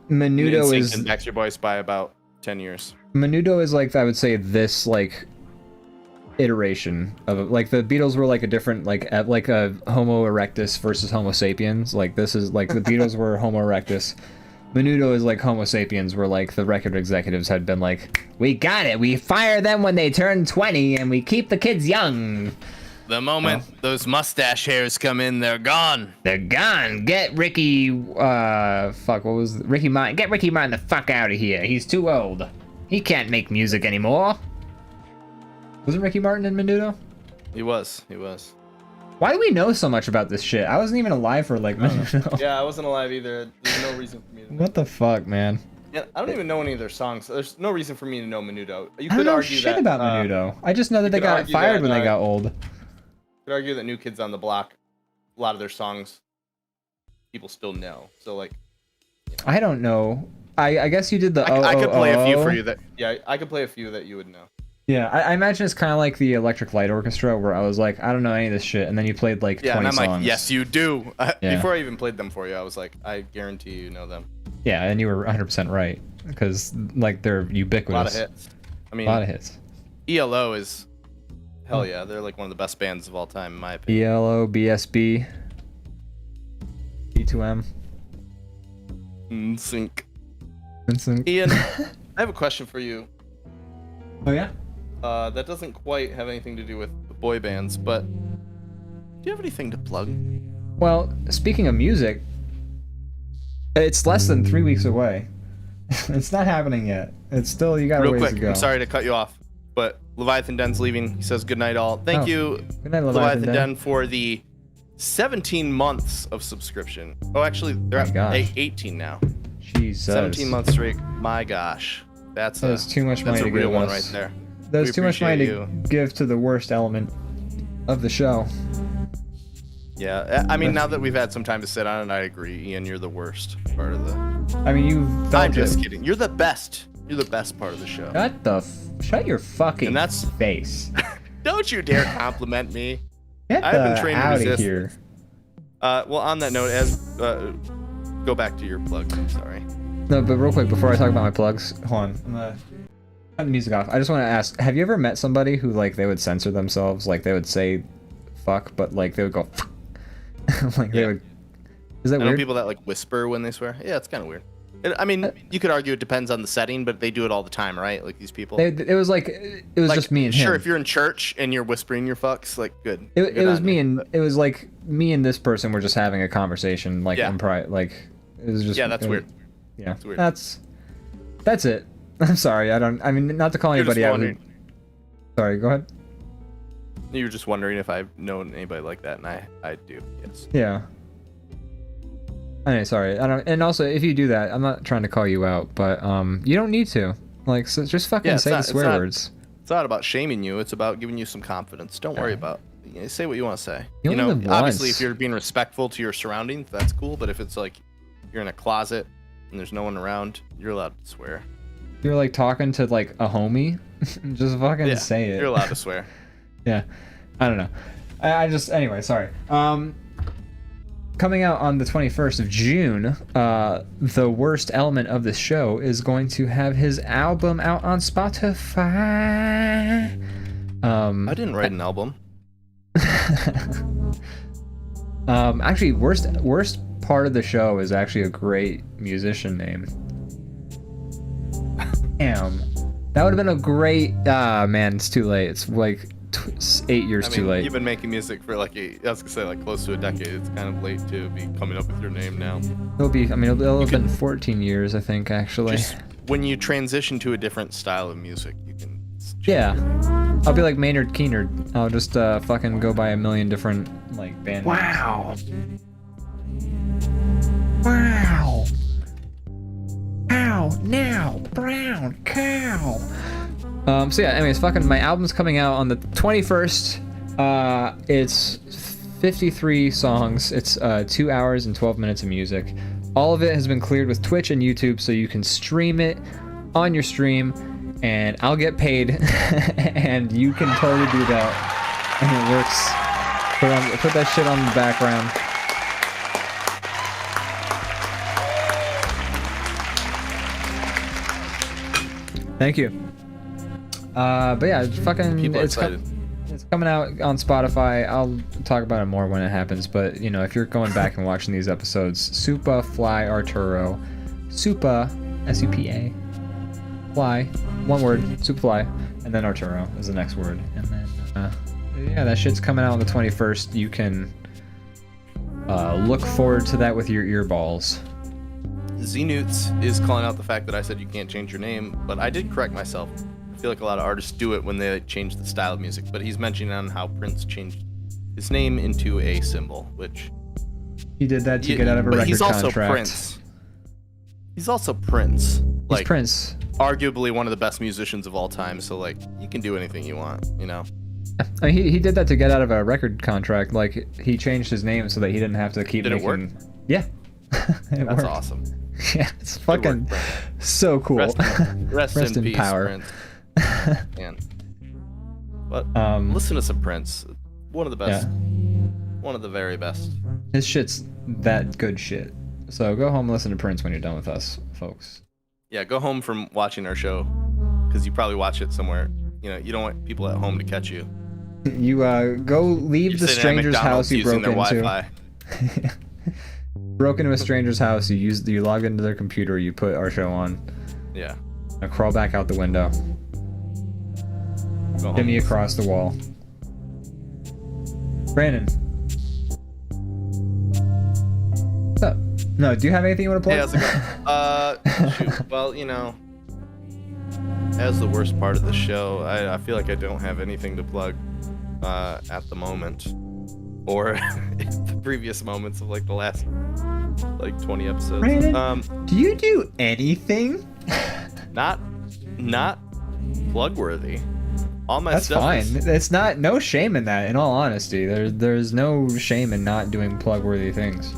Menudo is and Backstreet Boys by about 10 years. Menudo is like, I would say, this like iteration of like the Beatles were like a different like a Homo erectus versus Homo sapiens. Like this is like the Beatles were Homo erectus. Menudo is like Homo sapiens, where like the record executives had been like, we got it, we fire them when they turn 20 and we keep the kids young. The moment those mustache hairs come in, they're gone. They're gone. Get Ricky Ricky Martin. Get Ricky Martin the fuck out of here. He's too old. He can't make music anymore. Wasn't Ricky Martin in Menudo? He was. Why do we know so much about this shit? I wasn't even alive for like Menudo. Yeah, I wasn't alive either. There's no reason for me to know. What the fuck, man? Yeah, I don't even know any of their songs. There's no reason for me to know Menudo. You I could don't know argue shit that, about Menudo. I just know that they got fired when they got old. You could argue that New Kids on the Block, a lot of their songs, people still know. So like, I don't know. I guess you did the. I could play a few for you that. Yeah, I could play a few that you would know. Yeah, I imagine it's kind of like the Electric Light Orchestra, where I was like, I don't know any of this shit, and then you played like 20 and I'm songs. like, yes, you do. Before I even played them for you, I was like, I guarantee you know them. Yeah, and you were 100% right, because like they're ubiquitous. A lot of hits. I mean, a lot of hits. ELO is, hell yeah, they're like one of the best bands of all time, in my opinion. ELO, BSB, B2M, Sync. Sync. Ian, I have a question for you. Oh yeah. That doesn't quite have anything to do with boy bands, but do you have anything to plug? Well, speaking of music, it's less than 3 weeks away. It's not happening yet. It's still, you got a ways to go. I'm sorry to cut you off, but Leviathan Den's leaving. He says good night all. Thank you, good night, Leviathan Den, for the 17 months of subscription. Oh, actually, they're at 18 now. Jesus. 17 month streak. My gosh. That's too much money to give real one us. right there. There's too much money to give to the worst element of the show. Yeah, I mean, now that we've had some time to sit on it, I agree. Ian, you're the worst part of the... I mean, you felt I'm just kidding. You're the best. You're the best part of the show. Shut your fucking face. Don't you dare compliment me. Get I've been trained to out resist. of here. Well, on that note, go back to your plug. I'm sorry. No, but real quick, before I talk about my plugs, hold on. I'm gonna cut the music off. I just want to ask, have you ever met somebody who, like, they would censor themselves? Like, they would say fuck, but, like, they would go like, they would... Is that weird? I know people that, like, whisper when they swear. Yeah, it's kind of weird. I mean, you could argue it depends on the setting, but they do it all the time, right? Like, these people. It was like just me and him. Sure, if you're in church and you're whispering your fucks, like, good. It was me and... It was like me and this person were just having a conversation, like, in private. Like, it was just... Yeah, that's weird. Yeah, weird. That's it. I'm sorry. I mean, not to call anybody out. Sorry, go ahead. You were just wondering if I've known anybody like that, and I do. Yes. Yeah. Anyway, sorry. And also, if you do that, I'm not trying to call you out, but you don't need to. Like, so just fucking say the swear words. It's not about shaming you. It's about giving you some confidence. Don't worry about. Say what you want to say. You know, obviously, if you're being respectful to your surroundings, that's cool. But if it's like you're in a closet and there's no one around, you're allowed to swear. You're like talking to like a homie, just fucking say it. You're allowed to swear. Yeah, I don't know. I just anyway. Sorry. Coming out on the 21st of June, the worst element of the show is going to have his album out on Spotify. I didn't write an album. Actually, worst part of the show is actually a great musician name. Damn, that would have been a great. Man, it's too late. It's like 8 years too late. You've been making music for like I was gonna say like close to a decade. It's kind of late to be coming up with your name now. It'll have been 14 years, I think, actually. Just when you transition to a different style of music, you can. Yeah, I'll be like Maynard Keener. I'll just fucking go by a million different like band names. Wow. Cow now, brown cow. So yeah, anyways, fucking my album's coming out on the 21st. It's 53 songs. It's 2 hours and 12 minutes of music. All of it has been cleared with Twitch and YouTube, so you can stream it on your stream, and I'll get paid, and you can totally do that, and it works. Put that shit on the background. Thank you. But yeah, fucking, it's coming out on Spotify. I'll talk about it more when it happens. But you know, if you're going back and watching these episodes, Supa Fly Arturo, Supa S-U-P-A, Fly, one word, Supa Fly, and then Arturo is the next word, and then yeah, that shit's coming out on the 21st. You can look forward to that with your earballs. Z-Newts is calling out the fact that I said you can't change your name, but I did correct myself. I feel like a lot of artists do it when they change the style of music, but he's mentioning on how Prince changed his name into a symbol, which... He did that to get out of a record he's also contract. Prince. He's also Prince. He's Prince. Arguably one of the best musicians of all time, so like, you can do anything you want, you know? I mean, he did that to get out of a record contract. Like, he changed his name so that he didn't have to keep Did making... it work? Yeah. That's worked. awesome. Yeah, it's fucking so cool. Rest in peace, power. Prince. Man. But listen to some Prince. One of the best. Yeah. One of the very best. His shit's that good shit. So go home and listen to Prince when you're done with us, folks. Yeah, go home from watching our show, because you probably watch it somewhere. You know, you don't want people at home to catch you. You go leave the stranger's house you broke into. Wi-Fi. Broke into a stranger's house. You log into their computer. You put our show on. Yeah. Now crawl back out the window. Jimmy across the wall. Brandon. What's up? No, do you have anything you want to play? Hey, how's it going? Shoot. Well, you know, as the worst part of the show, I feel like I don't have anything to plug at the moment, or the previous moments of like the last like 20 episodes. Brandon, do you do anything? Not plug worthy. All my That's stuff fine. is, It's no shame in that. In all honesty, there's no shame in not doing plug-worthy things.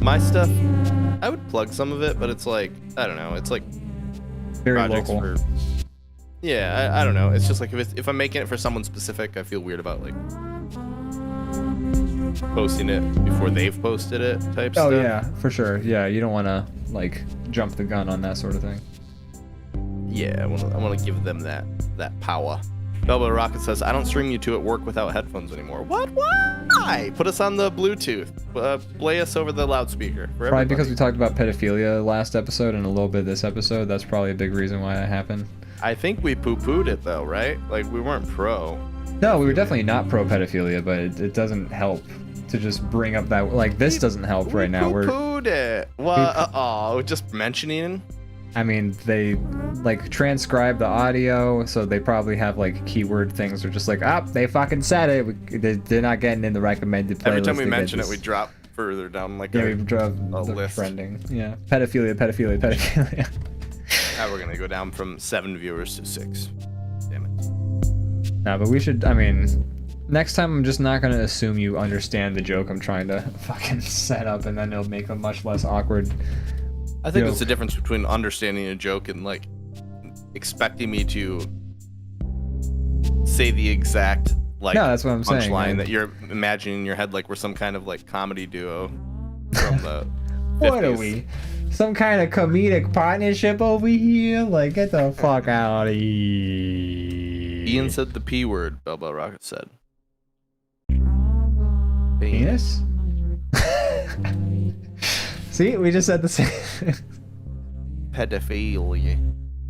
my stuff, I would plug some of it, but it's like, I don't know, it's like Very projects local. for, yeah, I don't know. It's just like if I'm making it for someone specific, I feel weird about like posting it before they've posted it type stuff. Oh yeah, for sure. Yeah, you don't want to like jump the gun on that sort of thing. Yeah, I want to give them that power. Belbo Rocket says, I don't stream you two at work without headphones anymore. What? Why? Put us on the Bluetooth. Play us over the loudspeaker. For Probably everybody. because we talked about pedophilia last episode and a little bit this episode. That's probably a big reason why that happened. I think we poo-pooed it though, right? Like we weren't pro. No, we were definitely not pro pedophilia, but it doesn't help to just bring up that, like, this doesn't help right now. We poo-pooed it. Well, just mentioning. I mean, they like transcribe the audio, so they probably have like keyword things. They're just like, they fucking said it. They're not getting in the recommended playlist. Every time we mention it, we drop further down like we drop the list. trending. Yeah, pedophilia. Now we're gonna go down from 7 viewers to 6. Damn it. No, but we should. I mean, next time I'm just not gonna assume you understand the joke I'm trying to fucking set up, and then it'll make a much less awkward. I think it's the difference between understanding a joke and like expecting me to say the exact like that's what I'm saying, punchline that you're imagining in your head, like we're some kind of like comedy duo from the 50s. What are we? Some kind of comedic partnership over here? Like, get the fuck out of here. Ian said the P word, Belbo Rocket said. Penis? See, we just said the same. Pedophilia.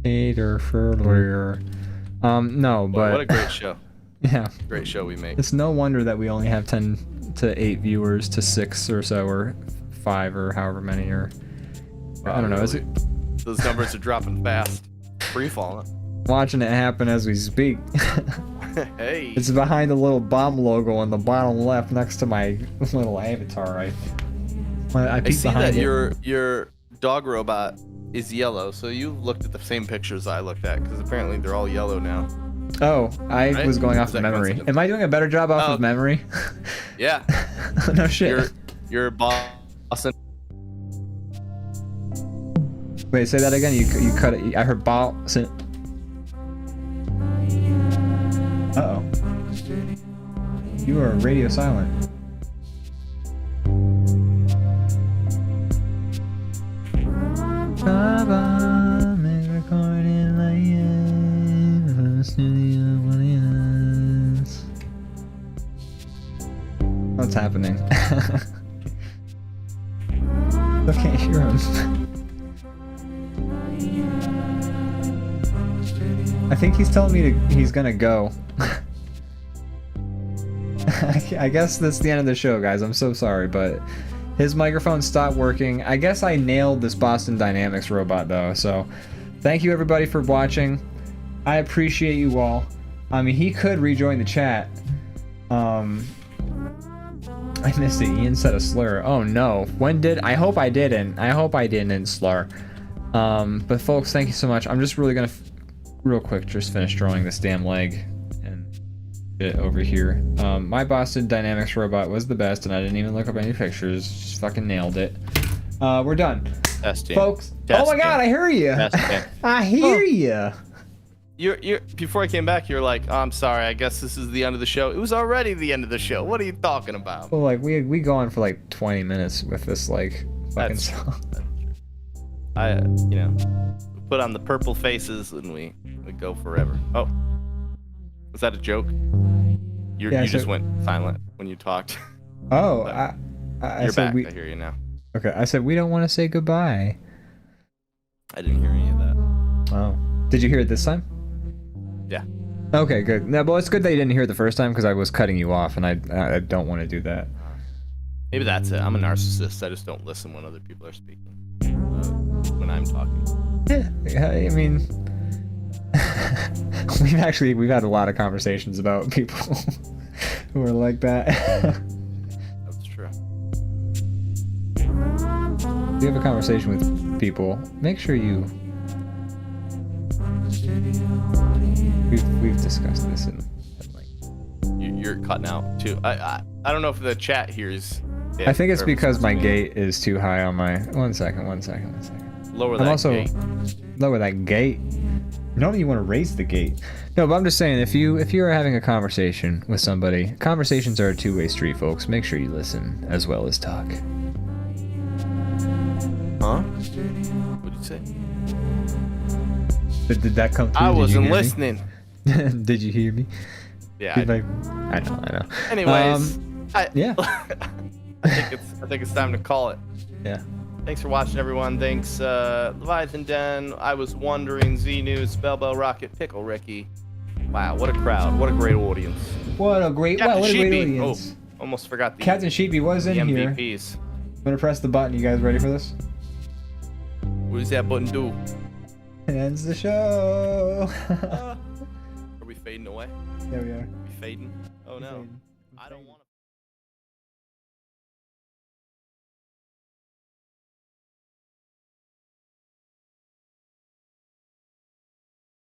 Pedophilia. No, Boy, but what a great show. yeah, Great show we make. it's no wonder that we only have 10 to 8 viewers to 6 or so, or 5 or however many, or I don't know. Is it Those numbers are dropping fast. Free falling. watching it happen as we speak? Hey. It's behind the little bomb logo on the bottom left next to my little avatar. I I peek see behind that it. your dog robot is yellow, so you looked at the same pictures I looked at, because apparently they're all yellow now. Oh, I Right? was going Is off of that memory. coincidence? Am I doing a better job off Oh. of memory? Yeah. No shit. You're Boston. Wait, say that again. You cut it. I heard ball. Uh-oh. You are radio silent. What's happening? I can't hear him. I think he's telling me he's gonna go. I guess that's the end of the show, guys. I'm so sorry, but his microphone stopped working. I guess I nailed this Boston Dynamics robot, though. So, thank you everybody for watching. I appreciate you all. I mean, he could rejoin the chat. I missed it. Ian said a slur. Oh no. When did? I hope I didn't. I hope I didn't slur. But folks, thank you so much. I'm just really gonna, real quick, just finish drawing this damn leg and it over here. My Boston Dynamics robot was the best, and I didn't even look up any pictures. Just fucking nailed it. We're done, Testing. folks. Testing. Oh my God, I hear you. Testing. I hear you. You're before I came back, you're like, oh, I'm sorry, I guess this is the end of the show. It was already the end of the show. What are you talking about? Well, like we go on for like 20 minutes with this like fucking That's- song. I we put on the purple faces and we go forever. Oh, was that a joke? You Yeah, just so- went silent when you talked. Oh, But I You're said back. we. I hear you now. Okay, I said we don't want to say goodbye. I didn't hear any of that. Oh, did you hear it this time? Yeah. Okay, good. No, but it's good that you didn't hear it the first time because I was cutting you off, and I don't want to do that. Maybe that's it. I'm a narcissist. I just don't listen when other people are speaking. When I'm talking. Yeah, I mean, we've had a lot of conversations about people who are like that. That's true. If you have a conversation with people, make sure you. We've discussed this in like. You're cutting out too. I don't know if the chat hears. it I think it's or if because my me. gate is too high on my. One second. Lower I'm that also gate. lower that gate. Normally you want to raise the gate. No, but I'm just saying if you are having a conversation with somebody, conversations are a two-way street, folks. Make sure you listen as well as talk. Huh? What'd you say? Did that come through? I Did you wasn't hear me? listening. Did you hear me? Yeah. I know. Anyways, Yeah. I think it's time to call it. Yeah. Thanks for watching, everyone. Thanks, Leviathan Den. I was wondering, Z News, Spellbell Rocket, Pickle Ricky. Wow, what a crowd! What a great audience. What a great Sheepy. audience. Oh, almost forgot the Captain Sheepy was in here. MVPs. I'm gonna press the button. You guys ready for this? What does that button do? It ends the show. Are we fading away? There we are. Are we fading? Oh no, Fading. I don't want to.